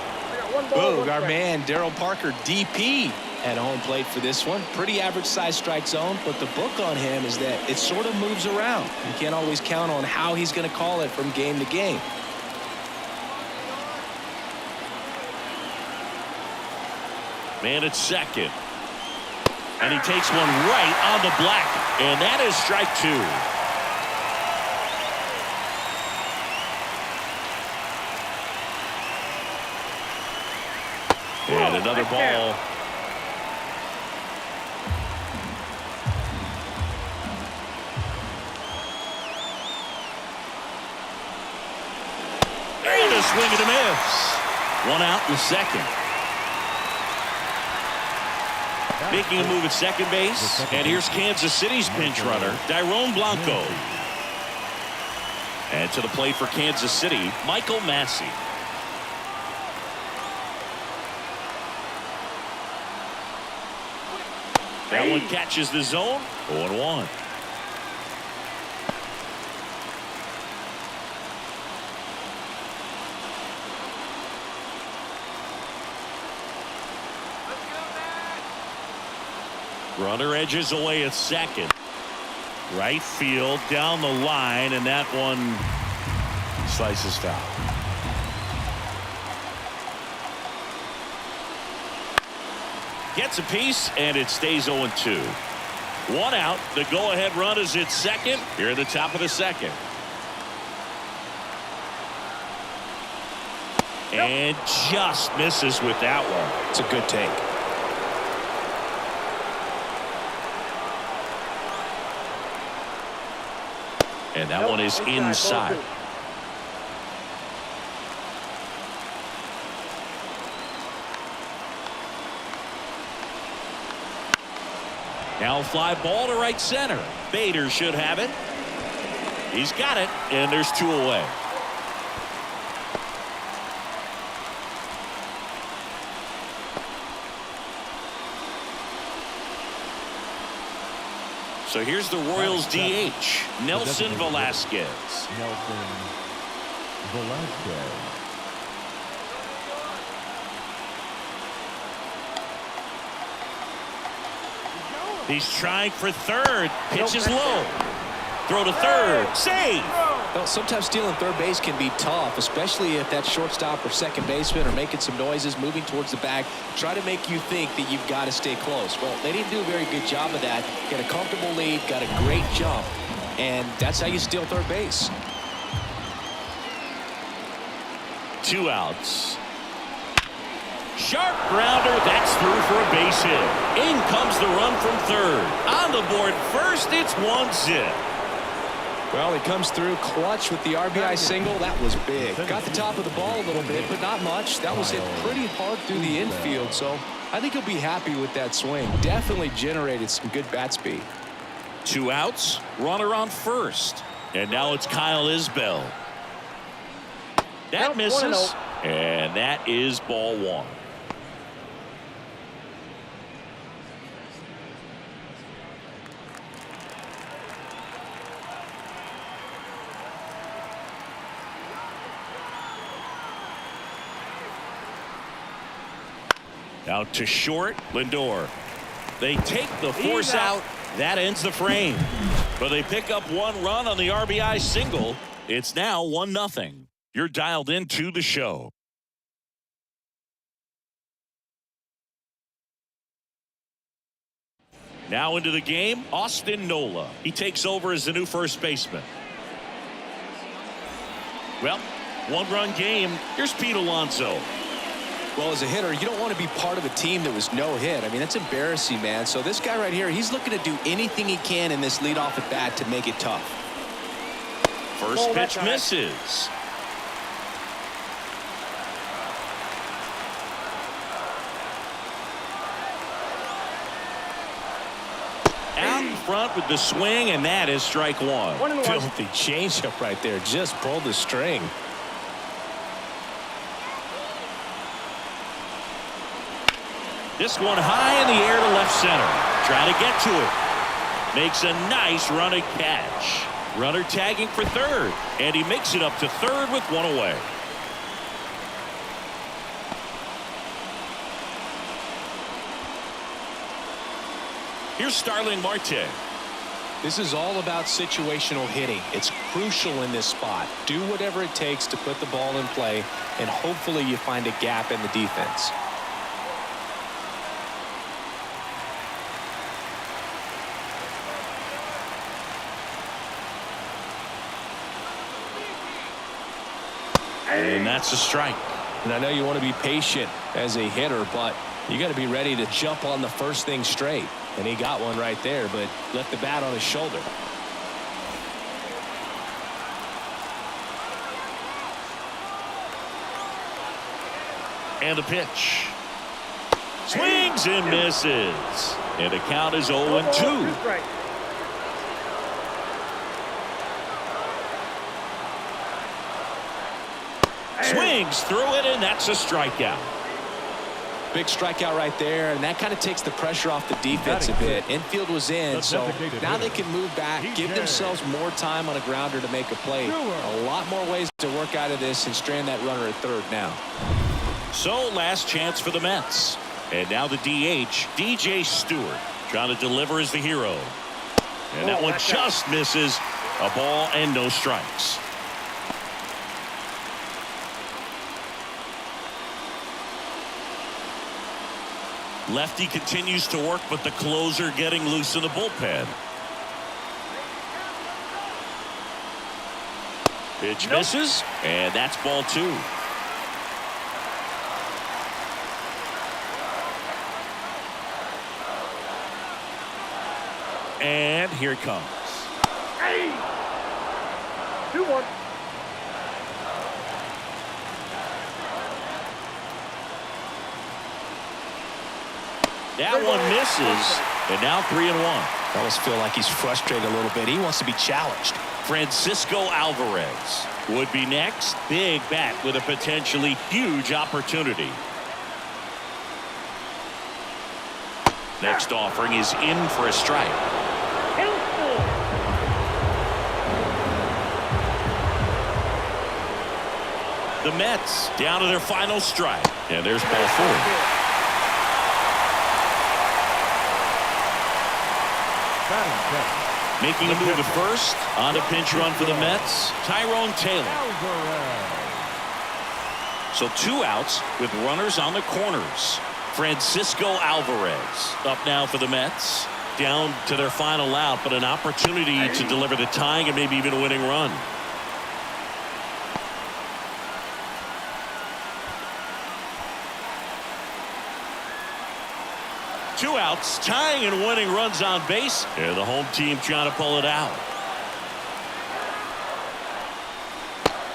Boog, our man Daryl Parker, DP, at home plate for this one. Pretty average size strike zone, but the book on him is that it sort of moves around. You can't always count on how he's going to call it from game to game. Man at second. And he takes one right on the black. And that is strike 2. And another ball. And a swing and a miss. 1 out in the second. Making a move at second base. And here's Kansas City's pinch runner, Dairon Blanco. And to the plate for Kansas City, Michael Massey. That one catches the zone. 0-1. Runner edges away at second. Right field down the line, and that one slices foul. Gets a piece, and it stays 0-2. 1 out. The go-ahead run is at second here at the top of the second. And just misses with that one. It's a good take. And that one is inside. Now fly ball to right center. Bader should have it. He's got it, and there's 2 away. So here's the Royals DH, Nelson Velasquez. Nelson Velasquez. He's trying for third. Pitch is low. Throw to third. Save. Well, sometimes stealing third base can be tough, especially if that shortstop or second baseman are making some noises, moving towards the bag, try to make you think that you've got to stay close. Well, they didn't do a very good job of that. Got a comfortable lead, got a great jump, and that's how you steal third base. 2 outs. Sharp grounder. That's through for a base hit. In comes the run from third. On the board first, it's 1-zip. Well, he comes through clutch with the RBI single. That was big. Got the top of the ball a little bit, but not much. That was hit pretty hard through the infield, so I think he'll be happy with that swing. Definitely generated some good bat speed. 2 outs. Runner on first. And now it's Kyle Isbell. That misses. And that is ball 1. Out to short, Lindor. They take the force out. That ends the frame. But they pick up 1 run on the RBI single. It's now 1-0. You're dialed into the show. Now into the game, Austin Nola. He takes over as the new first baseman. Well, 1-run game. Here's Pete Alonso. Well, as a hitter, you don't want to be part of a team that was no hit. I mean, that's embarrassing, man. So this guy right here, he's looking to do anything he can in this leadoff at bat to make it tough. First pitch misses. Out in front with the swing, and that is strike 1. Filthy changeup right there. Just pulled the string. This one high in the air to left center. Trying to get to it. Makes a nice running catch. Runner tagging for third. And he makes it up to third with one away. Here's Starling Marte. This is all about situational hitting. It's crucial in this spot. Do whatever it takes to put the ball in play, and hopefully you find a gap in the defense. And that's a strike. And I know you want to be patient as a hitter, but you got to be ready to jump on the first thing straight. And he got one right there, but left the bat on his shoulder. And the pitch. Swings and misses. And the count is 0-2. Swings through it, and that's a strikeout. Big strikeout right there, and that kind of takes the pressure off the defense a bit. Infield was in, so now they can move back, give themselves more time on a grounder to make a play. A lot more ways to work out of this and strand that runner at third now. So last chance for the Mets. And now the DH, DJ Stewart, trying to deliver as the hero. And that one just misses. A ball and no strikes. Lefty continues to work, but the closer getting loose in the bullpen. Pitch misses, and that's ball 2. And here it comes. 2-1. That one misses, and now 3-1. I almost feel like he's frustrated a little bit. He wants to be challenged. Francisco Alvarez would be next. Big bat with a potentially huge opportunity. Next offering is in for a strike. The Mets down to their final strike. And there's ball 4. Making a move at first on a pinch run for the Mets, Tyrone Taylor. So 2 outs with runners on the corners. Francisco Alvarez up now for the Mets. Down to their final out, but an opportunity to deliver the tying and maybe even a winning run. Two outs, tying and winning runs on base, and the home team trying to pull it out.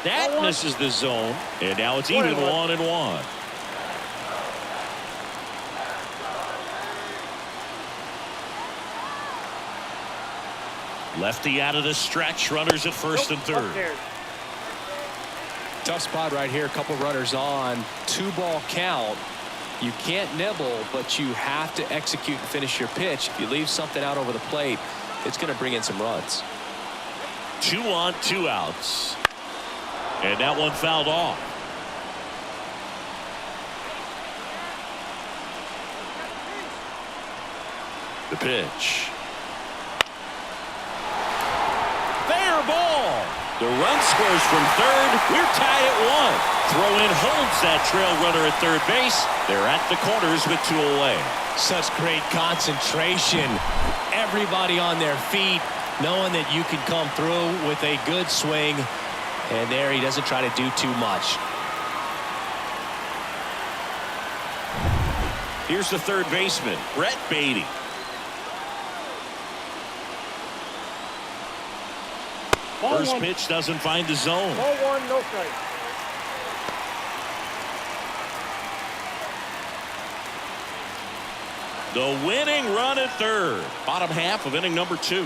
That misses the zone, and now it's even 1-1. Lefty out of the stretch, runners at first and third. Tough spot right here. A couple runners on. 2-ball count. You can't nibble, but you have to execute and finish your pitch. If you leave something out over the plate, it's going to bring in some runs. 2 on, 2 outs. And that one fouled off. The pitch. Fair ball. The run scores from third. We're tied at 1. Throw in holds that trail runner at third base. They're at the corners with 2 away. Such great concentration. Everybody on their feet, knowing that you can come through with a good swing. And there he doesn't try to do too much. Here's the third baseman, Brett Beatty. First pitch doesn't find the zone. Ball 1, no strike. The winning run at third. Bottom half of inning number 2.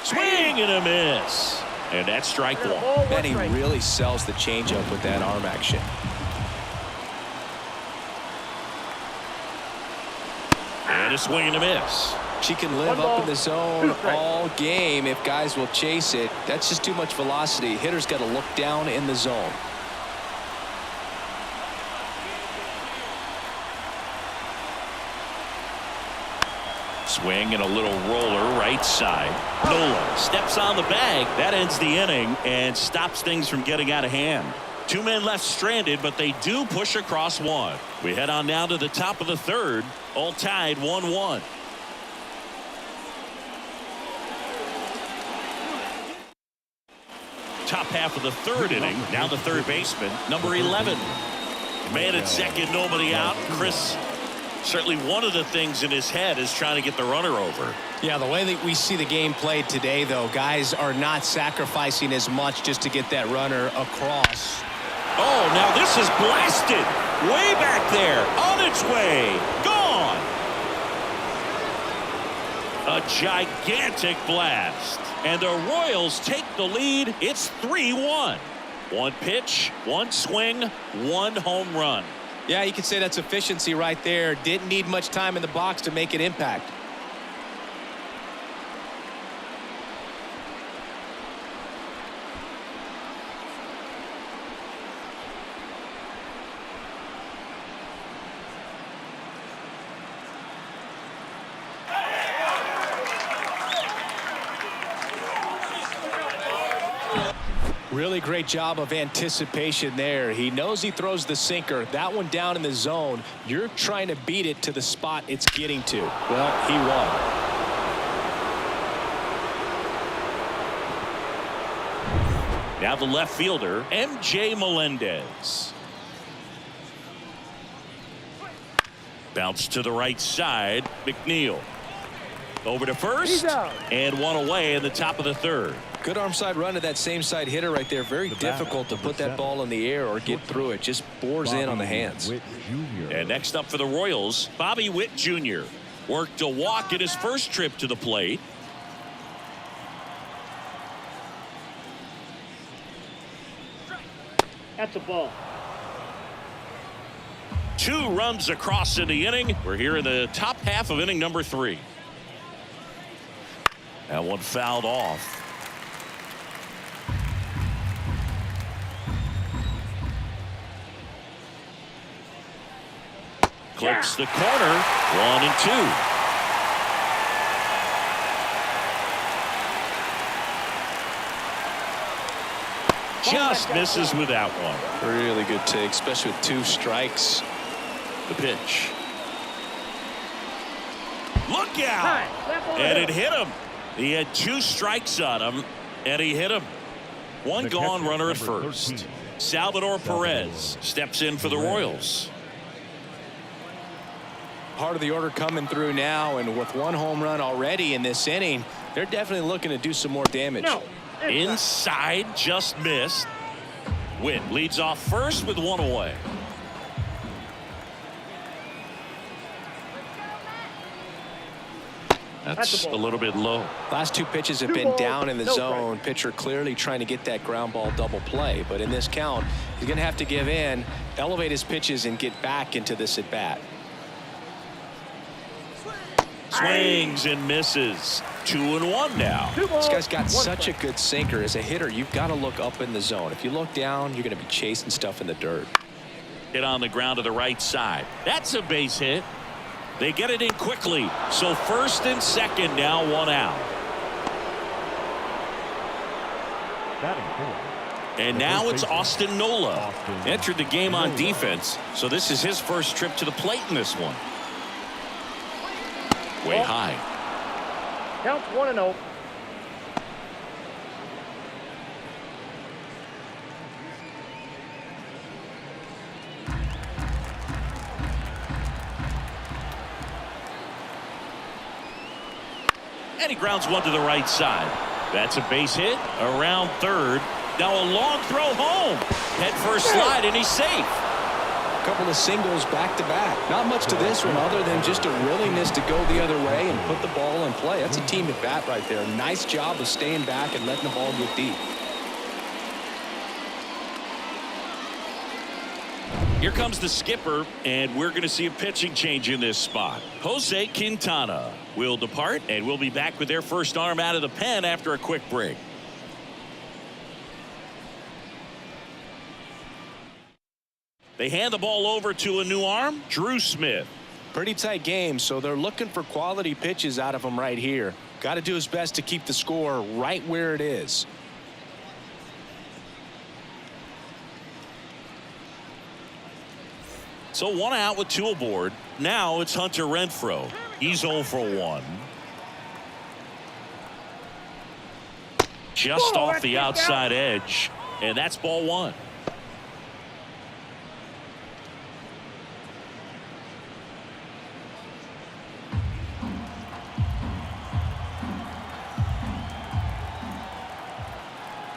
Swing and a miss. And that's strike And a one. ball, one Man, he strike. really sells the changeup with that arm action. And a swing and a miss. She can live One up ball, in the zone two strikes. all game if guys will chase it. That's just too much velocity. Hitter's got to look down in the zone. Swing and a little roller right side. Nola steps on the bag. That ends the inning and stops things from getting out of hand. Two men left stranded, but they do push across one. We head on now to the top of the third. All tied 1-1. Top half of the third inning. Now the third baseman, number 11. Man at second, nobody out. Chris, certainly one of the things in his head is trying to get the runner over. Yeah, the way that we see the game played today, though, guys are not sacrificing as much just to get that runner across. Oh, now this is blasted. Way back there. On its way. Gone. A gigantic blast. And the Royals take the lead. It's 3-1. One pitch, one swing, one home run. Yeah, you could say that's efficiency right there. Didn't need much time in the box to make an impact. Really great job of anticipation there. He knows he throws the sinker. That one down in the zone. You're trying to beat it to the spot it's getting to. Well, he won. Now the left fielder, M.J. Melendez. Bounce to the right side. McNeil. Over to first. He's out. And one away in the top of the third. Good arm side run to that same side hitter right there. Very difficult to put that ball in the air or get through it. Just bores in on the hands. Witt Jr. And next up for the Royals, Bobby Witt Jr. worked a walk in his first trip to the plate. That's a ball. 2 runs across in the inning. We're here in the top half of inning number 3. That one fouled off. Clips the corner. 1-2. Just misses with that one. Really good take, especially with 2 strikes. The pitch. Look out! Hi, that ball And hit. it hit him. He had 2 strikes on him, and he hit him. One The gone catcher, runner at number first. 13. Salvador Perez steps in for the Royals. Part of the order coming through now, and with 1 home run already in this inning, they're definitely looking to do some more damage. No. Inside, just missed. Witt leads off first with 1 away. That's a little bit low. Last 2 pitches have 2 been balls, down in the no zone. Pitcher clearly trying to get that ground ball double play, but in this count, he's going to have to give in, elevate his pitches, and get back into this at bat. Swings and misses. 2-1 now. 2 balls, This guy's got 1 such a strike. good sinker. As a hitter, you've got to look up in the zone. If you look down, you're going to be chasing stuff in the dirt. Hit on the ground to the right side. That's a base hit. They get it in quickly. So first and second now, 1 out. Batting 4th. And now it's Austin Nola. Austin Entered the game on Nola. defense. So this is his first trip to the plate in this one. Way high. Counts 1-0. And he grounds one to the right side. That's a base hit around third. Now a long throw home. Head first slide, and he's safe. A couple of singles back to back. Not much to this one other than just a willingness to go the other way and put the ball in play. That's a team at bat right there. Nice job of staying back and letting the ball get deep. Here comes the skipper, and we're going to see a pitching change in this spot. Jose Quintana will depart, and we'll be back with their first arm out of the pen after a quick break. They hand the ball over to a new arm, Drew Smith. Pretty tight game, so they're looking for quality pitches out of him right here. Got to do his best to keep the score right where it is. So 1 out with 2 aboard. Now it's Hunter Renfroe. He's 0 for 1. Just off the outside edge, and that's ball 1.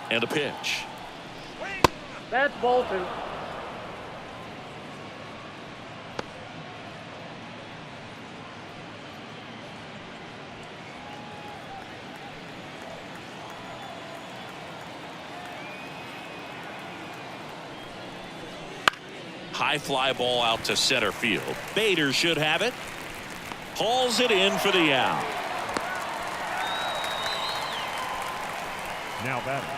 And a pitch. That's ball 2. High fly ball out to center field. Bader should have it. Hauls it in for the out. Now batting,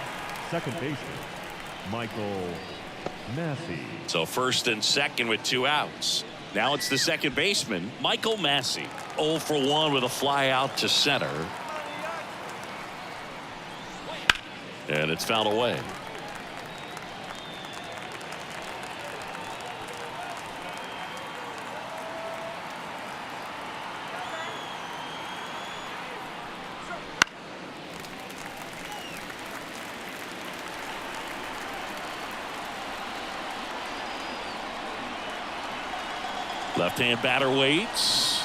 second baseman, Michael Massey. So first and second with 2 outs. Now it's the second baseman, Michael Massey. 0 for 1 with a fly out to center. And it's fouled away. Left-hand batter waits.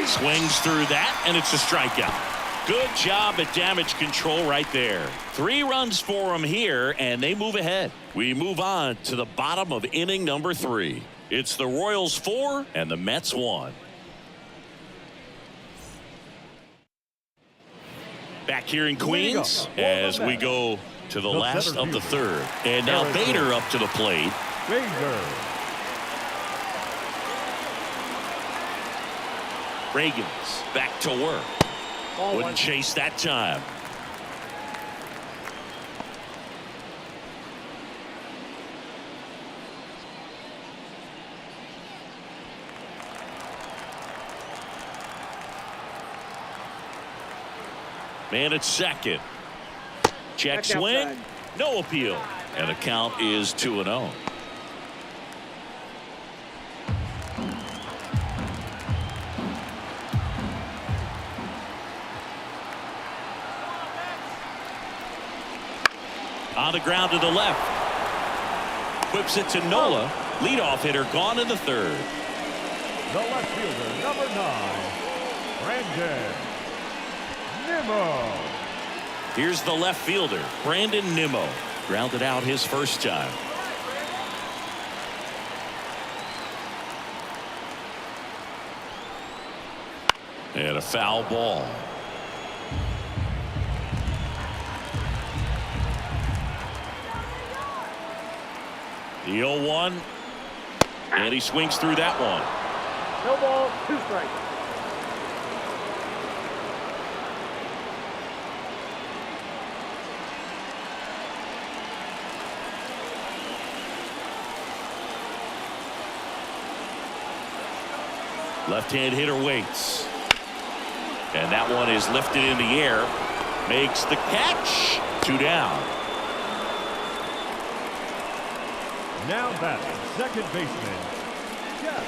Swings through that, and it's a strikeout. Good job at damage control right there. 3 runs for them here, and they move ahead. We move on to the bottom of inning number 3. It's the Royals 4 and the Mets 1. Back here in Queens as we go to the last of the 3rd. And now Bader up to the plate. Bader. Reagans back to work. Ball 1. Wouldn't chase that time. Man at second. Check Back swing. outside. No appeal. And the count is 2-0. On the ground to the left. Whips it to Nola. Leadoff hitter gone in the 3rd. The left fielder, number 9, Brandon Nimmo. Here's the left fielder, Brandon Nimmo. Grounded out his first time. And a foul ball. The 0-1. And he swings through that one. No ball, 2 strikes. Left-hand hitter waits. And that one is lifted in the air. Makes the catch. 2 down. Now batting, second baseman, Jeff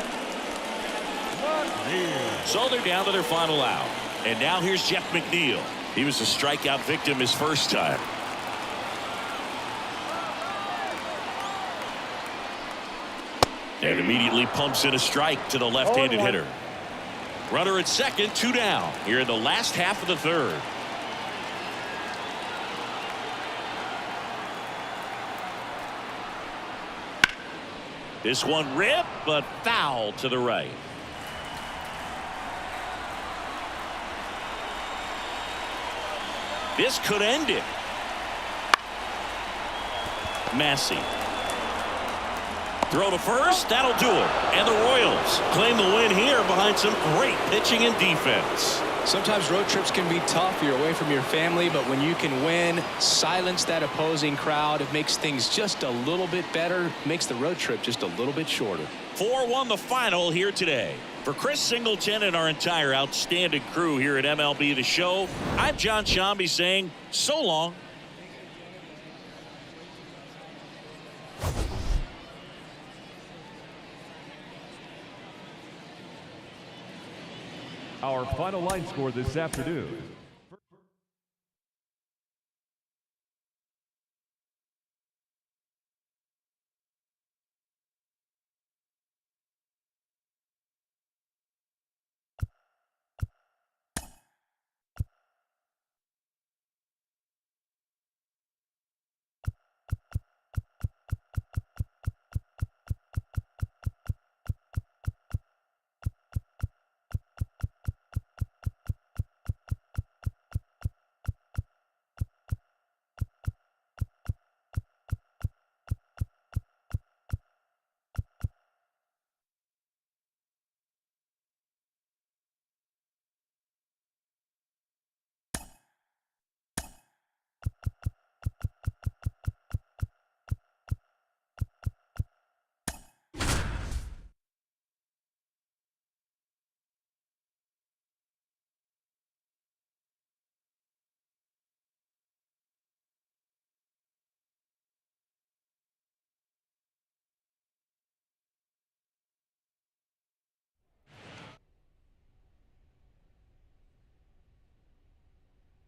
McNeil. So they're down to their final out. And now here's Jeff McNeil. He was a strikeout victim his first time. And immediately pumps in a strike to the left-handed 0-1. hitter. Runner at second, 2 down here in the last half of the 3rd. This one ripped, but foul to the right. This could end it. Throw to first. That'll do it. And the Royals claim the win here behind some great pitching and defense. Sometimes road trips can be tough. You're away from your family, but when you can win, silence that opposing crowd, it makes things just a little bit better, makes the road trip just a little bit shorter. 4-1 the final here today. For Chris Singleton and our entire outstanding crew here at MLB The Show, I'm John Shambi saying so long. Our final line score this afternoon.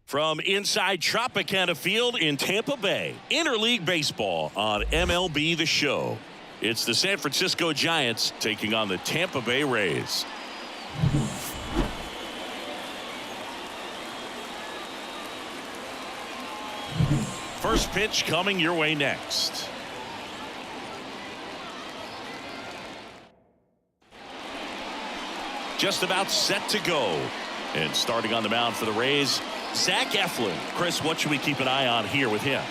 From inside Tropicana Field in Tampa Bay, interleague baseball on MLB The Show. It's the San Francisco Giants taking on the Tampa Bay Rays. First pitch coming your way next. Just about set to go. And starting on the mound for the Rays, Zach Eflin. Chris, what should we keep an eye on here with him?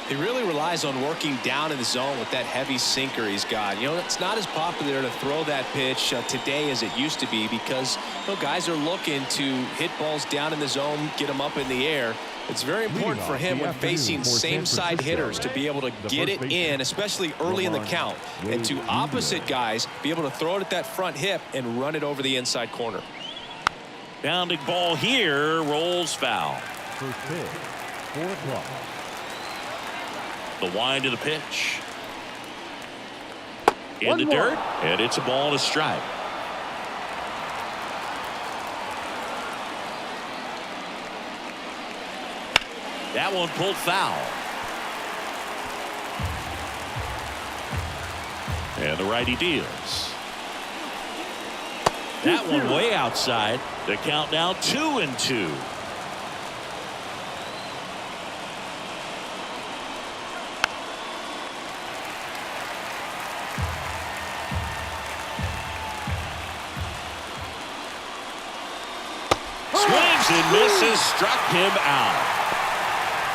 He really relies on working down in the zone with that heavy sinker he's got. You know, it's not as popular to throw that pitch today as it used to be because, you know, guys are looking to hit balls down in the zone, get them up in the air. It's very important for him when facing same side hitters to be able to get it in, especially early in the count, and to opposite guys be able to throw it at that front hip and run it over the inside corner. Bounding ball here, rolls foul. First pitch, 4 o'clock. The wind of the pitch. In the dirt, and it's a ball and a strike. That one pulled foul. And the righty deals. That one way outside. The count now 2-2. Swings and misses, struck him out.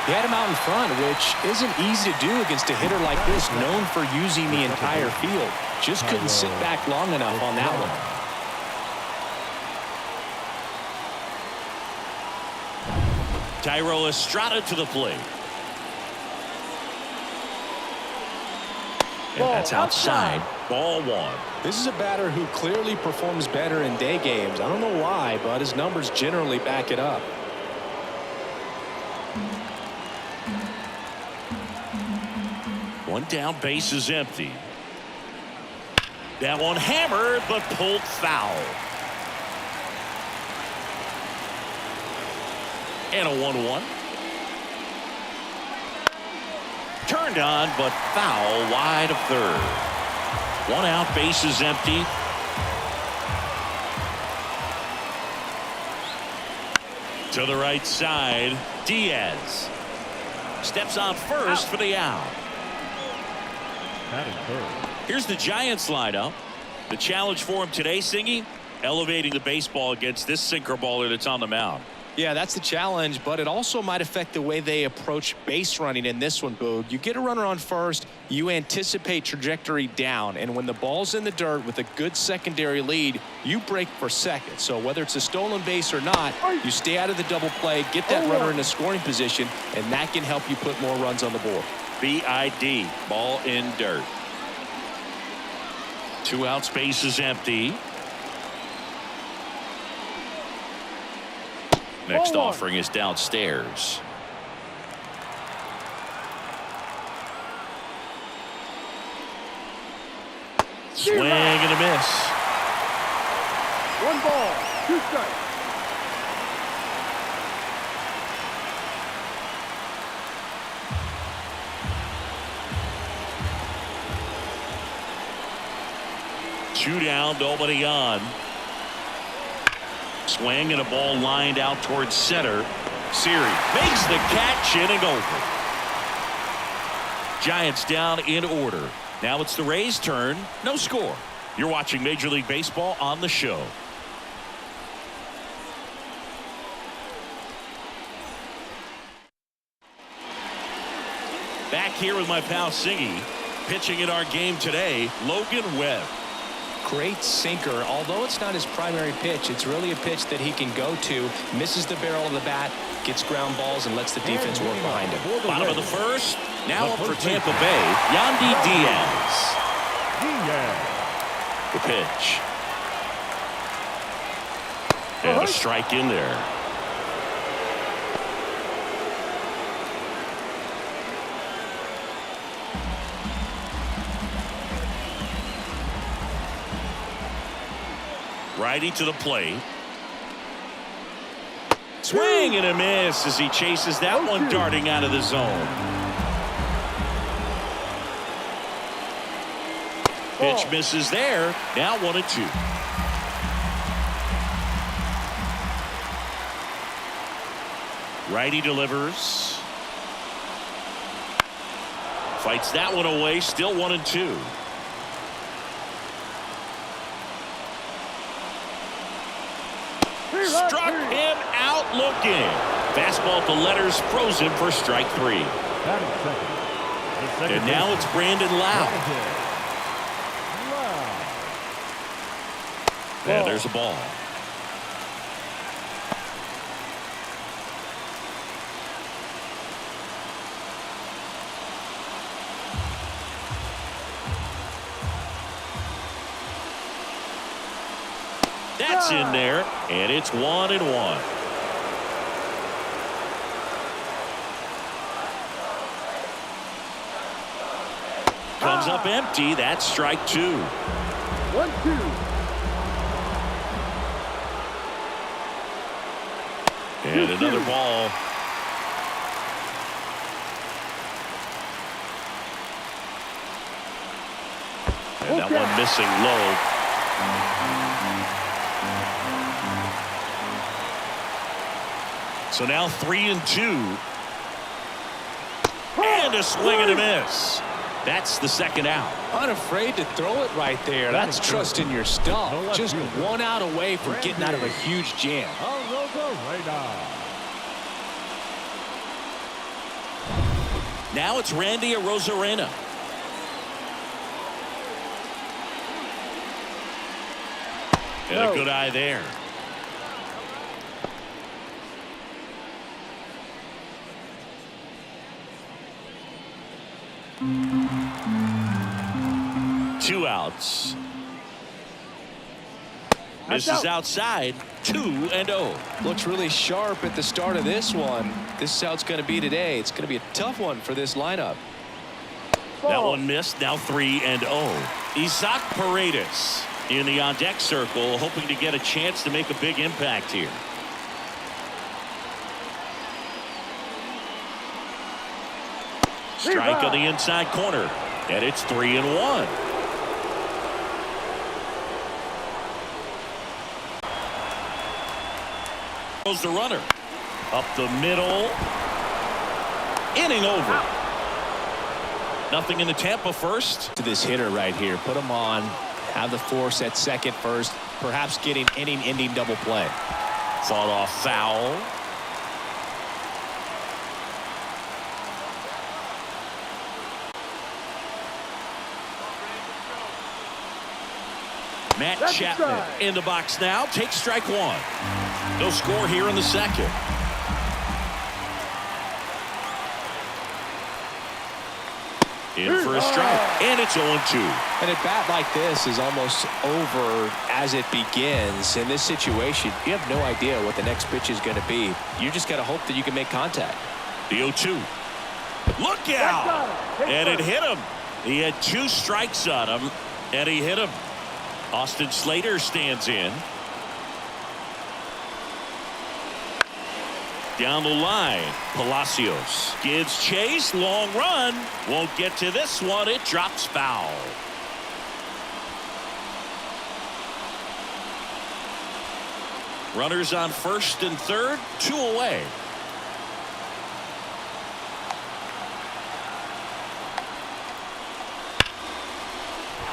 He had him out in front, which isn't easy to do against a hitter like this, known for using the entire field. Just couldn't sit back long enough on that one. Thairo Estrada to the plate. And that's outside. Ball 1. This is a batter who clearly performs better in day games. I don't know why, but his numbers generally back it up. One down, base is empty. That one hammered, but pulled foul. And a 1-1. Turned on, but foul wide of third. One out, base is empty. To the right side, Diaz steps on first for the out. Batting third. Here's the Giants lineup. The challenge for him today, Singy, elevating the baseball against this sinker baller that's on the mound. Yeah, that's the challenge, but it also might affect the way they approach base running in this one, Boog. You get a runner on first, you anticipate trajectory down, and when the ball's in the dirt with a good secondary lead, you break for second. So whether it's a stolen base or not, you stay out of the double play, get that runner in a scoring position, and that can help you put more runs on the board. BID, ball in dirt. 2 outs, base is empty. Next offering is downstairs. Swing and a miss. 1 ball, 2 strikes. Two down, nobody on. Swing and a ball lined out towards center. Siri makes the catch, inning over. Giants down in order. Now it's the Rays' turn. No score. You're watching Major League Baseball on the show. Back here with my pal Siggy. Pitching in our game today, Logan Webb. Great sinker. Although it's not his primary pitch, it's really a pitch that he can go to. Misses the barrel of the bat, gets ground balls, and lets the defense work behind him. Bottom of the first. Now up for Tampa Bay, Yandy Diaz. The pitch. And a strike in there. Righty to the plate. Swing and a miss as he chases that one darting out of the zone. Pitch misses there. Now 1-2. Righty delivers. Fights that one away. Still 1-2. Struck him out looking. Fastball at the letters, frozen for strike 3. And now it's Brandon Lau. And there's a ball. That's in there, and it's 1-1. Comes up empty. That's strike 2. 1-2. And another ball. And that one missing low. So now 3-2. And a swing and a miss. That's the second out. Unafraid to throw it right there. That's trusting your stuff. Just 1 out away from getting out of a huge jam. Now it's Randy Arozarena. And a good eye there. Two outs. Misses outside. 2-0. Looks really sharp at the start of this one. This is how it's going to be today. It's going to be a tough one for this lineup. That one missed. Now 3-0. Isaac Paredes in the on-deck circle, hoping to get a chance to make a big impact here. Strike on the inside corner, and it's 3-1. Goes the runner up the middle. Inning over. Nothing in the Tampa first. To this hitter right here, put him on, have the force at second first, perhaps getting inning-ending double play. Fought off foul. Matt That's a Chapman strike. in the box now. Takes strike one. No score here in the second. In for a strike, and it's 0-2. And a bat like this is almost over as it begins. In this situation, you have no idea what the next pitch is going to be. You just got to hope that you can make contact. The 0-2. Look out! And it hit him. He had 2 strikes on him, and he hit him. Austin Slater stands in. Down the line, Palacios gives chase, long run, won't get to this one, it drops foul. Runners on first and third, 2 away.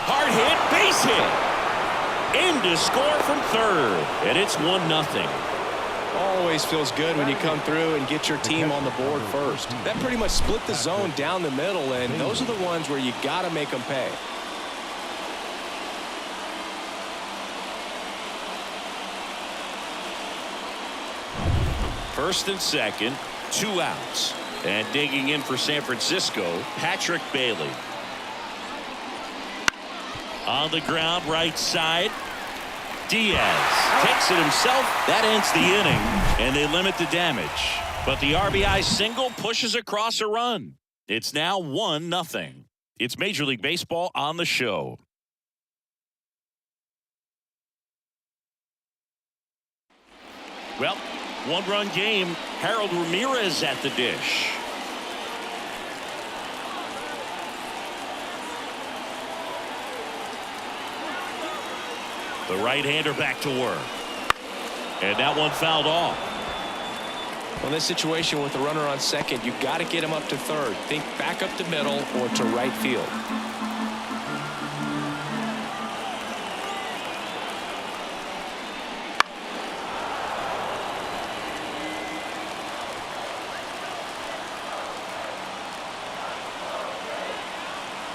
Hard hit, base hit. In to score from third, and it's 1-0. Always feels good when you come through and get your team on the board first. That pretty much split the zone down the middle, and those are the ones where you got to make them pay. First and second, 2 outs. And digging in for San Francisco, Patrick Bailey. On the ground, right side. Diaz takes it himself. That ends the inning, and they limit the damage. But the RBI single pushes across a run. It's now 1-0. It's Major League Baseball on the show. Well, 1-run game. Harold Ramirez at the dish. The right-hander back to work. And that one fouled off. Well, in this situation with the runner on second, you got to get him up to third. Think back up the middle or to right field.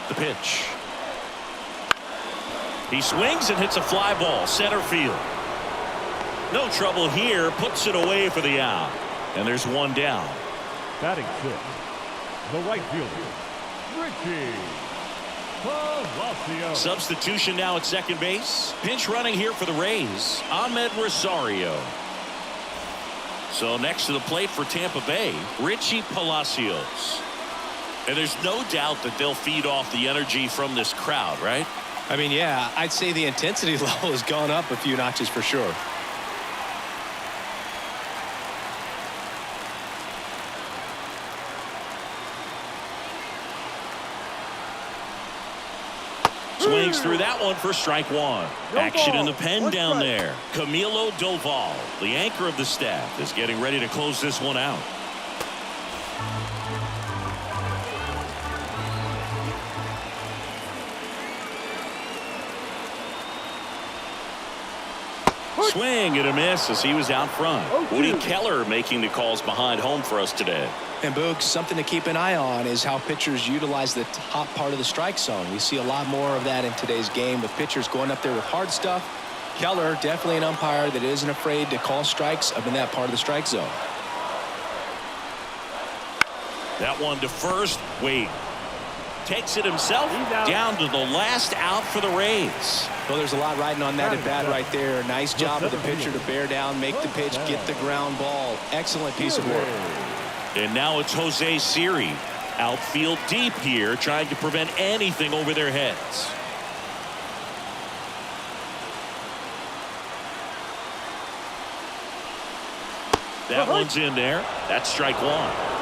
The pitch. He swings and hits a fly ball center field. No trouble here, puts it away for the out, and there's 1 down. Batting 6, the right fielder, Richie Palacios. Substitution now at second base. Pinch running here for the Rays, Ahmed Rosario. So next to the plate for Tampa Bay, Richie Palacios. And there's no doubt that they'll feed off the energy from this crowd, right? I mean, yeah, I'd say the intensity level has gone up a few notches for sure. Swings through that one for strike 1. Action in the pen One down strike. there. Camilo Doval, the anchor of the staff, is getting ready to close this one out. Swing and a miss as he was out front. Woody Keller making the calls behind home for us today. And Boog, something to keep an eye on is how pitchers utilize the top part of the strike zone. We see a lot more of that in today's game with pitchers going up there with hard stuff. Keller, definitely an umpire that isn't afraid to call strikes up in that part of the strike zone. That one to first. Wade takes it himself down to the last out for the Rays. Well, there's a lot riding on that at bat right there. Nice job of the pitcher to bear down, make the pitch, get the ground ball. Excellent piece of work. And now it's Jose Siri. Outfield deep here, trying to prevent anything over their heads. That one's in there. That's strike 1.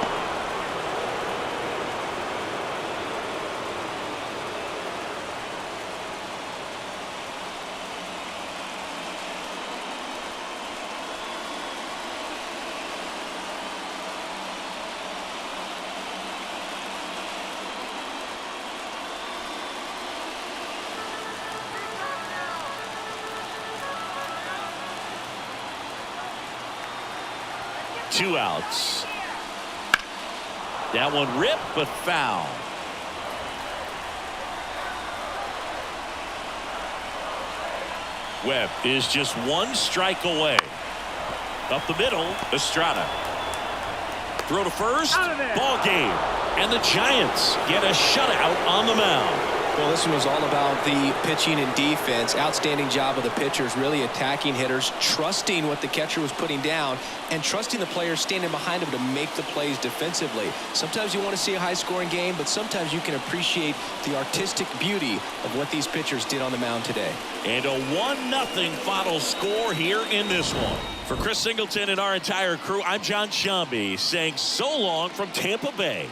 Two outs. That one ripped but foul. Webb is just one strike away. Up the middle, Estrada. Throw to first. Ball game. And the Giants get a shutout on the mound. Well, this one was all about the pitching and defense. Outstanding job of the pitchers, really attacking hitters, trusting what the catcher was putting down, and trusting the players standing behind him to make the plays defensively. Sometimes you want to see a high-scoring game, but sometimes you can appreciate the artistic beauty of what these pitchers did on the mound today. And a 1-0 final score here in this one. For Chris Singleton and our entire crew, I'm John Shambi saying so long from Tampa Bay.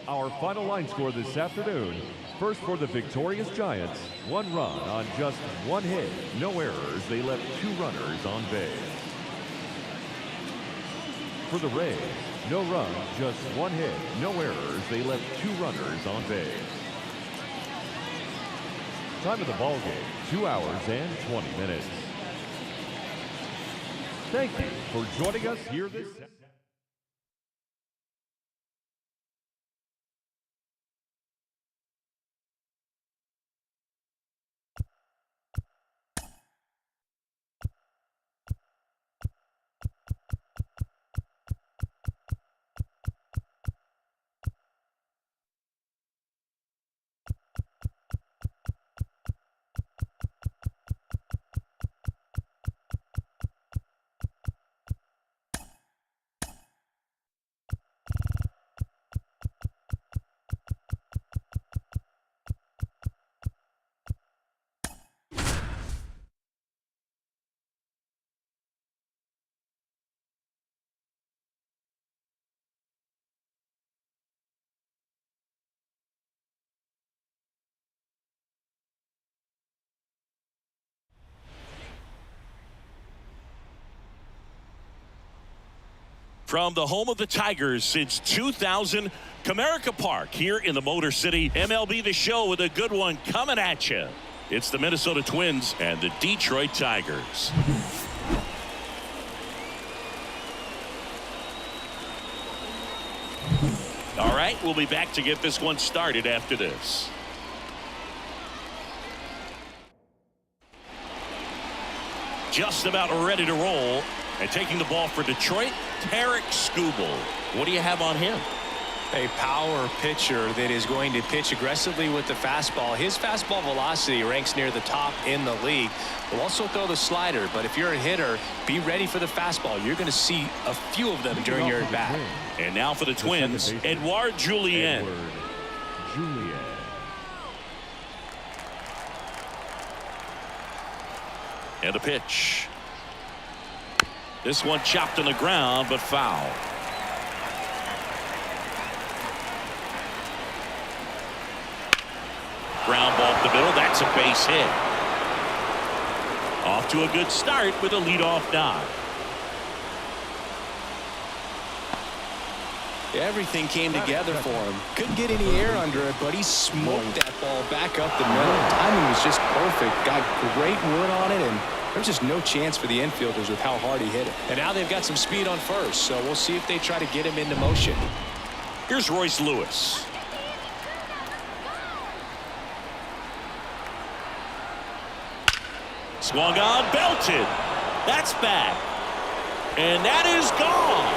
Our final line score this afternoon. First for the victorious Giants, 1 run on just 1 hit. No errors. They left 2 runners on base. For the Rays, no run, just 1 hit. No errors. They left 2 runners on base. Time of the ball game, 2 hours and 20 minutes. Thank you for joining us here this From the home of the Tigers since 2000, Comerica Park here in the Motor City. MLB The Show with a good one coming at you. It's the Minnesota Twins and the Detroit Tigers. All right, we'll be back to get this one started after this. Just about ready to roll. And taking the ball for Detroit, Tarek Skubal. What do you have on him? A power pitcher that is going to pitch aggressively with the fastball. His fastball velocity ranks near the top in the league. Will also throw the slider, but if you're a hitter, be ready for the fastball. You're going to see a few of them during your at-bat. And now for the Twins, Edouard Julien. And a pitch. This one chopped on the ground, but foul. Ground ball up the middle. That's a base hit. Off to a good start with a leadoff knock. Everything came together for him. Couldn't get any air under it, but he smoked that ball back up the middle. Timing was just perfect. Got great wood on it, and there's just no chance for the infielders with how hard he hit it. And now they've got some speed on first, so we'll see if they try to get him into motion. Here's Royce Lewis. Swung on, belted. That's back. And that is gone.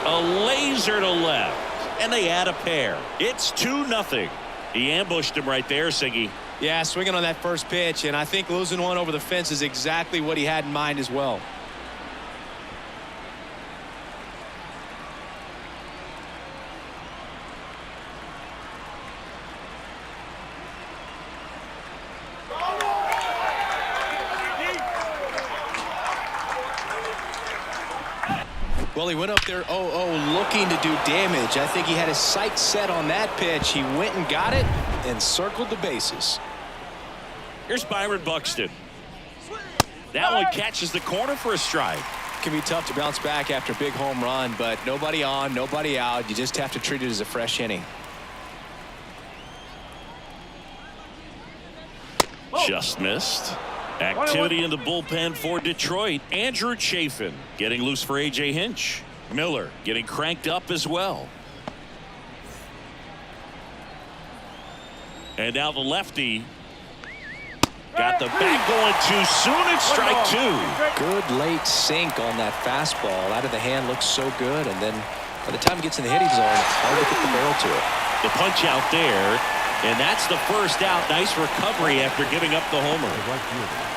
A laser to left. And they add a pair. It's 2-0. He ambushed him right there, Siggy. Yeah, swinging on that first pitch, and I think losing one over the fence is exactly what he had in mind as well. Well, he went up there 0-0 looking to do damage. I think he had his sights set on that pitch. He went and got it and circled the bases. Here's Byron Buxton. That one catches the corner for a strike. It can be tough to bounce back after a big home run, but nobody on, nobody out. You just have to treat it as a fresh inning. Just missed. Activity in the bullpen for Detroit. Andrew Chafin getting loose for A.J. Hinch. Miller getting cranked up as well. And now the lefty got the bat going too soon. It's strike two. Good late sink on that fastball. Out of the hand looks so good, and then by the time it gets in the hitting zone, hard to get the barrel to it. The punch out there, and that's the first out. Nice recovery after giving up the homer.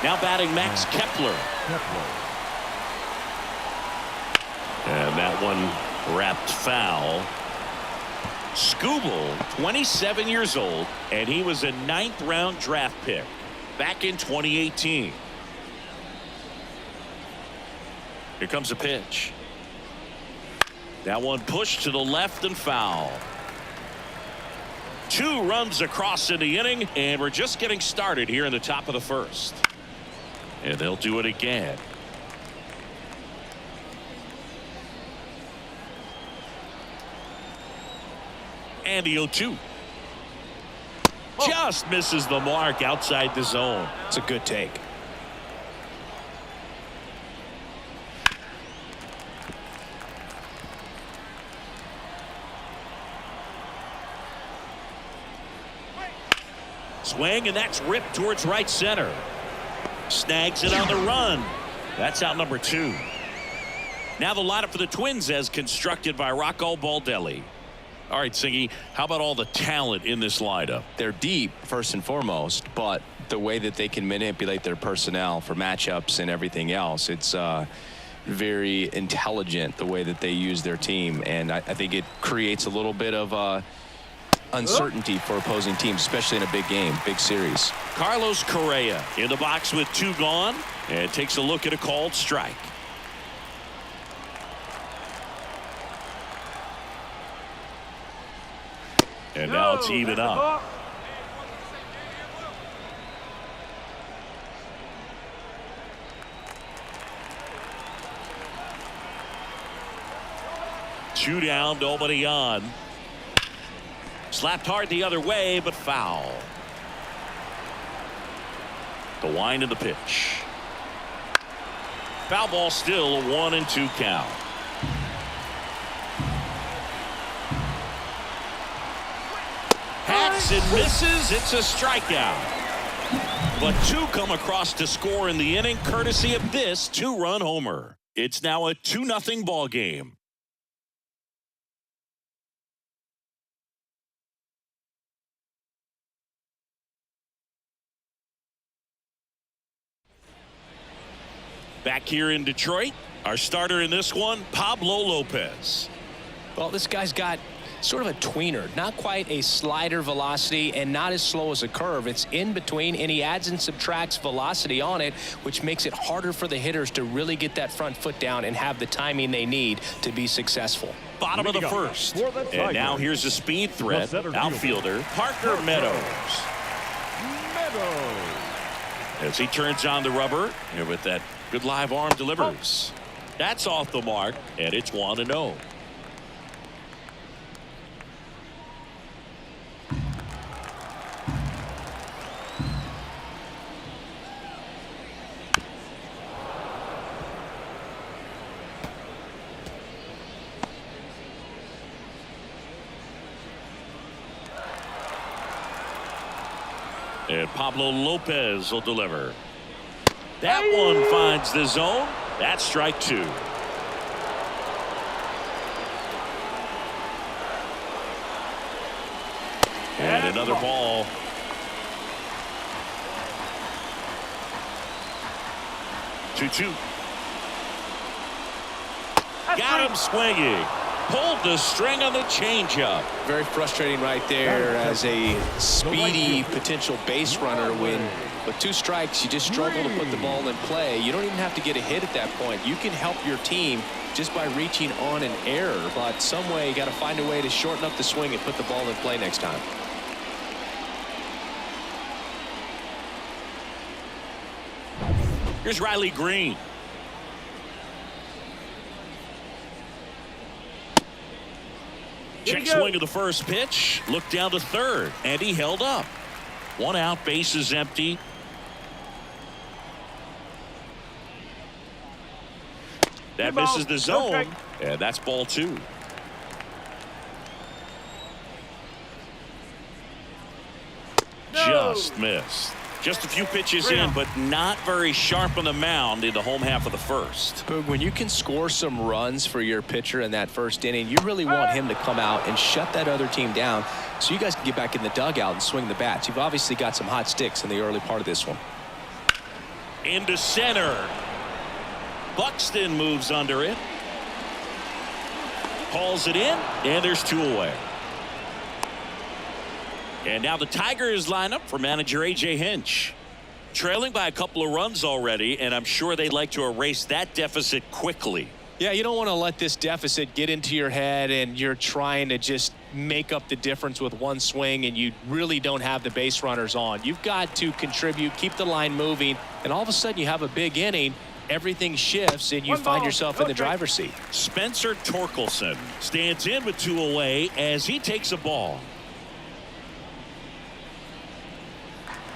Now batting Max Kepler. And that one wrapped foul. Skubal, 27 years old, and he was a 9th-round draft pick back in 2018. Here comes a pitch. That one pushed to the left and foul. 2 runs across in the inning, and we're just getting started here in the top of the first. And they'll do it again. And the 0-2. Just misses the mark outside the zone. It's a good take. Swing, and that's ripped towards right center. Snags it on the run. That's out number 2. Now the lineup for the Twins as constructed by Rocco Baldelli. All right, Singy, how about all the talent in this lineup? They're deep, first and foremost, but the way that they can manipulate their personnel for matchups and everything else, it's very intelligent the way that they use their team. And I think it creates a little bit of uncertainty for opposing teams, especially in a big game, big series. Carlos Correa in the box with 2 gone, and takes a look at a called strike. And now it's even up. Two down, nobody on. Slapped hard the other way, but foul. The wind of the pitch. Foul ball, still a 1-2 count. Hacks and misses. It's a strikeout. But 2 come across to score in the inning, courtesy of this 2-run homer. It's now a 2-0 ball game. Back here in Detroit, our starter in this one, Pablo Lopez. Well, this guy's got sort of a tweener, not quite a slider velocity and not as slow as a curve. It's in between, and he adds and subtracts velocity on it, which makes it harder for the hitters to really get that front foot down and have the timing they need to be successful. Bottom of the first. And now here's a speed threat, outfielder Parker Meadows. As he turns on the rubber, and with that good live arm delivers. That's off the mark, and it's 1-0. And Pablo Lopez will deliver. That one finds the zone. That's strike 2. And another ball. Two. Got him swinging. Pulled the string on the changeup. Very frustrating right there as a speedy potential base runner when with 2 strikes you just struggle to put the ball in play. You don't even have to get a hit at that point. You can help your team just by reaching on an error, but some way you got to find a way to shorten up the swing and put the ball in play next time. Here's Riley Green. Check swing of the first pitch. Look down to third, and he held up. 1 out, bases empty. That ball. misses the zone, Okay. and that's ball 2. No. Just missed. Just a few pitches in, but not very sharp on the mound in the home half of the first. Boog, when you can score some runs for your pitcher in that first inning, you really want him to come out and shut that other team down so you guys can get back in the dugout and swing the bats. You've obviously got some hot sticks in the early part of this one. Into center. Buxton moves under it. Hauls it in, and there's 2 away. And now the Tigers line up for manager A.J. Hinch. Trailing by a couple of runs already, and I'm sure they'd like to erase that deficit quickly. Yeah, you don't want to let this deficit get into your head and you're trying to just make up the difference with one swing and you really don't have the base runners on. You've got to contribute, keep the line moving, and all of a sudden you have a big inning. Everything shifts and you find yourself in the driver's seat. Spencer Torkelson stands in with 2 away as he takes a ball.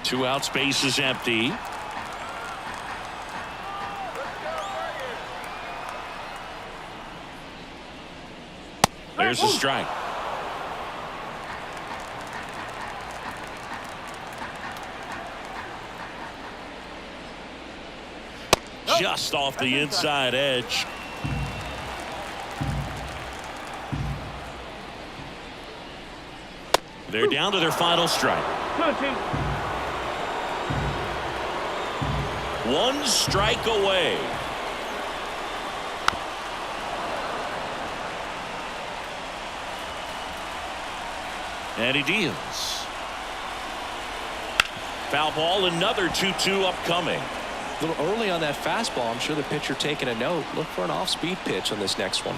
2 outs, base is empty. There's a strike. Just off the inside edge. They're down to their final strike. 1 strike away. And he deals. Foul ball, another 2-2 upcoming. A little early on that fastball. I'm sure the pitcher taking a note. Look for an off-speed pitch on this next one.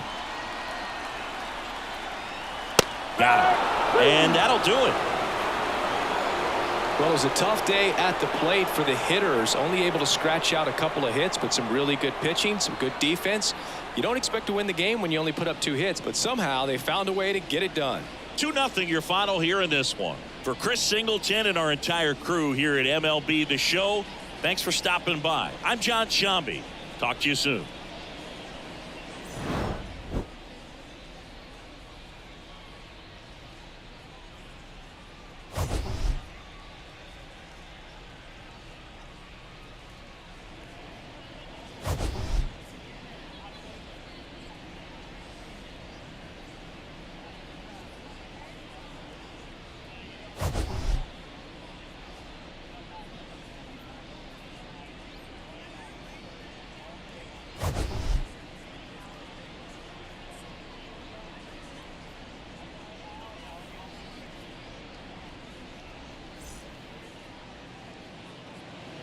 Got it. And that'll do it. Well, it was a tough day at the plate for the hitters. Only able to scratch out a couple of hits, but some really good pitching, some good defense. You don't expect to win the game when you only put up 2 hits, but somehow they found a way to get it done. 2-0 your final here in this one. For Chris Singleton and our entire crew here at MLB The Show, thanks for stopping by. I'm John Shambi. Talk to you soon.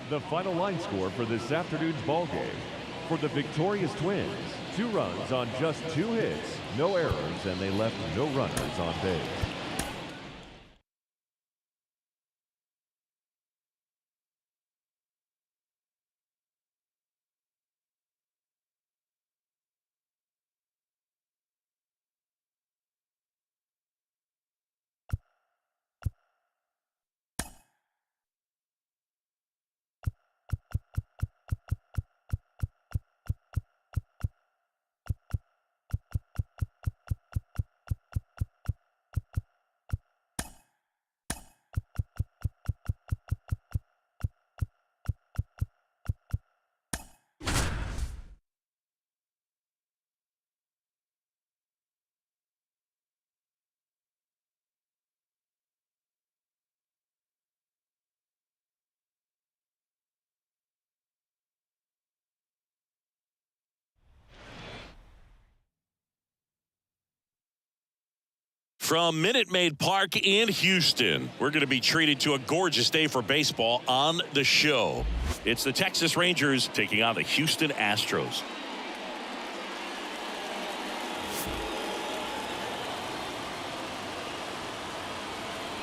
The final line score for this afternoon's ball game. For the victorious Twins, 2 runs on just 2 hits, no errors, and they left no runners on base. From Minute Maid Park in Houston, we're going to be treated to a gorgeous day for baseball on the show. It's the Texas Rangers taking on the Houston Astros.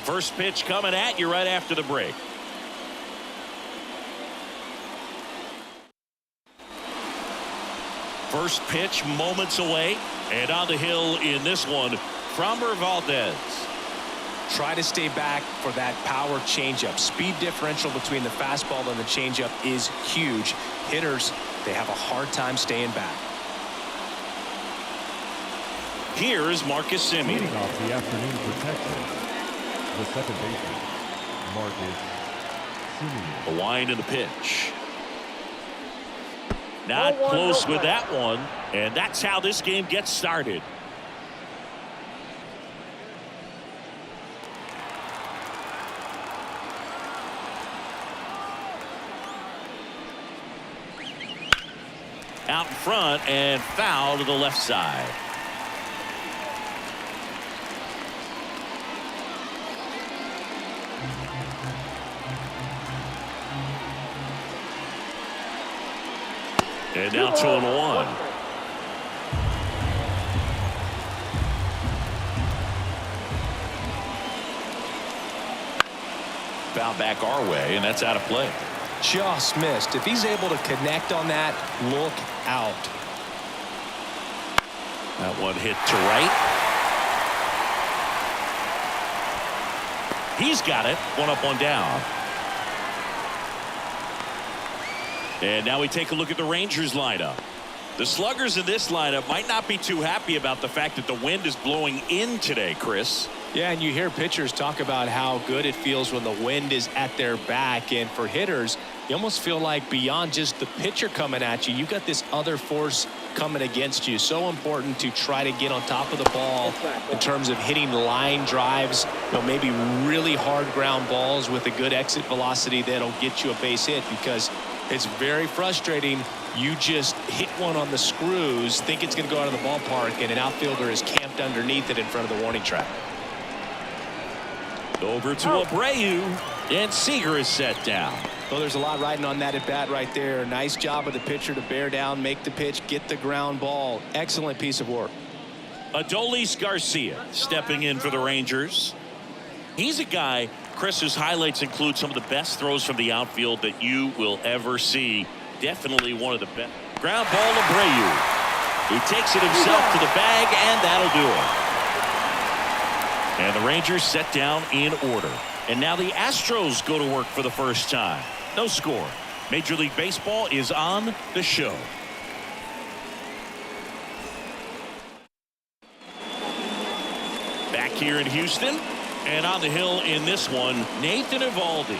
First pitch coming at you right after the break. First pitch moments away, and on the hill in this one, Framber Valdez. Try to stay back for that power changeup. Speed differential between the fastball and the changeup is huge. Hitters, they have a hard time staying back. Here is Marcus Semien. Leading off the afternoon protection, the second baseman, Marcus Semien. A wind in the pitch. Not close with that one. And that's how this game gets started. Out in front and foul to the left side. And now 2-1. Foul back our way, and that's out of play. Just missed. If he's able to connect on that, look out. That one hit to right. He's got it. One up, one down. And now we take a look at the Rangers lineup. The sluggers in this lineup might not be too happy about the fact that the wind is blowing in today, Chris. Yeah, and you hear pitchers talk about how good it feels when the wind is at their back. And for hitters, you almost feel like beyond just the pitcher coming at you, you've got this other force coming against you. So important to try to get on top of the ball in terms of hitting line drives, maybe really hard ground balls with a good exit velocity that'll get you a base hit, because it's very frustrating. You just hit one on the screws, think it's going to go out of the ballpark, and an outfielder is camped underneath it in front of the warning track. Over to Abreu, and Seager is set down. Well, there's a lot riding on that at bat right there. Nice job of the pitcher to bear down, make the pitch, get the ground ball. Excellent piece of work. Adolis Garcia stepping in for the Rangers. He's a guy, Chris, whose highlights include some of the best throws from the outfield that you will ever see. Definitely one of the best. Ground ball, Abreu. He takes it himself to the bag, and that'll do it. And the Rangers set down in order. And now the Astros go to work for the first time. No score. Major League Baseball is on the show. Back here in Houston, and on the hill in this one, Nathan Eovaldi.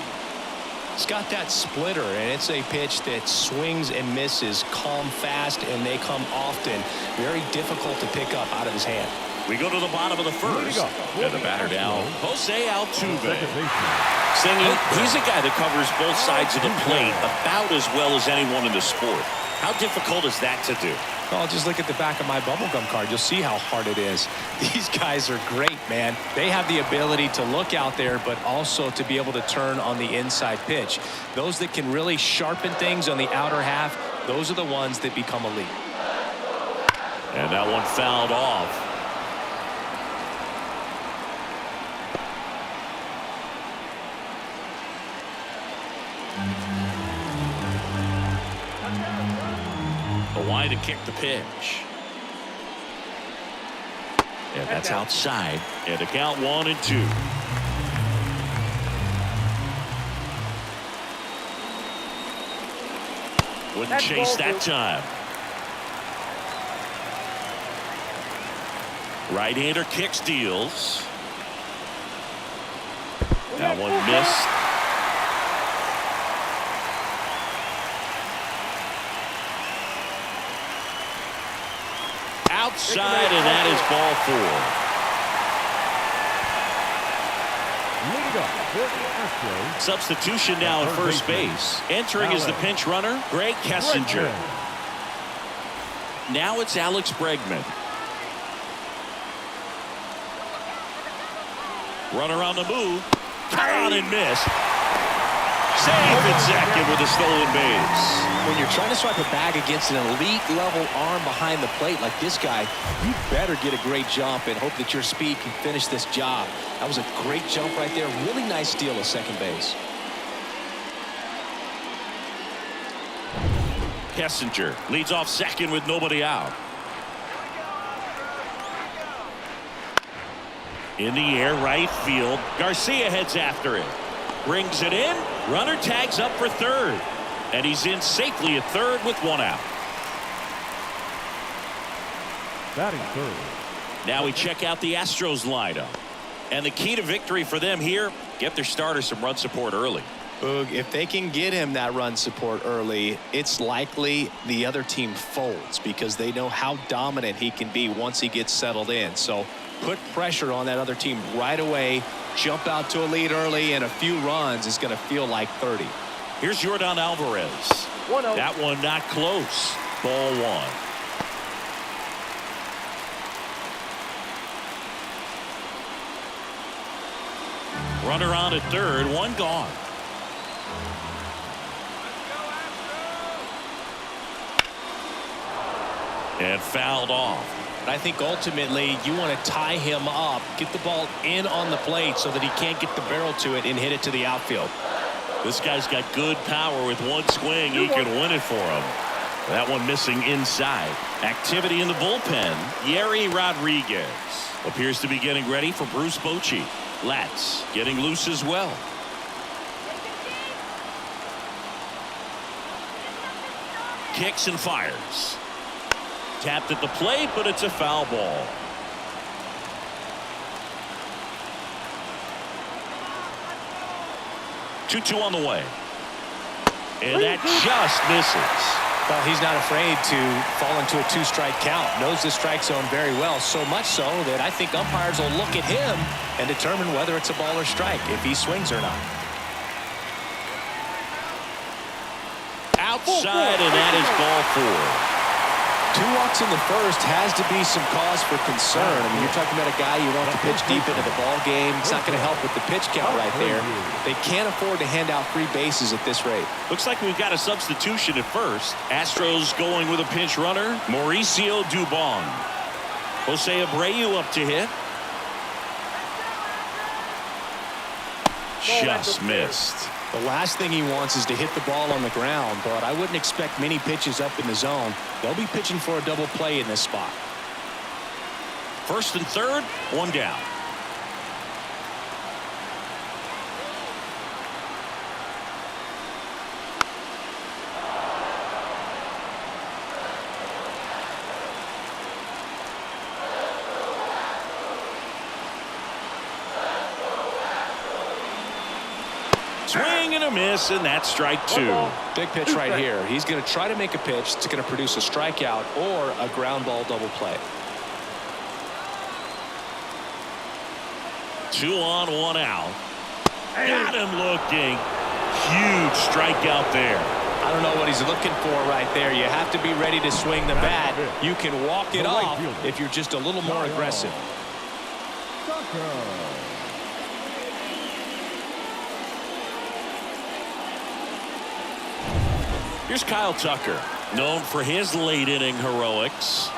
It's got that splitter, and it's a pitch that swings and misses, come fast, and they come often. Very difficult to pick up out of his hand. We go to the bottom of the first. And the batter down, Jose Altuve. He's a guy that covers both sides of the plate about as well as anyone in the sport. How difficult is that to do? Well, just look at the back of my bubblegum card. You'll see how hard it is. These guys are great, man. They have the ability to look out there, but also to be able to turn on the inside pitch. Those that can really sharpen things on the outer half, those are the ones that become elite. And that one fouled off. Wide to kick the pitch. And that's outside. And a count 1-2. Wouldn't chase that time. Right-hander kicks, deals. That one missed. Outside, and that is ball 4. Substitution now at first base. Entering is the pinch runner, Greg Kessinger. Now it's Alex Bregman. Runner on the move. Caught and missed. Safe at second with a stolen base. When you're trying to swipe a bag against an elite level arm behind the plate like this guy, you better get a great jump and hope that your speed can finish this job. That was a great jump right there. Really nice steal at second base. Kessinger leads off second with nobody out. In the air, right field. Garcia heads after it. Brings it in. Runner tags up for third. And he's in safely at third with one out. Batting third, Now we check out the Astros lineup. And the key to victory for them here, get their starter some run support early. Boog, if they can get him that run support early, it's likely the other team folds because they know how dominant he can be once he gets settled in. So put pressure on that other team right away. Jump out to a lead early, and a few runs is going to feel like 30. Here's Yordan Alvarez. That one not close. Ball one. Runner on at third, one gone. And fouled off. I think ultimately you want to tie him up, get the ball in on the plate so that he can't get the barrel to it and hit it to the outfield. This guy's got good power. With one swing, he can win it for him. That one missing inside. Activity in the bullpen. Yeri Rodriguez appears to be getting ready for Bruce Bochy. Latz getting loose as well. Kicks and fires. Tapped at the plate, but it's a foul ball. Two on the way. And that just misses. Well, he's not afraid to fall into a two-strike count. Knows the strike zone very well, so much so that I think umpires will look at him and determine whether it's a ball or strike, if he swings or not. Outside, and that is ball four. 2 walks in the first has to be some cause for concern. I mean, you're talking about a guy you want to pitch deep into the ball game. It's not going to help with the pitch count right there. They can't afford to hand out free bases at this rate. Looks like we've got a substitution at first. Astros going with a pinch runner. Mauricio Dubon. Jose Abreu up to hit. Just missed. The last thing he wants is to hit the ball on the ground, but I wouldn't expect many pitches up in the zone. They'll be pitching for a double play in this spot. First and third, one down. Swing and a miss, and that's strike two. Big pitch right here. He's going to try to make a pitch that's going to produce a strikeout or a ground ball double play. 2 on, 1 out. Got him looking. Huge strikeout there. I don't know what he's looking for right there. You have to be ready to swing the bat. You can walk it off if you're just a little more aggressive. Here's Kyle Tucker, known for his late inning heroics.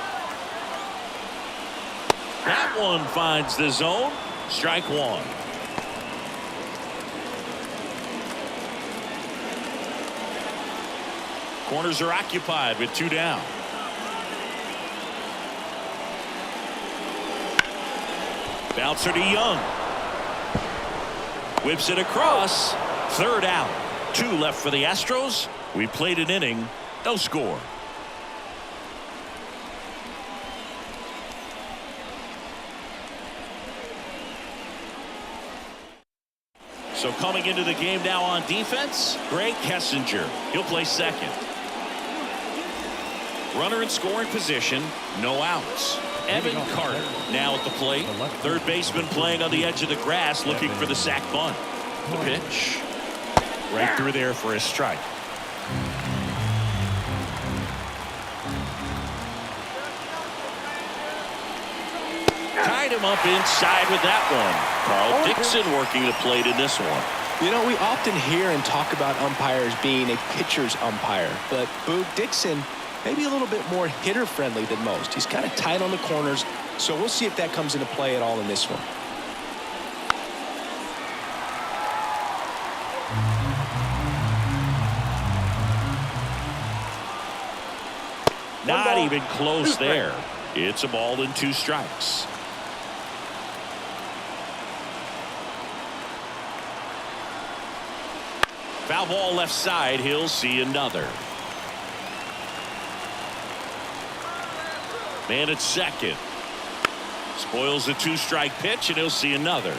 That one finds the zone. Strike one. Corners are occupied with 2 down. Bouncer to Young. Whips it across. 3rd out. 2 left for the Astros. We played an inning, no score. So coming into the game now on defense, Greg Kessinger. He'll play second. Runner in scoring position, no outs. Evan Carter now at the plate. Third baseman playing on the edge of the grass, looking for the sac bunt. The pitch. Right through there for a strike. Tied him up inside with that one. Carl Dixon working the plate in this one. You know, we often hear and talk about umpires being a pitcher's umpire, but Boog Dixon maybe a little bit more hitter friendly than most. He's kind of tight on the corners, so we'll see if that comes into play at all in this one. Not even close there. It's a ball and 2 strikes. Foul ball left side. He'll see another. Man at second. Spoils a 2-strike pitch, and he'll see another.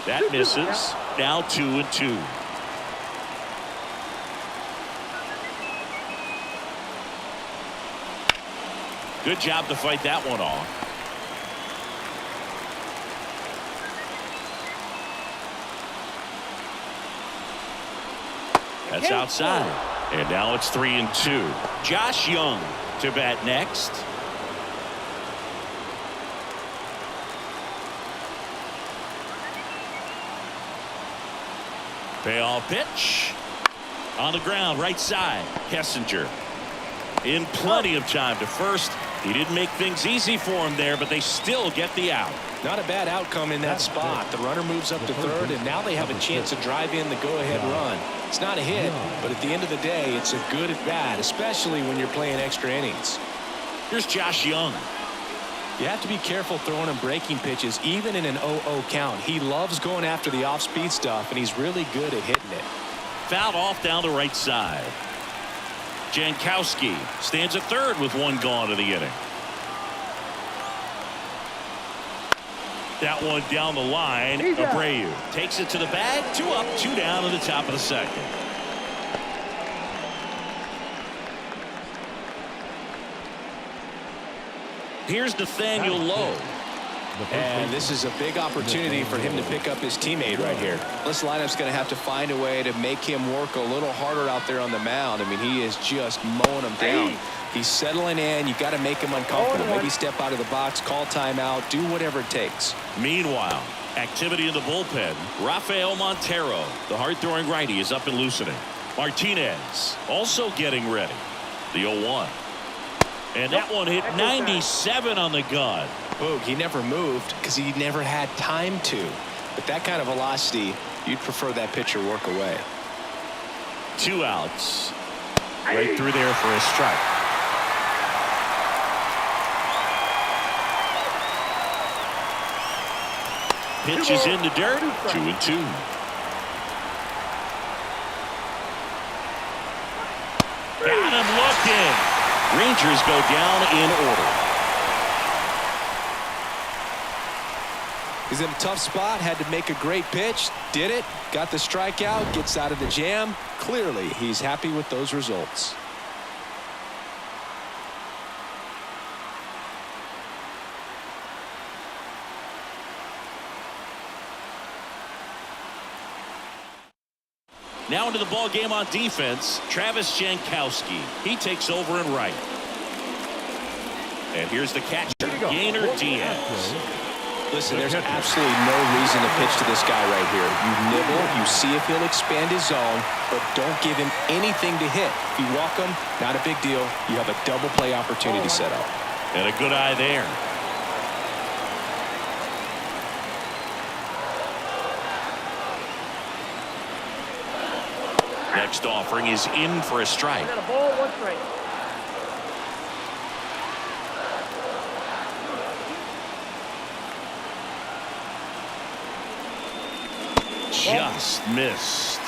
That misses. Now 2-2. Good job to fight that one off. That's outside. And now it's 3-2. Josh Young to bat next. Payoff pitch. On the ground, right side. Kessinger in plenty of time to first. He didn't make things easy for him there, but they still get the out. Not a bad outcome in that spot. The runner moves up to third, and now they have a chance to drive in the go-ahead run. It's not a hit, but at the end of the day, it's a good at-bat, especially when you're playing extra innings. Here's Josh Young. You have to be careful throwing him breaking pitches, even in an 0-0 count. He loves going after the off-speed stuff, and he's really good at hitting it. Fouled off down the right side. Jankowski stands at third with one gone to the inning. That one down the line. Abreu takes it to the bag. 2 up, 2 down in the top of the second. Here's Nathaniel Lowe. And this is a big opportunity for him to pick up his teammate right here. This lineup's going to have to find a way to make him work a little harder out there on the mound. I mean, he is just mowing them down. He's settling in. You got to make him uncomfortable. Maybe step out of the box, call timeout, do whatever it takes. Meanwhile, activity in the bullpen. Rafael Montero, the hard-throwing righty, is up and loosening. Martinez also getting ready. The 0-1. And that one hit 97 on the gun. Boog, he never moved because he never had time to. But that kind of velocity, you'd prefer that pitcher work away. 2 outs. Right through there for a strike. Pitch is in the dirt. 2-2. Got him looking. Rangers go down in order. He's in a tough spot, had to make a great pitch, did it, got the strikeout, gets out of the jam. Clearly, he's happy with those results. Now into the ball game on defense, Travis Jankowski. He takes over in right. And here's the catcher, Gainer Diaz. Listen, there's absolutely no reason to pitch to this guy right here. You nibble, you see if he'll expand his zone, but don't give him anything to hit. If you walk him, not a big deal. You have a double play opportunity set up. And a good eye there. Next offering is in for a strike. Got a ball, 1 strike. Just missed.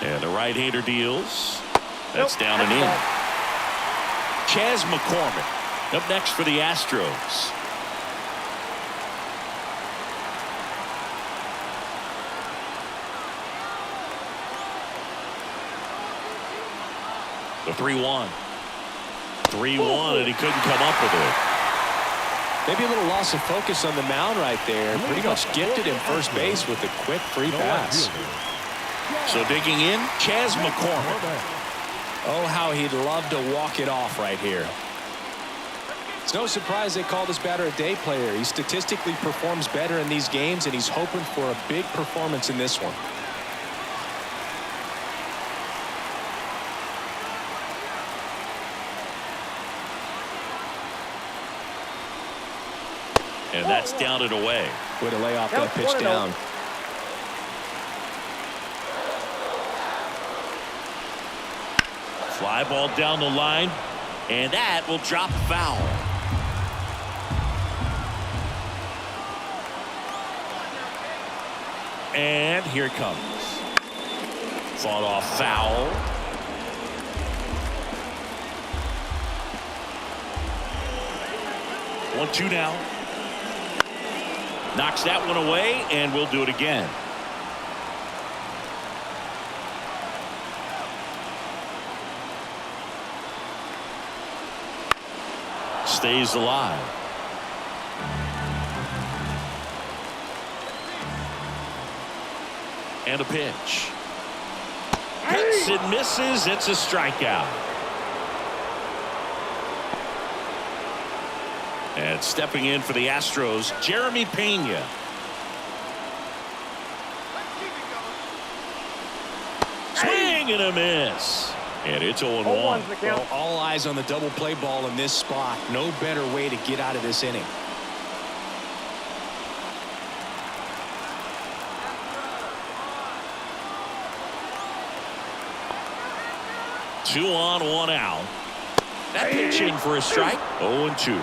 And the right-hander deals. That's down and in. Chas McCormick up next for the Astros. The 3-1. 3-1, and he couldn't come up with it. Maybe a little loss of focus on the mound right there. Pretty much gifted him first base with a quick free pass. So digging in, Chas McCormick. Oh, how he'd love to walk it off right here. It's no surprise they call this batter a day player. He statistically performs better in these games, and he's hoping for a big performance in this one. And that's down and away. Way to lay off that pitch down. Fly ball down the line, and that will drop foul. And here it comes. Fought off foul. One, two now. Knocks that one away, and we'll do it again. Stays alive. And a pitch. Hits and misses. It's a strikeout. And stepping in for the Astros, Jeremy Pena. Swing and a miss. And it's 0-1. Well, all eyes on the double play ball in this spot. No better way to get out of this inning. Two on, one out. That pitch in for a strike. 0-2.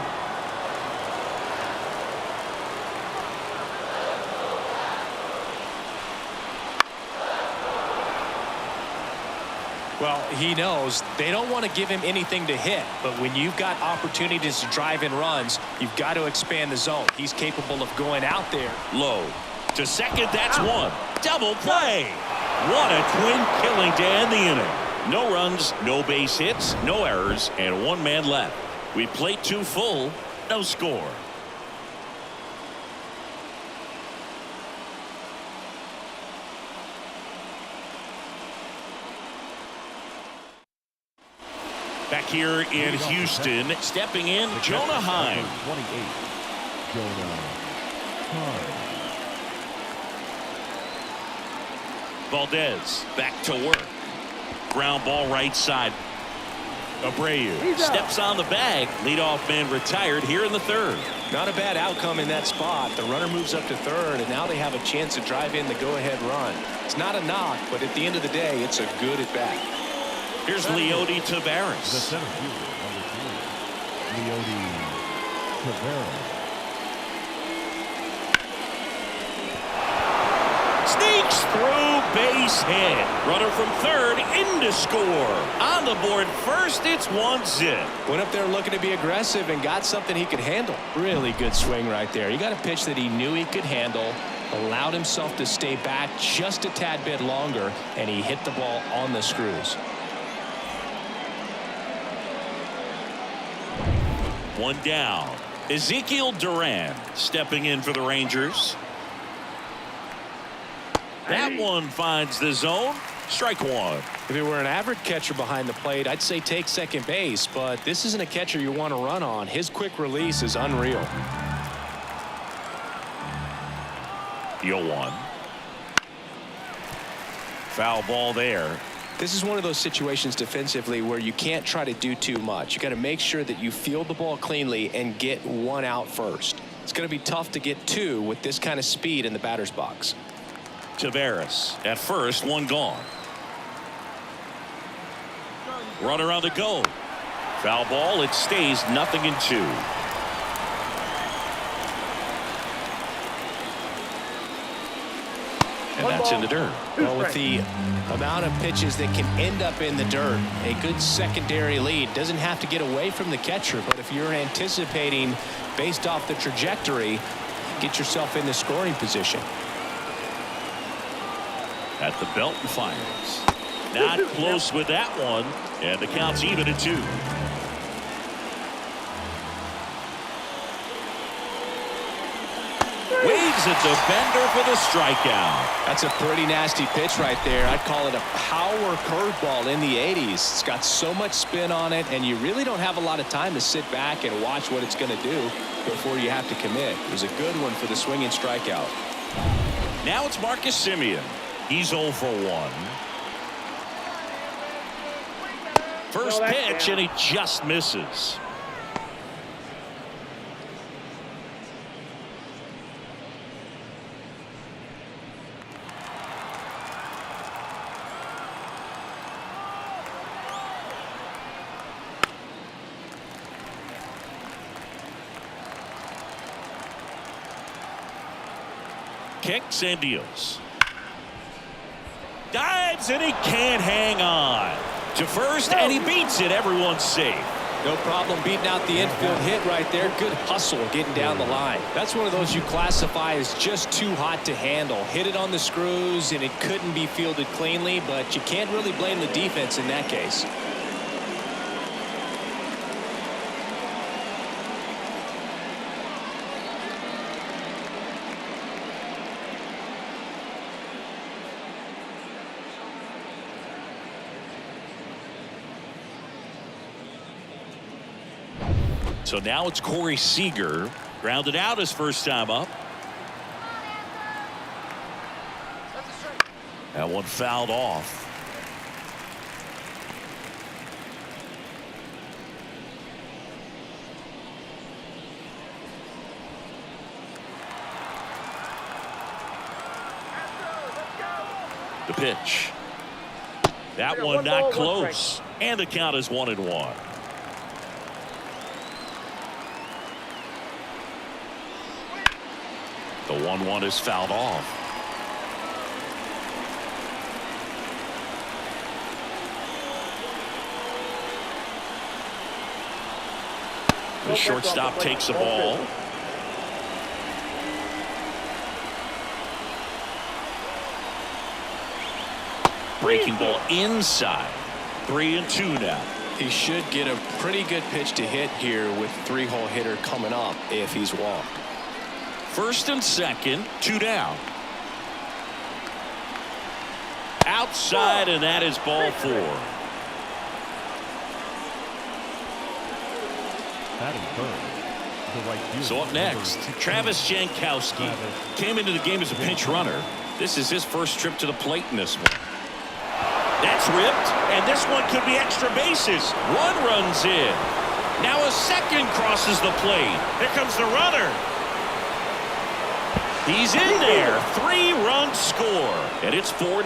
Well, he knows they don't want to give him anything to hit, but when you've got opportunities to drive in runs, you've got to expand the zone. He's capable of going out there. Low to second. That's one. Double play. What a twin killing to end the inning. No runs, no base hits, no errors, and one man left. We played two full, no score. Back here in Houston, stepping in, Jonah Heim. 28. Jonah Heim. Valdez back to work. Ground ball right side. Abreu steps on the bag. Leadoff man retired here in the third. Not a bad outcome in that spot. The runner moves up to third, and now they have a chance to drive in the go-ahead run. It's not a knock, but at the end of the day, it's a good at-bat. Here's Leody The Taveras. center fielder, number 3, Leody Taveras. Sneaks through, base hit. Runner from third in to score. On the board first, it's 1-0. Went up there looking to be aggressive and got something he could handle. Really good swing right there. He got a pitch that he knew he could handle, allowed himself to stay back just a tad bit longer, and he hit the ball on the screws. One down. Ezekiel Duran stepping in for the Rangers. That one finds the zone. Strike one. If it were an average catcher behind the plate, I'd say take second base, but this isn't a catcher you want to run on. His quick release is unreal. 0-1. Foul ball there. This is one of those situations defensively where you can't try to do too much. You got to make sure that you field the ball cleanly and get one out first. It's going to be tough to get two with this kind of speed in the batter's box. Taveras at first, one gone. Runner on the go. Foul ball. It stays 0-2. And that's in the dirt. Well, with the amount of pitches that can end up in the dirt, a good secondary lead doesn't have to get away from the catcher, but if you're anticipating based off the trajectory, get yourself in the scoring position. At the belt and fires. Not close with that one, and the count's even at 2. Waves at the bender for the strikeout. That's a pretty nasty pitch right there. I'd call it a power curveball in the 80s. It's got so much spin on it, and you really don't have a lot of time to sit back and watch what it's going to do before you have to commit. It was a good one for the swinging strikeout. Now it's Marcus Semien. He's 0 for 1. First pitch, and he just misses. Kicks and deals. Dives, and he can't hang on. To first, and he beats it. Everyone's safe. No problem beating out the infield hit right there. Good hustle getting down the line. That's one of those you classify as just too hot to handle. Hit it on the screws, and it couldn't be fielded cleanly, but you can't really blame the defense in that case. So now it's Corey Seager. Grounded out his first time up. That one fouled off. The pitch. That one not close. And the count is 1-1. The 1-1 is fouled off. The shortstop takes the ball. Breaking ball inside. 3-2 now. He should get a pretty good pitch to hit here with 3-hole hitter coming up if he's walked. First and second, 2 down. Outside, and that is ball 4. Batting third, the right fielder, So up next, Travis Jankowski came into the game as a pinch runner. This is his first trip to the plate in this one. That's ripped, and this one could be extra bases. One runs in. Now a second crosses the plate. Here comes the runner. He's in there. 3-run score, and it's 4-0.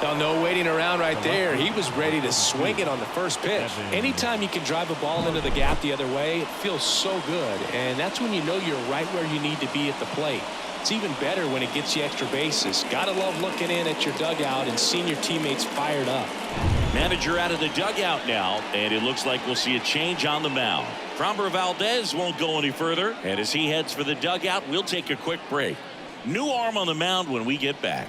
Now, no waiting around right there. He was ready to swing it on the first pitch. Anytime you can drive a ball into the gap the other way, it feels so good, and that's when you know you're right where you need to be at the plate. It's even better when it gets you extra bases. Gotta love looking in at your dugout and seeing your teammates fired up. Manager out of the dugout now, and it looks like we'll see a change on the mound. Framber Valdez won't go any further, and as he heads for the dugout, we'll take a quick break. New arm on the mound when we get back.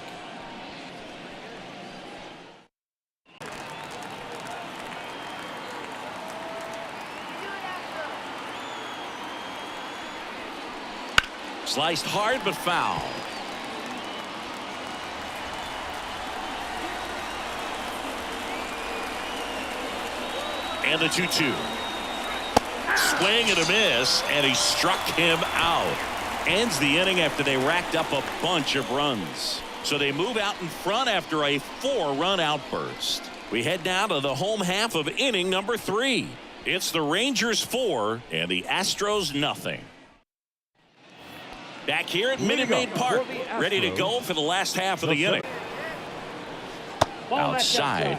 Sliced hard but foul. And the 2-2. Swing and a miss, and he struck him out. Ends the inning after they racked up a bunch of runs. So they move out in front after a 4-run outburst. We head now to the home half of inning number 3. It's the Rangers 4 and the Astros nothing. Back here at Minute Maid Park, ready to go for the last half of the inning. Outside.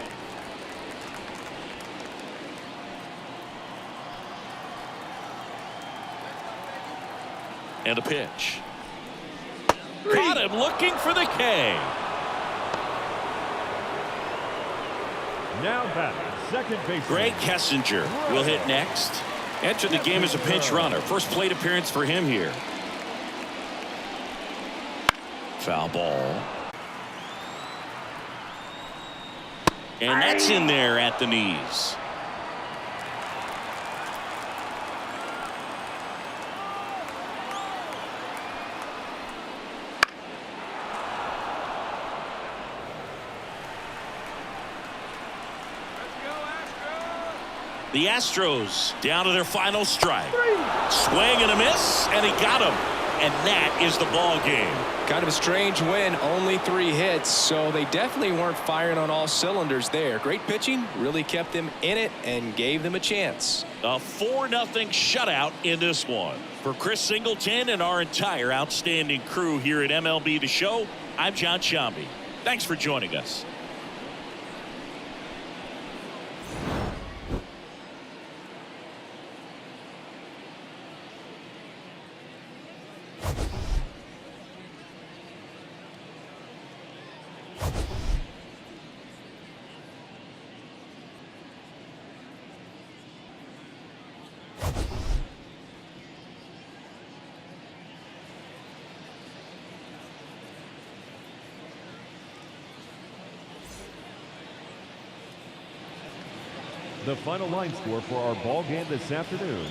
And a pitch. Caught him looking for the K. Now batting second base. Greg Kessinger will hit next. Entered the game as a pinch runner. First plate appearance for him here. Foul ball. And that's in there at the knees. The Astros down to their final strike. Swing and a miss, and he got him. And that is the ball game. Kind of a strange win, only 3 hits, so they definitely weren't firing on all cylinders there. Great pitching, really kept them in it and gave them a chance. A 4-0 shutout in this one. For Chris Singleton and our entire outstanding crew here at MLB The Show, I'm John Shambi. Thanks for joining us. The final line score for our ball game this afternoon.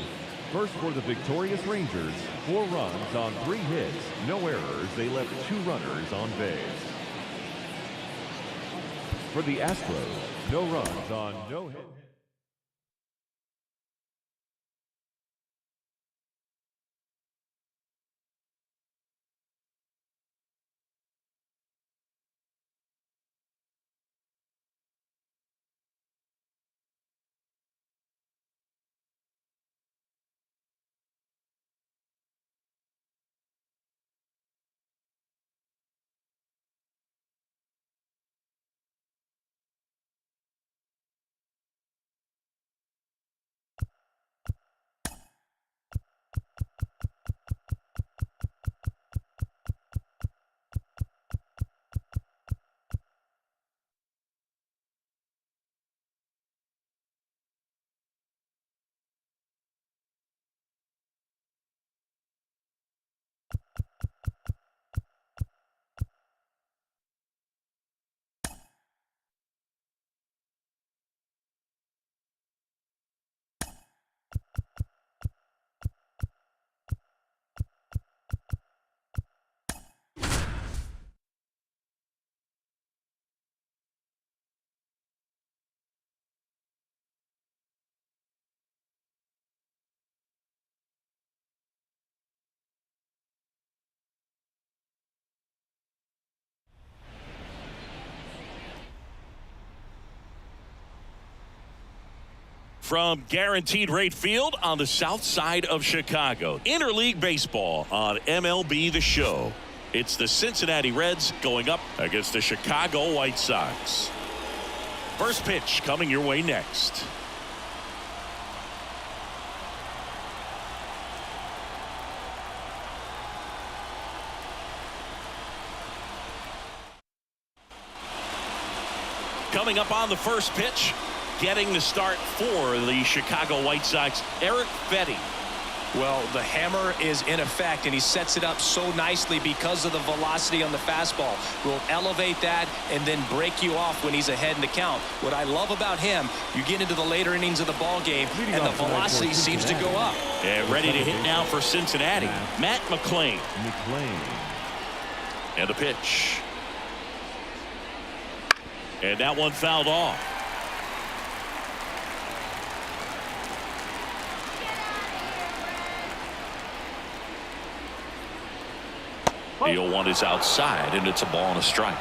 First for the victorious Rangers, 4 runs on 3 hits, no errors. They left 2 runners on base. For the Astros, no runs on no hits. From Guaranteed Rate Field on the south side of Chicago. Interleague baseball on MLB The Show. It's the Cincinnati Reds going up against the Chicago White Sox. First pitch coming your way next. Coming up on the first pitch, getting the start for the Chicago White Sox, Eric Fetty. Well, the hammer is in effect, and he sets it up so nicely because of the velocity on the fastball. Will elevate that and then break you off when he's ahead in the count. What I love about him, you get into the later innings of the ball game, and the velocity seems to go up. And ready to hit now for Cincinnati, Matt McClain. And the pitch. And that one fouled off. The 0-1 is outside, and it's a ball and a strike.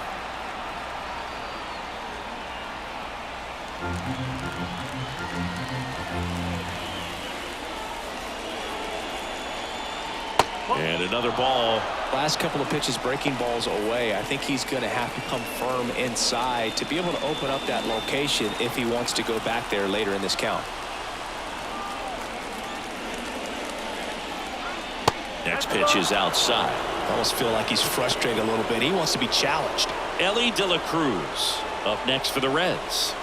And another ball. Last couple of pitches breaking balls away. I think he's going to have to come firm inside to be able to open up that location if he wants to go back there later in this count. Next pitch is outside. I almost feel like he's frustrated a little bit. He wants to be challenged. Ellie De La Cruz up next for the Reds.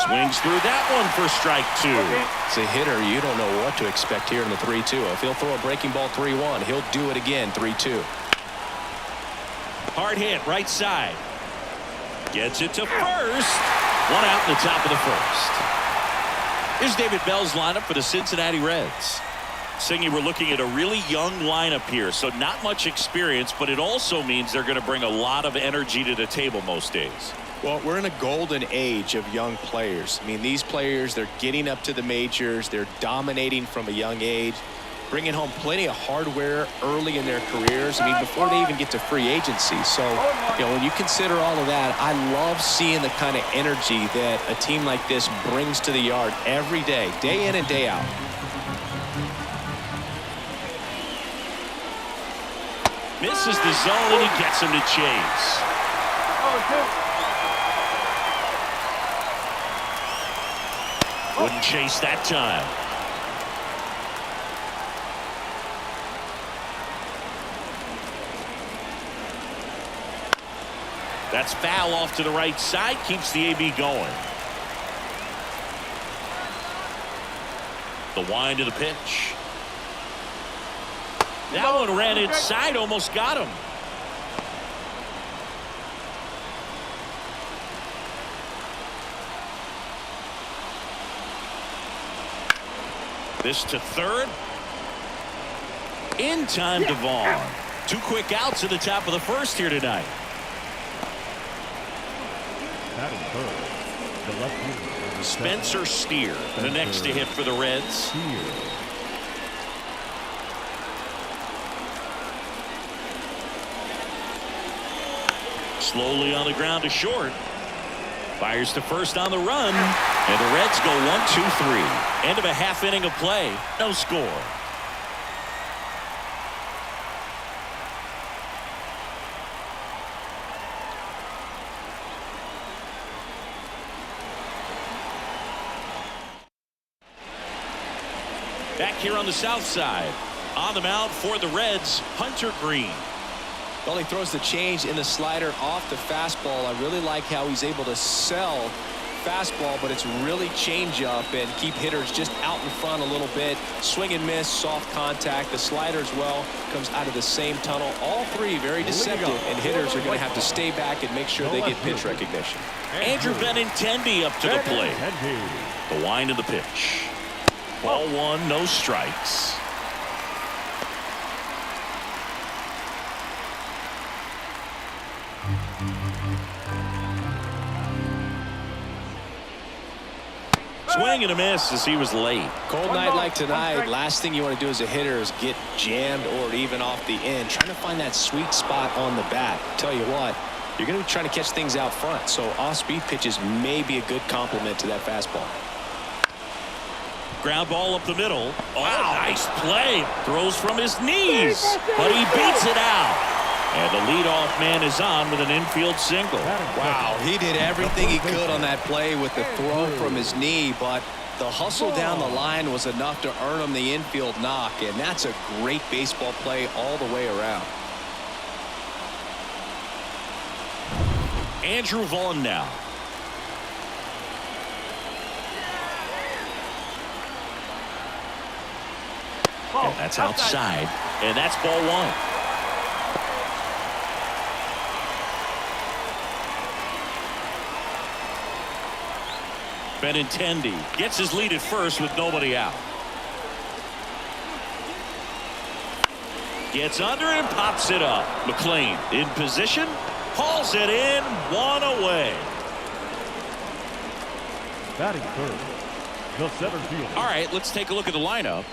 Swings through that one for strike 2. As a hitter, you don't know what to expect here in the 3-2. If he'll throw a breaking ball 3-1, he'll do it again 3-2. Hard hit right side. Gets it to first. 1 out in the top of the first. Here's David Bell's lineup for the Cincinnati Reds. Singy, we're looking at a really young lineup here, so not much experience, but it also means they're going to bring a lot of energy to the table most days. Well, we're in a golden age of young players. I mean, these players, they're getting up to the majors. They're dominating from a young age, bringing home plenty of hardware early in their careers. I mean, before they even get to free agency. So, you know, when you consider all of that, I love seeing the kind of energy that a team like this brings to the yard every day in and day out. Misses the zone, and he gets him to chase. Wouldn't chase that time. That's foul off to the right side. Keeps the AB going. The wind of the pitch. That one ran inside. Almost got him. This to third. In time to Vaughn. 2 quick outs at the top of the first here tonight. Batting third, the left fielder, Spencer Steer, the next to hit for the Reds. Slowly on the ground to short. Fires to first on the run. And the Reds go 1-2-3. End of a half inning of play. No score. Back here on the south side. On the mound for the Reds, Hunter Green. Well, he throws the change in the slider off the fastball. I really like how he's able to sell fastball, but it's really changeup and keep hitters just out in front a little bit. Swing and miss, soft contact. The slider as well comes out of the same tunnel. All three very deceptive, and hitters are going to have to stay back and make sure they get pitch recognition. Andrew Benintendi up to the plate. The wind of the pitch. Ball one, no strikes. Swing and a miss as he was late. Cold night like tonight, last thing you want to do as a hitter is get jammed or even off the end. Trying to find that sweet spot on the bat. Tell you what, you're going to be trying to catch things out front, so off-speed pitches may be a good complement to that fastball. Ground ball up the middle. Oh, nice play. Throws from his knees, but he beats it out. And the leadoff man is on with an infield single. Wow, he did everything he could on that play with the throw from his knee, but the hustle down the line was enough to earn him the infield knock, and that's a great baseball play all the way around. Andrew Vaughn now. And that's outside, and that's ball one. Benintendi gets his lead at first with nobody out. Gets under it and pops it up. McLean in position, hauls it in, one away. Batting third, the center fielder. All right, let's take a look at the lineup.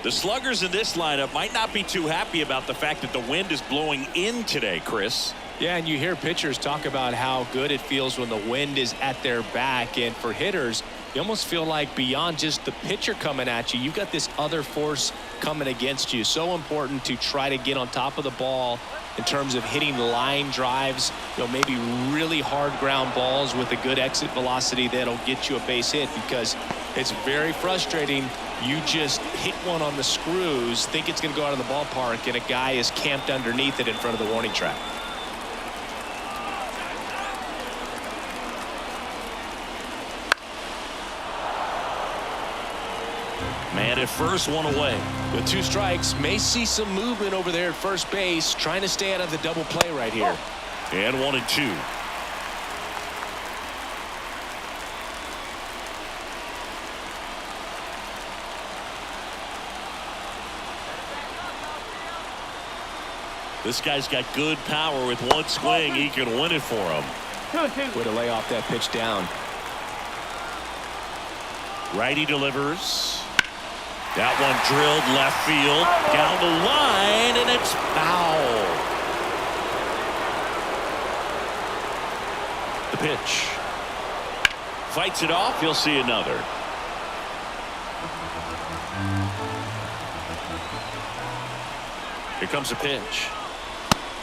The sluggers in this lineup might not be too happy about the fact that the wind is blowing in today, Chris. Yeah, and you hear pitchers talk about how good it feels when the wind is at their back. And for hitters, you almost feel like beyond just the pitcher coming at you, you've got this other force coming against you. So important to try to get on top of the ball in terms of hitting line drives, maybe really hard ground balls with a good exit velocity that'll get you a base hit, because it's very frustrating. You just hit one on the screws, think it's going to go out of the ballpark, and a guy is camped underneath it in front of the warning track. Man at first, one away. With 2 strikes, may see some movement over there at first base, trying to stay out of the double play right here. And 1-2. This guy's got good power. With one swing, he can win it for him. Way to lay off that pitch down. Righty delivers. That one drilled left field, down the line, and it's foul. The pitch. Fights it off. He'll see another. Here comes a pitch.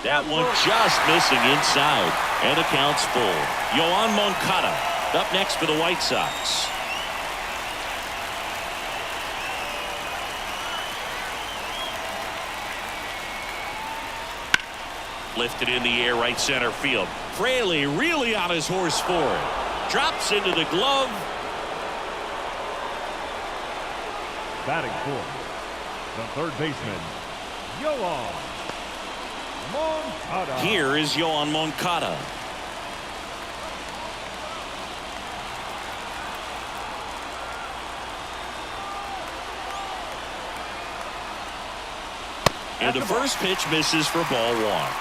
That one just missing inside, and the count's full. Yoan Moncada up next for the White Sox. Lifted in the air, right center field. Fraley really on his horse for it. Drops into the glove. Batting fourth, the third baseman, Yoan Moncada. Here is Yoan Moncada. And the first pitch misses for ball one.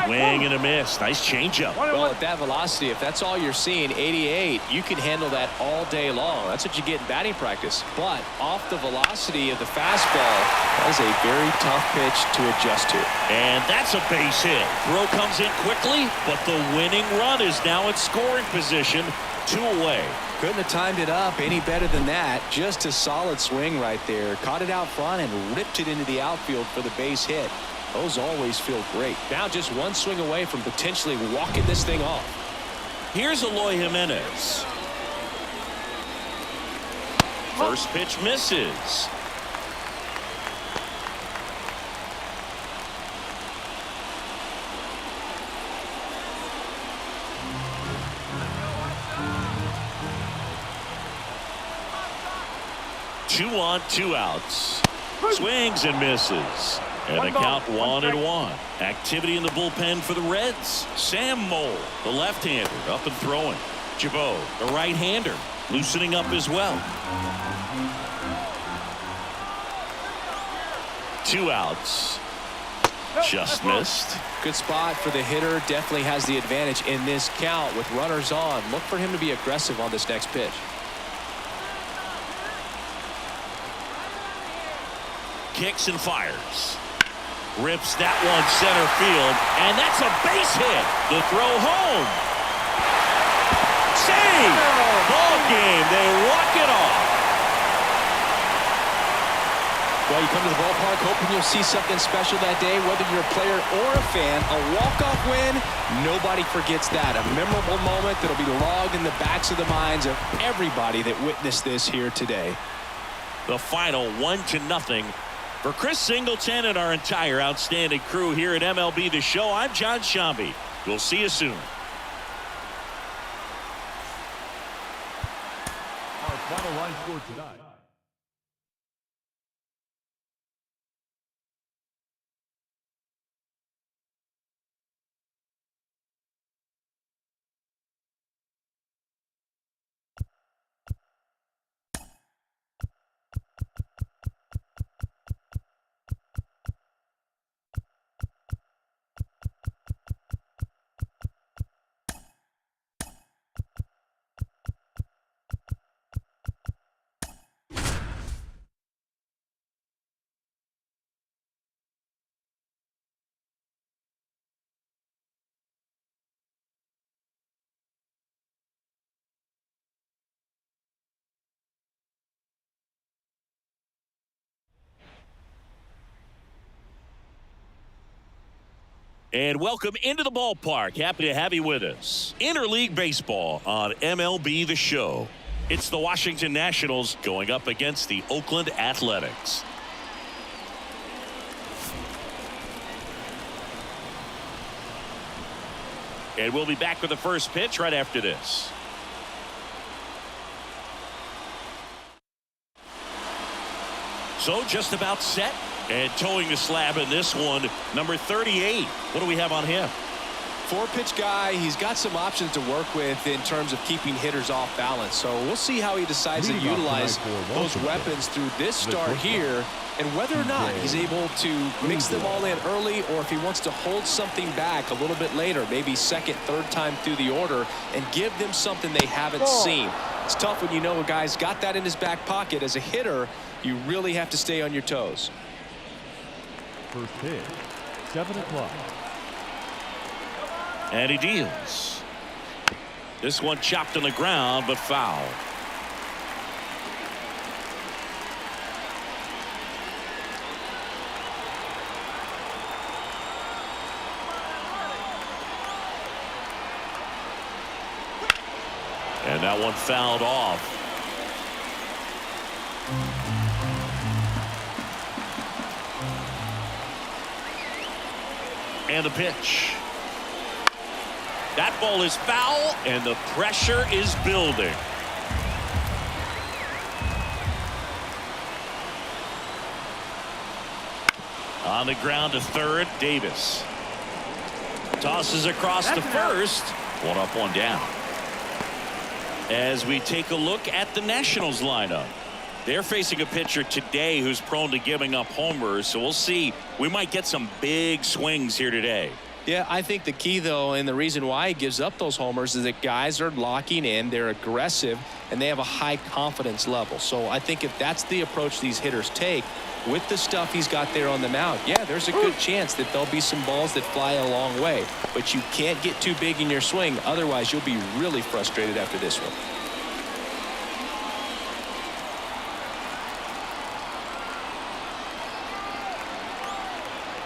Swing and a miss. Nice changeup. Well, at that velocity, if that's all you're seeing, 88, you can handle that all day long. That's what you get in batting practice. But off the velocity of the fastball, that is a very tough pitch to adjust to. And that's a base hit. Throw comes in quickly, but the winning run is now in scoring position. 2 away. Couldn't have timed it up any better than that. Just a solid swing right there. Caught it out front and ripped it into the outfield for the base hit. Those always feel great. Now just one swing away from potentially walking this thing off. Here's Eloy Jimenez. First pitch misses. Two on, 2 outs. Swings and misses. And a count 1-1. Activity in the bullpen for the Reds. Sam Mole, the left-hander, up and throwing. Jabot, the right-hander, loosening up as well. 2 outs. Just missed. Good spot for the hitter. Definitely has the advantage in this count with runners on. Look for him to be aggressive on this next pitch. Kicks and fires. Rips that one center field, and that's a base hit. The throw home. Save! Ball game. They walk it off. Well, you come to the ballpark hoping you'll see something special that day, whether you're a player or a fan. A walk-off win, nobody forgets that. A memorable moment that'll be logged in the backs of the minds of everybody that witnessed this here today. The final 1-0. For Chris Singleton and our entire outstanding crew here at MLB The Show, I'm John Shambi. We'll see you soon. Our final line score tonight. And welcome into the ballpark. Happy to have you with us. Interleague Baseball on MLB The Show. It's the Washington Nationals going up against the Oakland Athletics. And we'll be back with the first pitch right after this. So just about set. And towing the slab in this one, number 38. What do we have on him? 4-pitch guy. He's got some options to work with in terms of keeping hitters off balance. So we'll see how he decides to utilize those weapons through this start here, and whether or not he's able to mix them all in early, or if he wants to hold something back a little bit later, maybe second, third time through the order, and give them something they haven't seen. It's tough when you know a guy's got that in his back pocket. As a hitter, you really have to stay on your toes. First pitch, 7 o'clock. And he deals. This one chopped on the ground, but foul. And that one fouled off. And the pitch. That ball is foul, and the pressure is building. On the ground to third, Davis. Tosses across to first. 1 up, 1 down. As we take a look at the Nationals lineup. They're facing a pitcher today who's prone to giving up homers, so we'll see. We might get some big swings here today. Yeah, I think the key, though, and the reason why he gives up those homers is that guys are locking in, they're aggressive, and they have a high confidence level. So I think if that's the approach these hitters take with the stuff he's got there on the mound, yeah, there's a good chance that there'll be some balls that fly a long way. But you can't get too big in your swing, otherwise you'll be really frustrated after this one.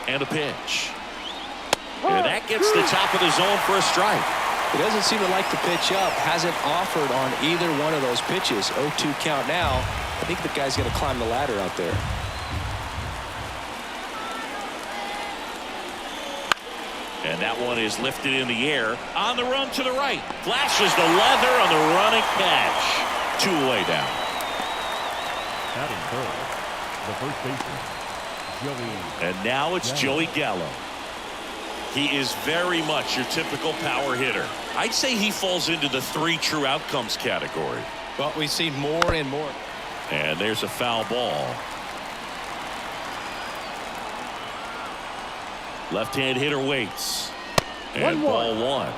And a pitch. And that gets the top of the zone for a strike. He doesn't seem to like the pitch up. Hasn't offered on either one of those pitches. 0-2 count now. I think the guy's going to climb the ladder out there. And that one is lifted in the air. On the run to the right. Flashes the leather on the running catch. 2 away down. Batting third, the first baseman, Joey. And now it's Joey Gallo. He is very much your typical power hitter. I'd say he falls into the 3 true outcomes category. But we've seen more and more. And there's a foul ball. Left-hand hitter waits. And ball 1.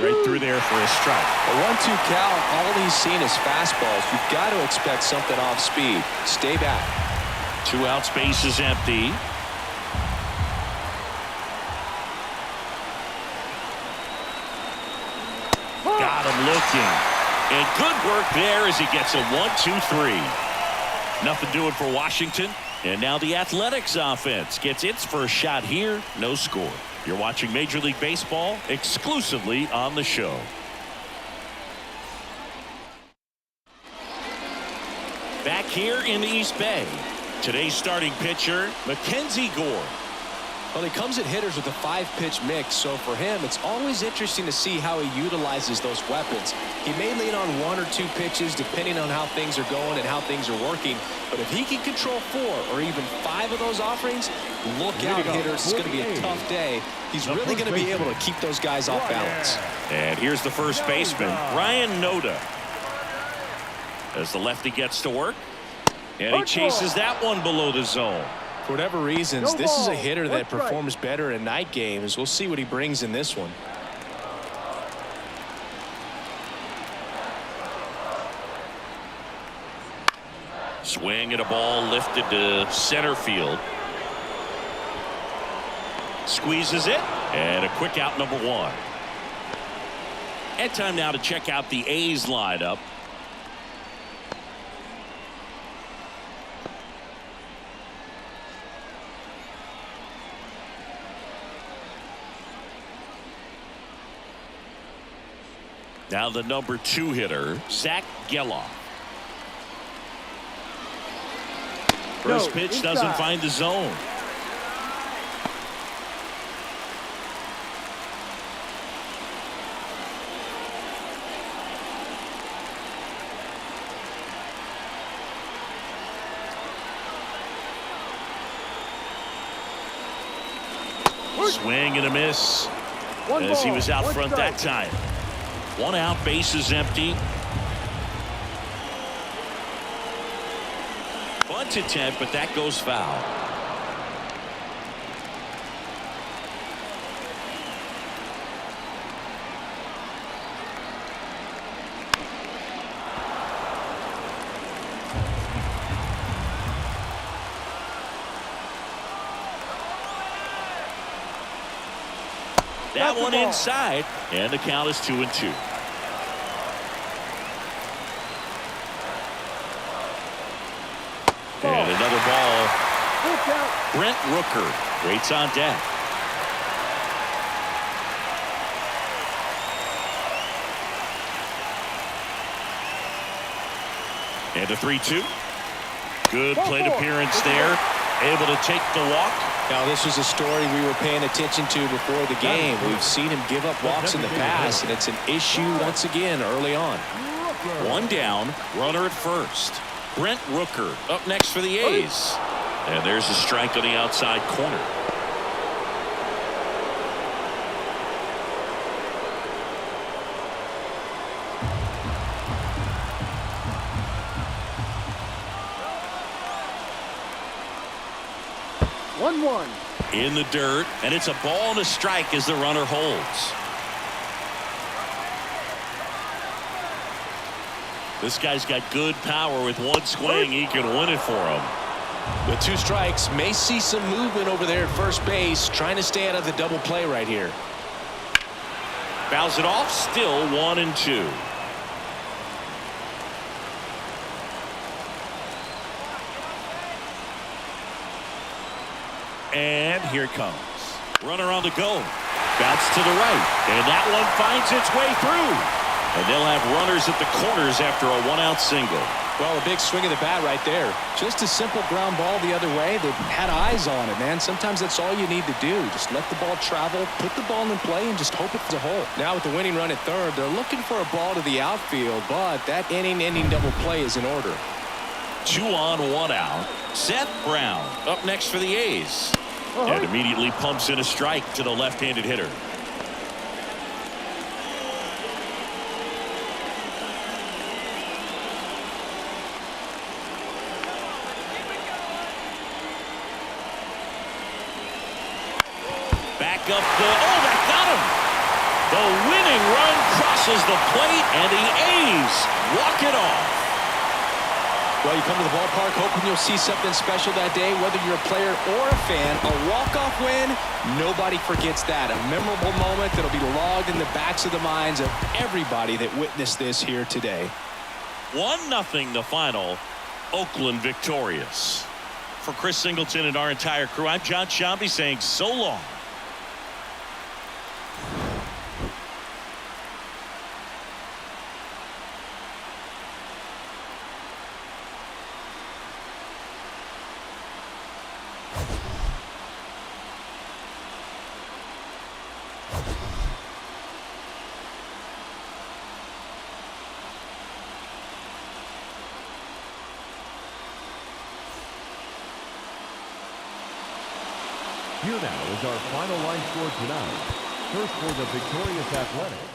Right through there for a strike. A 1-2 count. All he's seen is fastballs. You've got to expect something off speed. Stay back. 2 outs, base is empty. Got him looking. And good work there as he gets a 1-2-3. Nothing doing for Washington. And now the Athletics offense gets its first shot here. No score. You're watching Major League Baseball exclusively on the show. Back here in the East Bay, today's starting pitcher, Mackenzie Gore. Well, he comes at hitters with a 5-pitch mix, so for him, it's always interesting to see how he utilizes those weapons. He may lean on 1 or 2 pitches depending on how things are going and how things are working, but if he can control 4 or even 5 of those offerings, look out, hitters. It's going to be a tough day. He's really going to be able to keep those guys off balance. And here's the first baseman, Ryan Noda. As the lefty gets to work, and he chases that one below the zone. For whatever reasons, this is a hitter that performs better in night games. We'll see what he brings in this one. Swing at a ball lifted to center field. Squeezes it, and a quick out, number 1. And time now to check out the A's lineup. Now the number 2 hitter, Zach Geloff. First pitch doesn't find the zone. Swing and a miss as he was out front that time. 1 out, base is empty. Bunt attempt, but that goes foul. That one inside, and the count is 2-2. And another ball. Brent Rooker waits on deck. And a 3-2. Good plate appearance there. Able to take the walk. Now, this was a story we were paying attention to before the game. We've seen him give up walks in the past, and it's an issue once again early on. 1 down, runner at first. Brent Rooker up next for the A's. And there's a strike on the outside corner. One. In the dirt, and it's a ball and a strike as the runner holds. This guy's got good power. With one swing, he can win it for him. With 2 strikes, may see some movement over there at first base, trying to stay out of the double play right here. Fouls it off, still 1-2. And here it comes. Runner on the go. Bounce to the right. And that one finds its way through. And they'll have runners at the corners after a 1-out single. Well, a big swing of the bat right there. Just a simple ground ball the other way. They had eyes on it, man. Sometimes that's all you need to do. Just let the ball travel, put the ball in play, and just hope it's a hole. Now with the winning run at third, they're looking for a ball to the outfield, but that inning-ending double play is in order. 2 on, 1 out. Seth Brown up next for the A's. And immediately pumps in a strike to the left-handed hitter. Back up that got him. The winning run crosses the plate, and the A's walk it off. Well, you come to the ballpark hoping you'll see something special that day, whether you're a player or a fan. A walk-off win, nobody forgets that. A memorable moment that'll be logged in the backs of the minds of everybody that witnessed this here today. 1-0 the final. Oakland victorious. For Chris Singleton and our entire crew, I'm John Shambi saying so long. Here now is our final line score tonight. First for the victorious Athletics.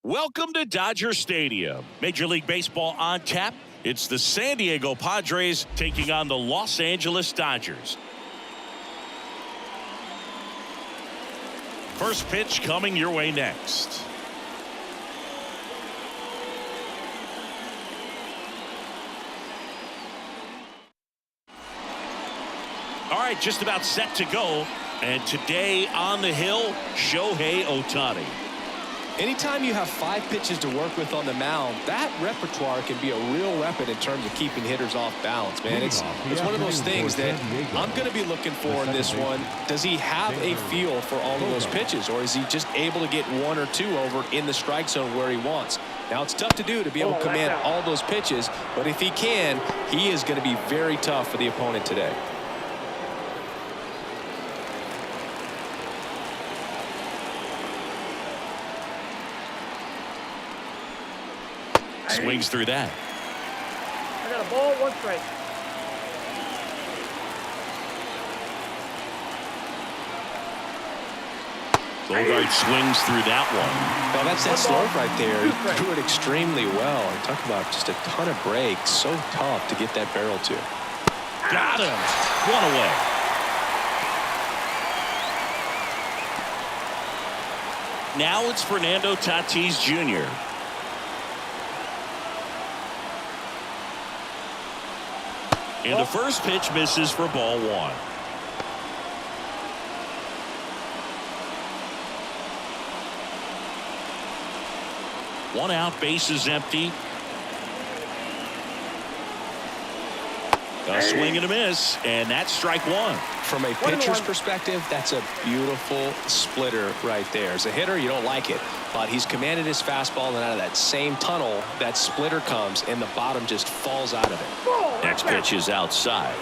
Welcome to Dodger Stadium. Major League Baseball on tap. It's the San Diego Padres taking on the Los Angeles Dodgers. First pitch coming your way next. All right, just about set to go. And today on the hill, Shohei Ohtani. Anytime you have 5 pitches to work with on the mound, that repertoire can be a real weapon in terms of keeping hitters off balance, man. It's one of those things that I'm going to be looking for in this one. Does he have a feel for all of those pitches, or is he just able to get 1 or 2 over in the strike zone where he wants? Now, it's tough to do, to be able to command all those pitches, but if he can, he is going to be very tough for the opponent today. Swings through that. I got a ball, 1 strike. Bogart swings through that one. Well, that's that slope right there. He threw it extremely well. And talk about just a ton of breaks. So tough to get that barrel to. Got him. One away. Now it's Fernando Tatis Jr. And the first pitch misses for ball one. One out, bases empty. A swing and a miss, and that's strike one. From a pitcher's perspective, that's a beautiful splitter right there. As a hitter, you don't like it, but he's commanded his fastball, and out of that same tunnel, that splitter comes, and the bottom just falls out of it. Next pitch is outside.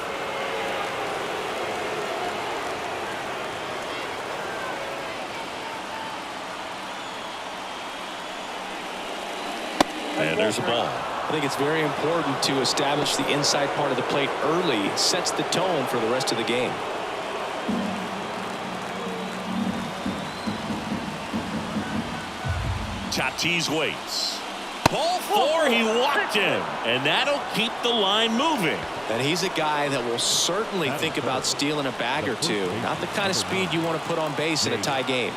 And there's a ball. I think it's very important to establish the inside part of the plate early. It sets the tone for the rest of the game. Tatis waits. Ball four, he walked him, and that'll keep the line moving. And he's a guy that will certainly think about stealing a bag or two. Not the kind of speed you want to put on base in a tie game.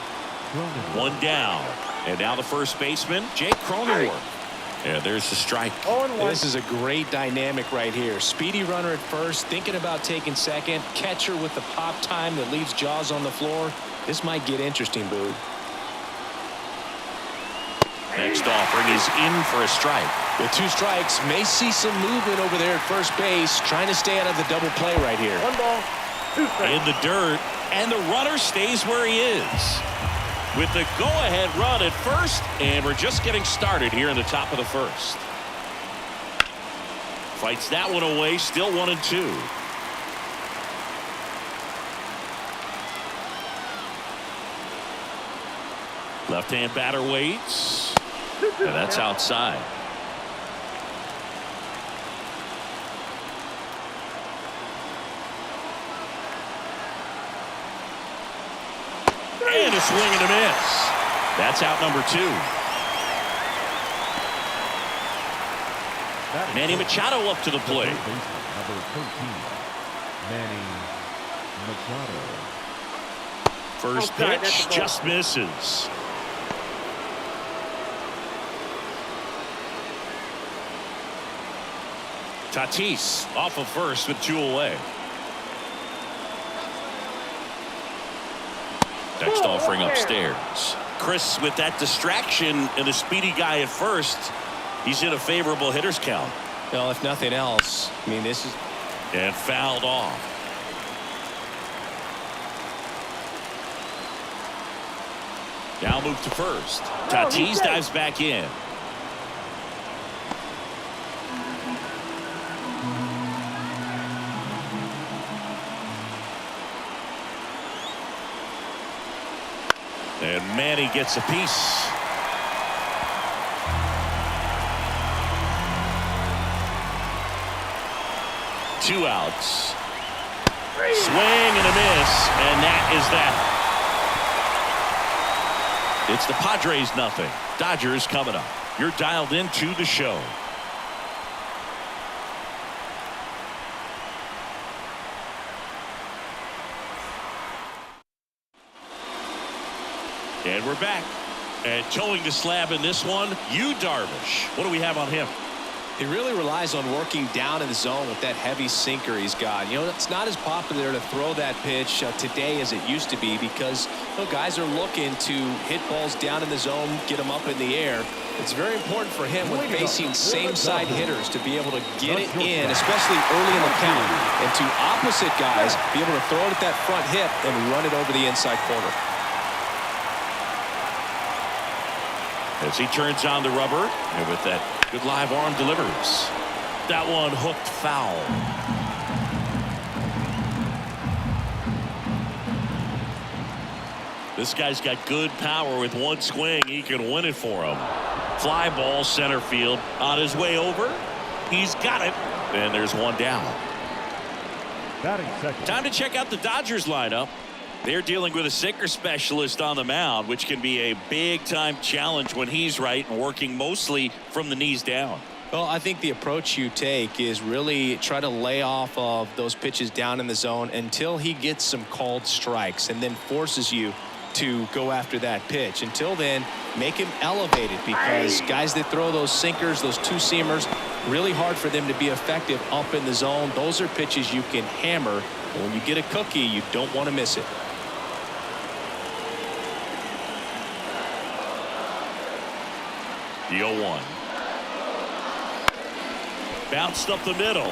One down, and now the first baseman, Jake Cronenworth. Yeah, there's the strike. This is a great dynamic right here. Speedy runner at first, thinking about taking second. Catcher with the pop time that leaves Jaws on the floor. This might get interesting, Boog. Next offering is in for a strike. With two strikes, may see some movement over there at first base, trying to stay out of the double play right here. One ball, two strikes. In the dirt, and the runner stays where he is. With the go-ahead run at first, and we're just getting started here in the top of the first. Fights that one away, still 1-2. Left-hand batter waits, and that's outside. And a swing and a miss. That's out number two. Manny Machado up to the plate. Number 13, Manny Machado. First pitch just misses. Tatis off of first with two away. Next offering upstairs. Chris with that distraction and a speedy guy at first. He's in a favorable hitter's count. Well, if nothing else, I mean, this is... And fouled off. Now move to first. Tatis dives back in. And Manny gets a piece. Two outs. Swing and a miss, and that is that. It's the Padres nothing. Dodgers coming up. You're dialed into the show. And we're back. And towing the slab in this one, Yu Darvish. What do we have on him? He really relies on working down in the zone with that heavy sinker he's got. You know, it's not as popular to throw that pitch today as it used to be because guys are looking to hit balls down in the zone, get them up in the air. It's very important for him when facing same-side hitters to be able to get it in, especially early in the count, and to opposite guys be able to throw it at that front hip and run it over the inside corner. As he turns on the rubber, and with that good live arm delivers. That one hooked foul. This guy's got good power. With one swing, he can win it for him. Fly ball center field on his way over. He's got it. And there's one down. Batting second. Time to check out the Dodgers lineup. They're dealing with a sinker specialist on the mound, which can be a big-time challenge when he's right and working mostly from the knees down. Well, I think the approach you take is really try to lay off of those pitches down in the zone until he gets some called strikes and then forces you to go after that pitch. Until then, make him elevated, because guys that throw those sinkers, those two-seamers, really hard for them to be effective up in the zone. Those are pitches you can hammer. And when you get a cookie, you don't want to miss it. The 0-1. Bounced up the middle.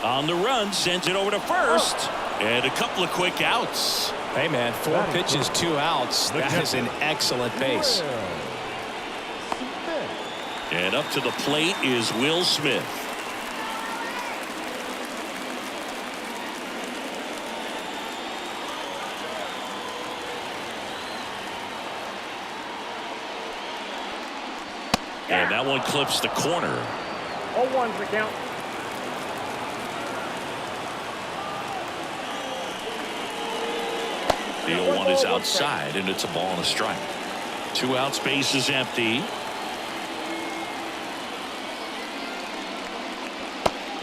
On the run, sends it over to first. And a couple of quick outs. Hey, man, 4 pitches, 2 outs. That is an excellent pace. And up to the plate is Will Smith. And that one clips the corner. 0-1's the count. The 0-1 is outside, and it's a ball and a strike. 2 outs, base is empty.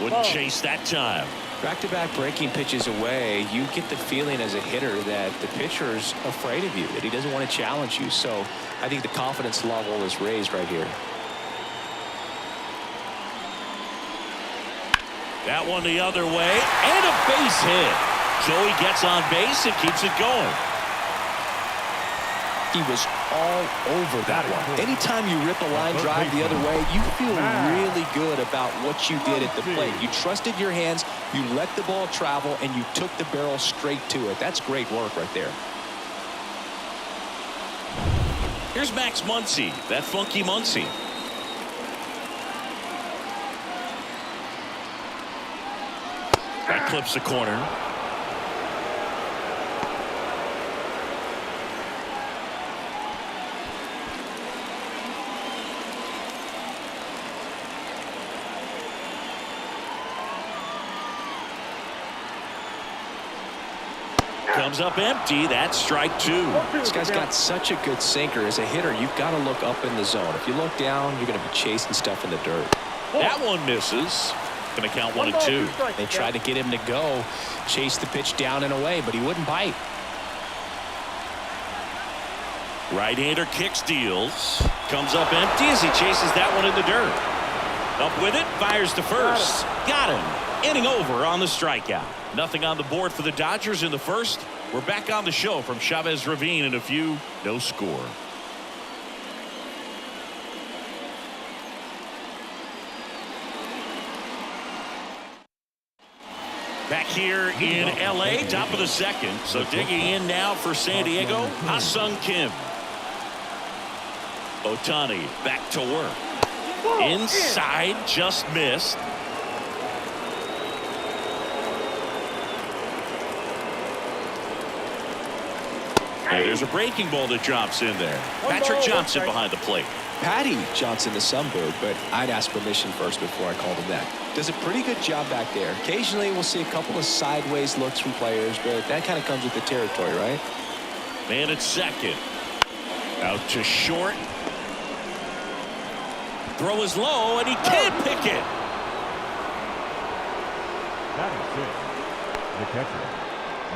Wouldn't chase that time. Back-to-back breaking pitches away, you get the feeling as a hitter that the pitcher's afraid of you, that he doesn't want to challenge you. So I think the confidence level is raised right here. That one the other way, and a base hit. Joey gets on base and keeps it going. He was all over that one. Anytime you rip a line drive the other way, you feel really good about what you did at the plate. You trusted your hands, you let the ball travel, and you took the barrel straight to it. That's great work right there. Here's Max Muncy, that funky Muncy. That clips the corner. Comes up empty. That's strike 2. This guy's got such a good sinker. As a hitter, you've got to look up in the zone. If you look down, you're going to be chasing stuff in the dirt. That one misses. Going to count 1-2. They tried to get him to go, chase the pitch down and away, but he wouldn't bite. Right-hander kicks, deals. Comes up empty as he chases that one in the dirt. Up with it, fires to first. Got him. Inning over on the strikeout. Nothing on the board for the Dodgers in the first. We're back on the show from Chavez Ravine in a few. No score. Back here in L.A., top of the second. So digging in now for San Diego, Ha-Sung Kim. Ohtani back to work. Inside, just missed. And there's a breaking ball that drops in there. Patrick Johnson behind the plate. Patty Johnson, the Sunbird, but I'd ask permission first before I called him that. Does a pretty good job back there. Occasionally we'll see a couple of sideways looks from players, but that kind of comes with the territory, right? Man at second. Out to short. Throw is low, and he can't pick it. That is it. The catcher,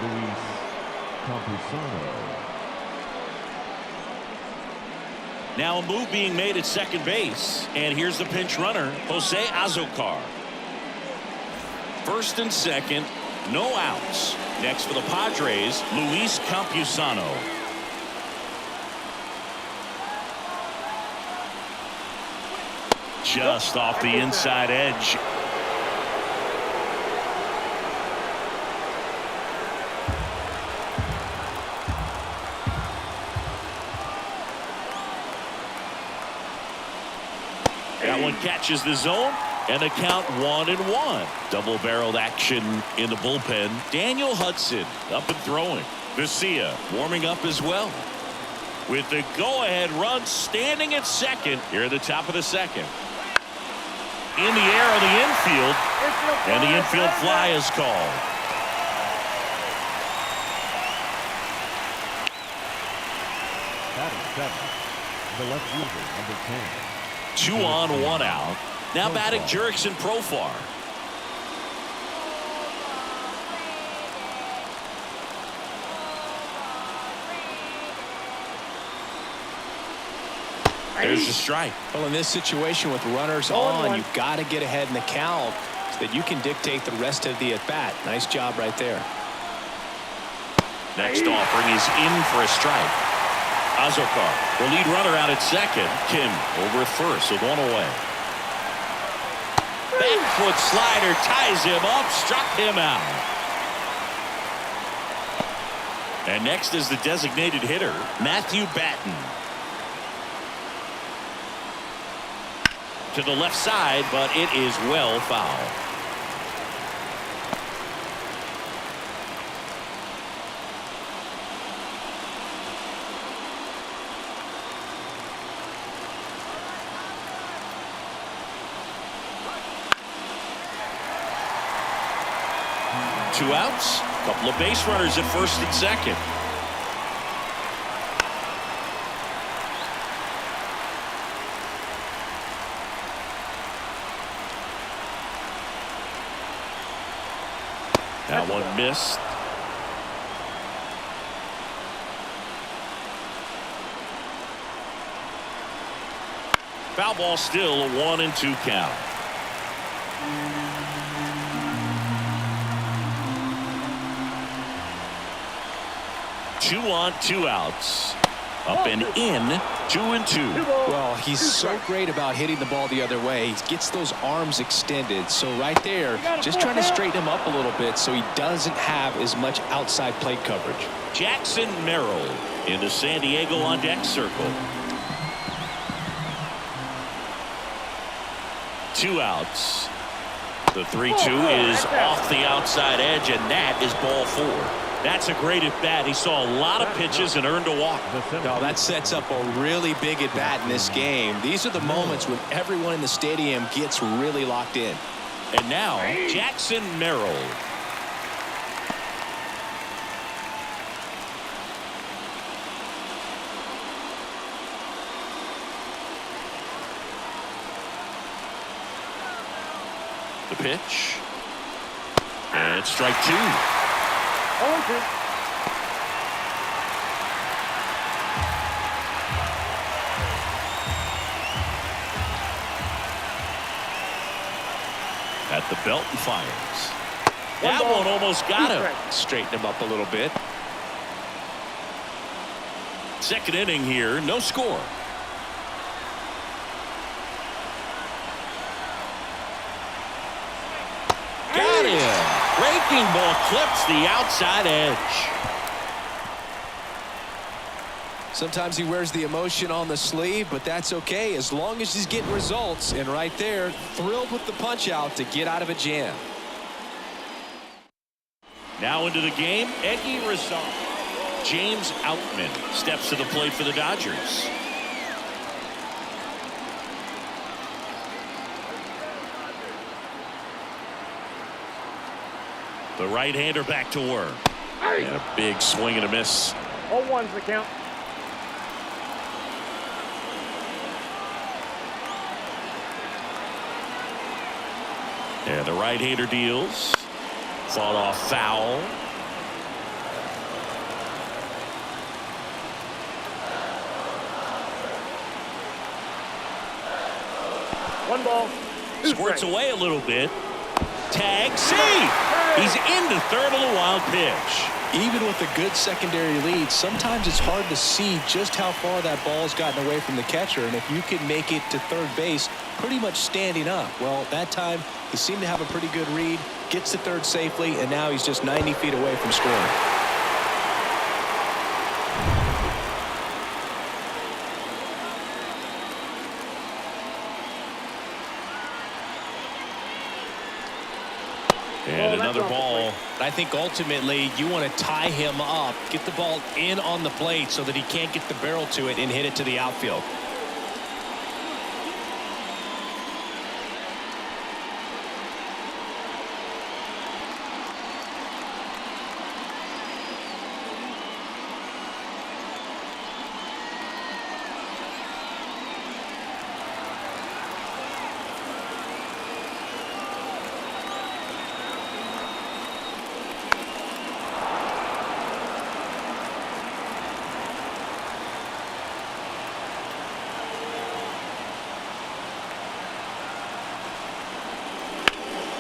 Luis Campusano. Now a move being made at second base. And here's the pinch runner, Jose Azocar. First and second, no outs. Next for the Padres, Luis Campusano. Just off the inside edge. That one catches the zone, and the count 1-1. Double-barreled action in the bullpen. Daniel Hudson up and throwing. Vesia warming up as well. With the go-ahead run standing at second here at the top of the second. In the air on the infield, and the infield fly is called. 7, the left fielder, number 10. 2 on, 1 out. Now batting Jurickson Profar. There's the strike. Well, in this situation with runners on, you've got to get ahead in the count so that you can dictate the rest of the at-bat. Nice job right there. Next offering is in for a strike. Azokar, the lead runner out at second. Kim over at first with 1 away. Back foot slider ties him up, struck him out. And next is the designated hitter, Matthew Batten. To the left side, but it is well foul. Two outs, couple of base runners at first and second. That one missed. Foul ball, still a 1-2 count. Two on, 2 outs. Up and in, 2-2. Well, he's so great about hitting the ball the other way. He gets those arms extended. So right there, just trying to straighten him up a little bit so he doesn't have as much outside plate coverage. Jackson Merrill in the San Diego on deck circle. 2 outs. The 3-2 is off the outside edge, and that is ball 4. That's a great at-bat. He saw a lot of pitches and earned a walk. No, that sets up a really big at-bat in this game. These are the moments when everyone in the stadium gets really locked in. And now, Jackson Merrill. The pitch. And it's strike 2. 0-2. At the belt and fires. That one almost got him. Straighten him up a little bit. Second inning here, no score. Got him. Breaking ball clips the outside edge. Sometimes he wears the emotion on the sleeve, but that's okay as long as he's getting results. And right there, thrilled with the punch out to get out of a jam. Now into the game, Eggy Rizal. James Outman steps to the plate for the Dodgers. The right-hander back to work. And a big swing and a miss. 0-1's the count. And the right-hander deals. Fought off foul. One ball. Squirts away a little bit. Tag, see! He's into third on the wild pitch. Even with a good secondary lead, sometimes it's hard to see just how far that ball's gotten away from the catcher. And if you can make it to third base pretty much standing up, well, that time he seemed to have a pretty good read, gets to third safely, and now he's just 90 feet away from scoring. And another ball. I think ultimately you want to tie him up, get the ball in on the plate so that he can't get the barrel to it and hit it to the outfield.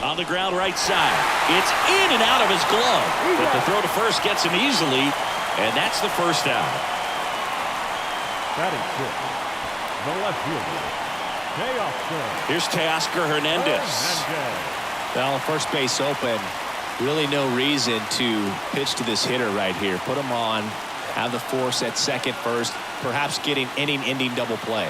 On the ground right side. It's in and out of his glove. But the throw to first gets him easily, and that's the first out. Batting fifth, the left fielder, Teoscar. Here's Teoscar Hernandez. Well, first base open. Really no reason to pitch to this hitter right here. Put him on, have the force at second first, perhaps getting inning-ending double play.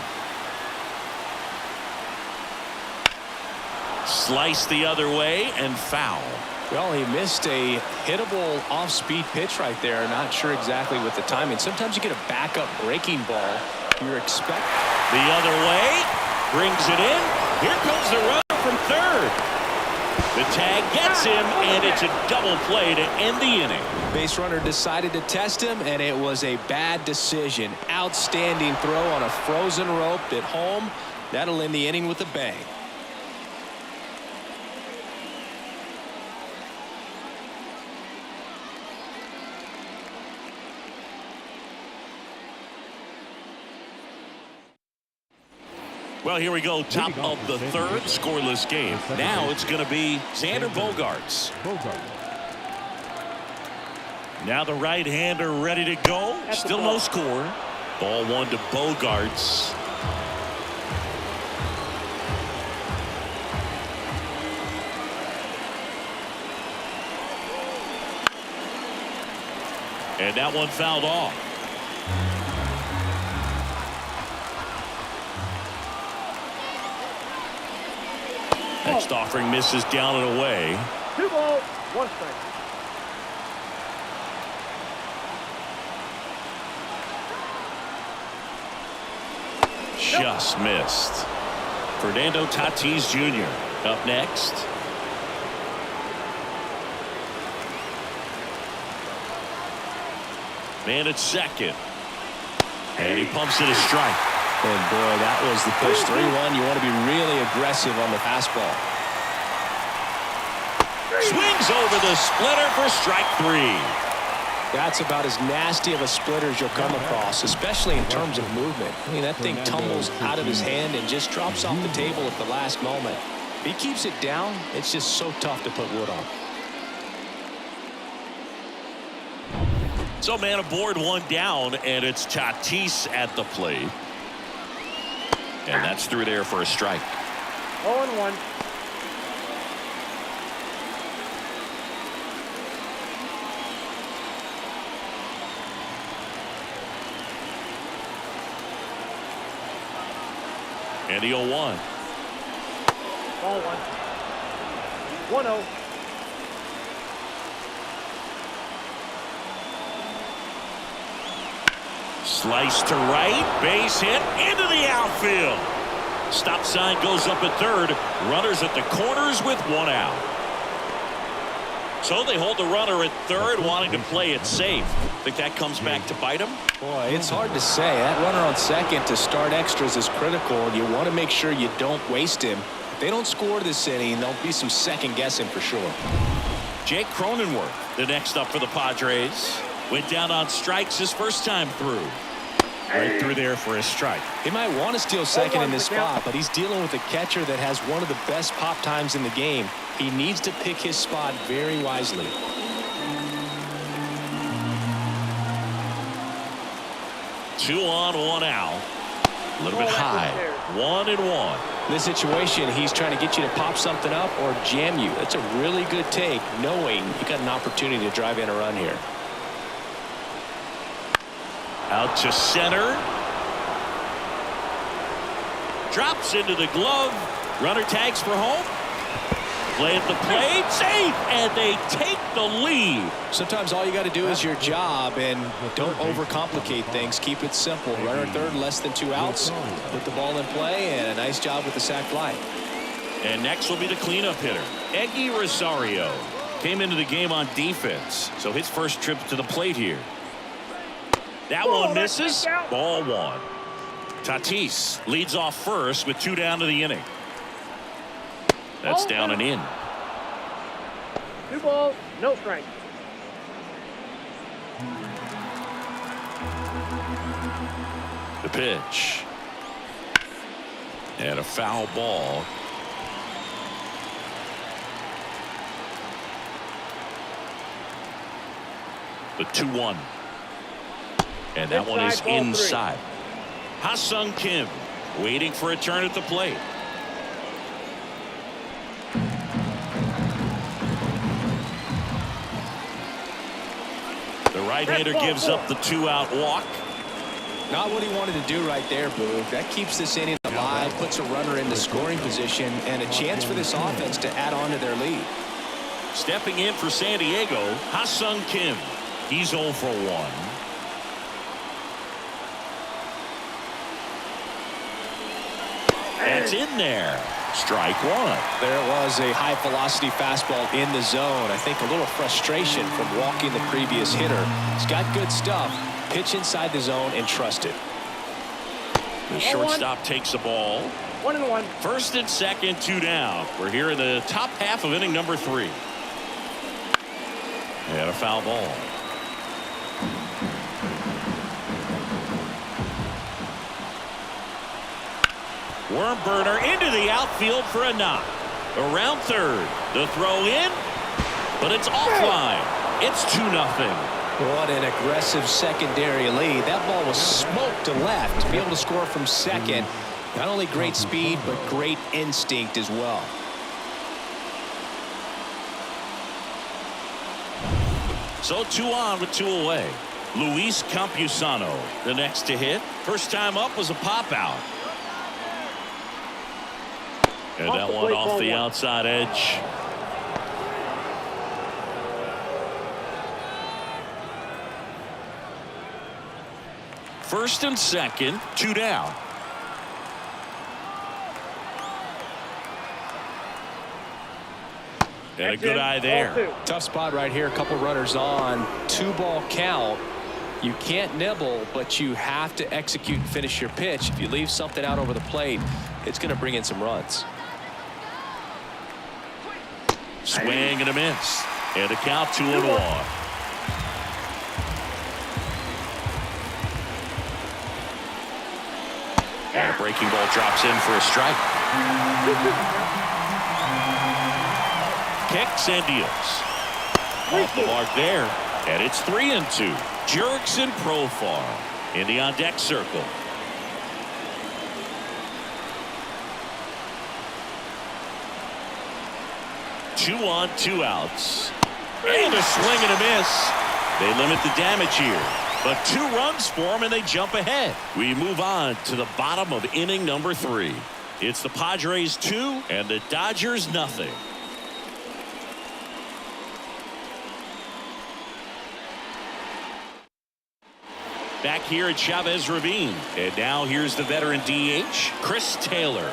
Slice the other way and foul. Well, he missed a hittable off-speed pitch right there. Not sure exactly with the timing. Sometimes you get a backup breaking ball. You're expecting the other way, brings it in. Here comes the runner from third. The tag gets him, and it's a double play to end the inning. Base runner decided to test him, and it was a bad decision. Outstanding throw on a frozen rope at home. That'll end the inning with a bang. Well, here we go. Top of the third, scoreless game. Now it's going to be Xander Bogaerts. Now the right-hander ready to go. Still no score. Ball one to Bogaerts. And that one fouled off. Next offering misses down and away. 2 balls, 1 strike. Just missed. Fernando Tatis Jr. up next. Man at second. And he pumps it a strike. And boy, that was the pitch. 3-1. You want to be really aggressive on the fastball. Swings over the splitter for strike 3. That's about as nasty of a splitter as you'll come across, especially in terms of movement. I mean, that thing tumbles out of his hand and just drops off the table at the last moment. If he keeps it down, it's just so tough to put wood on. So man aboard, 1 down, and it's Tatis at the plate. And that's through there for a strike. 0-1. And the 0-1. Ball 1. 1-0. Slice to right, base hit into the outfield. Stop sign goes up at third. Runners at the corners with 1 out. So they hold the runner at third, wanting to play it safe. Think that comes back to bite them? Boy, it's hard to say. That runner on second to start extras is critical, and you want to make sure you don't waste him. If they don't score this inning, there'll be some second guessing for sure. Jake Cronenworth, the next up for the Padres. Went down on strikes his first time through. Right through there for a strike. He might want to steal second in this spot, but he's dealing with a catcher that has one of the best pop times in the game. He needs to pick his spot very wisely. Two on, 1 out. A little bit high. 1-1. In this situation, he's trying to get you to pop something up or jam you. That's a really good take, knowing you got an opportunity to drive in a run here. Out to center. Drops into the glove. Runner tags for home. Play at the plate. Safe. And they take the lead. Sometimes all you got to do is your job and don't overcomplicate things. Keep it simple. Runner third, less than 2 outs. Put the ball in play, and a nice job with the sac fly. And next will be the cleanup hitter, Eggy Rosario. Came into the game on defense, so his first trip to the plate here. That one misses. Ball 1. Tatis leads off first with 2 down to the inning. That's down and in. 2 balls, no strike. The pitch. And a foul ball. The 2-1. And that one is inside. Ha-Sung Kim waiting for a turn at the plate. The right-hander gives up the 2-out walk. Not what he wanted to do right there, Boog. That keeps this inning alive, puts a runner into scoring position, and a chance for this offense to add on to their lead. Stepping in for San Diego, Ha-Sung Kim. He's 0 for 1. That's in there. Strike one. There it was, a high-velocity fastball in the zone. I think a little frustration from walking the previous hitter. He's got good stuff. Pitch inside the zone and trust it. The shortstop takes the ball. 1-1. First and second, 2 down. We're here in the top half of inning number 3. And a foul ball. Worm burner into the outfield for a knock. Around third. The throw in, but it's offline. It's 2-0. What an aggressive secondary lead. That ball was smoked to left. To be able to score from second, not only great speed, but great instinct as well. So 2 on with 2 away. Luis Campusano, the next to hit. First time up was a pop out. And that one off the outside edge. First and second, 2 down. And a good eye there. Tough spot right here. A couple runners on. 2-ball count. You can't nibble, but you have to execute and finish your pitch. If you leave something out over the plate, it's going to bring in some runs. Swing and a miss. And a count 2-1. And a breaking ball drops in for a strike. Kicks and deals. Off the mark there. And it's 3-2. Jurickson Profar in the on deck circle. Two on, 2 outs. And a swing and a miss. They limit the damage here. But 2 runs for them and they jump ahead. We move on to the bottom of inning number 3. It's the Padres 2 and the Dodgers 0. Back here at Chavez Ravine. And now here's the veteran DH, Chris Taylor.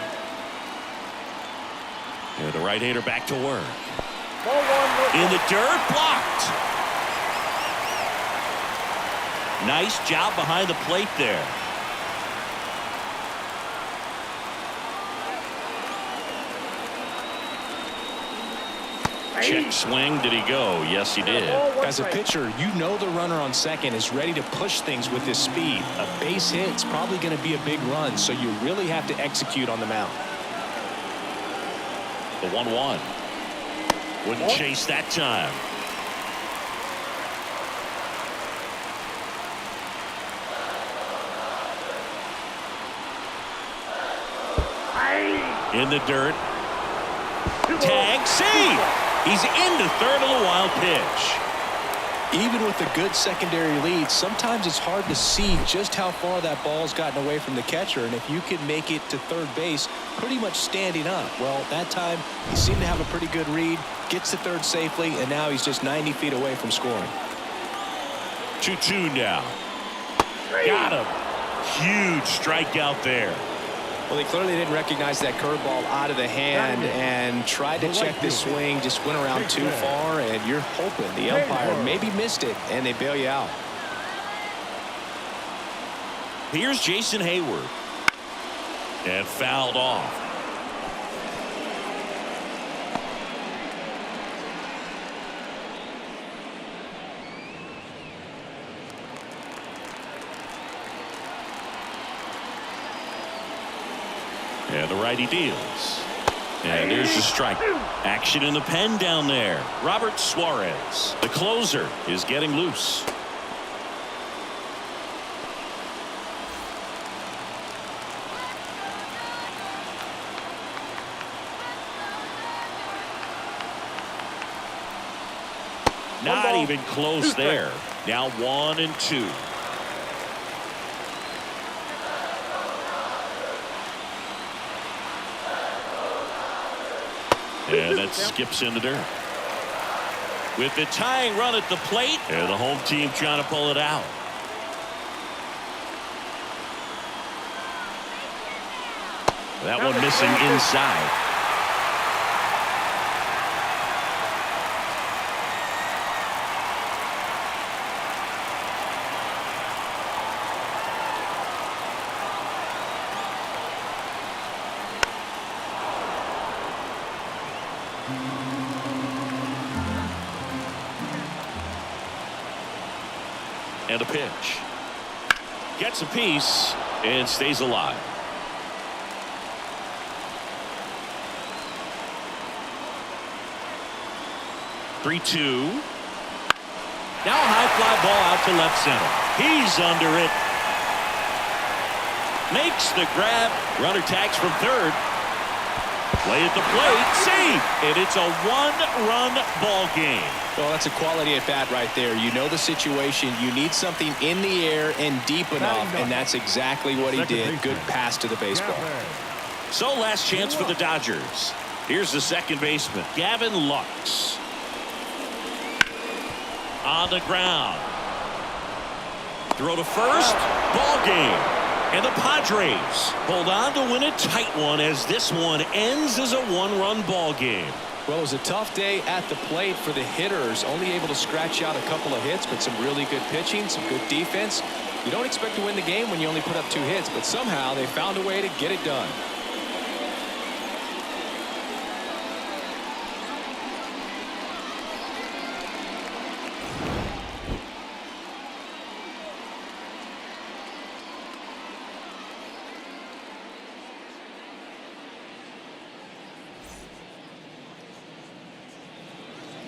And the right-hander back to work. In the dirt, blocked. Nice job behind the plate there. Check swing. Did he go? Yes, he did. As a pitcher, you know the runner on second is ready to push things with his speed. A base hit's probably going to be a big run, so you really have to execute on the mound. The 1-1. Wouldn't chase that time. In the dirt. Tag, save. He's into third on the wild pitch. Even with a good secondary lead, sometimes it's hard to see just how far that ball's gotten away from the catcher, and if you can make it to third base pretty much standing up. Well, that time he seemed to have a pretty good read, gets to third safely, and now he's just 90 feet away from scoring. 2-2 now. Got him. Huge strikeout there. Well, they clearly didn't recognize that curveball out of the hand and tried to check the swing, just went around too far, and you're hoping the umpire maybe missed it, and they bail you out. Here's Jason Hayward. And fouled off. And the righty deals. And there's the strike. Action in the pen down there. Robert Suarez, the closer, is getting loose. Not even close there. Now 1-2. And that skips in the dirt. With the tying run at the plate, and the home team trying to pull it out. That one missing inside. And a pitch. Gets a piece and stays alive. Three-two. Now a high fly ball out to left center. He's under it. Makes the grab. Runner tags from third. Play at the plate. Save. And it's a one-run ball game. Well, that's a quality at bat right there. You know the situation. You need something in the air and deep enough, and that's exactly what he did. Good pass to the baseball. So last chance for the Dodgers. Here's the second baseman, Gavin Lux. On the ground. Throw to first. Ball game. And the Padres hold on to win a tight one as this one ends as a one-run ball game. Well, it was a tough day at the plate for the hitters. Only able to scratch out a couple of hits, but some really good pitching, some good defense. You don't expect to win the game when you only put up 2 hits, but somehow they found a way to get it done.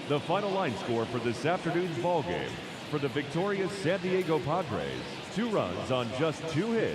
The final line score for this afternoon's ball game. For the victorious San Diego Padres, 2 runs on just 2 hits.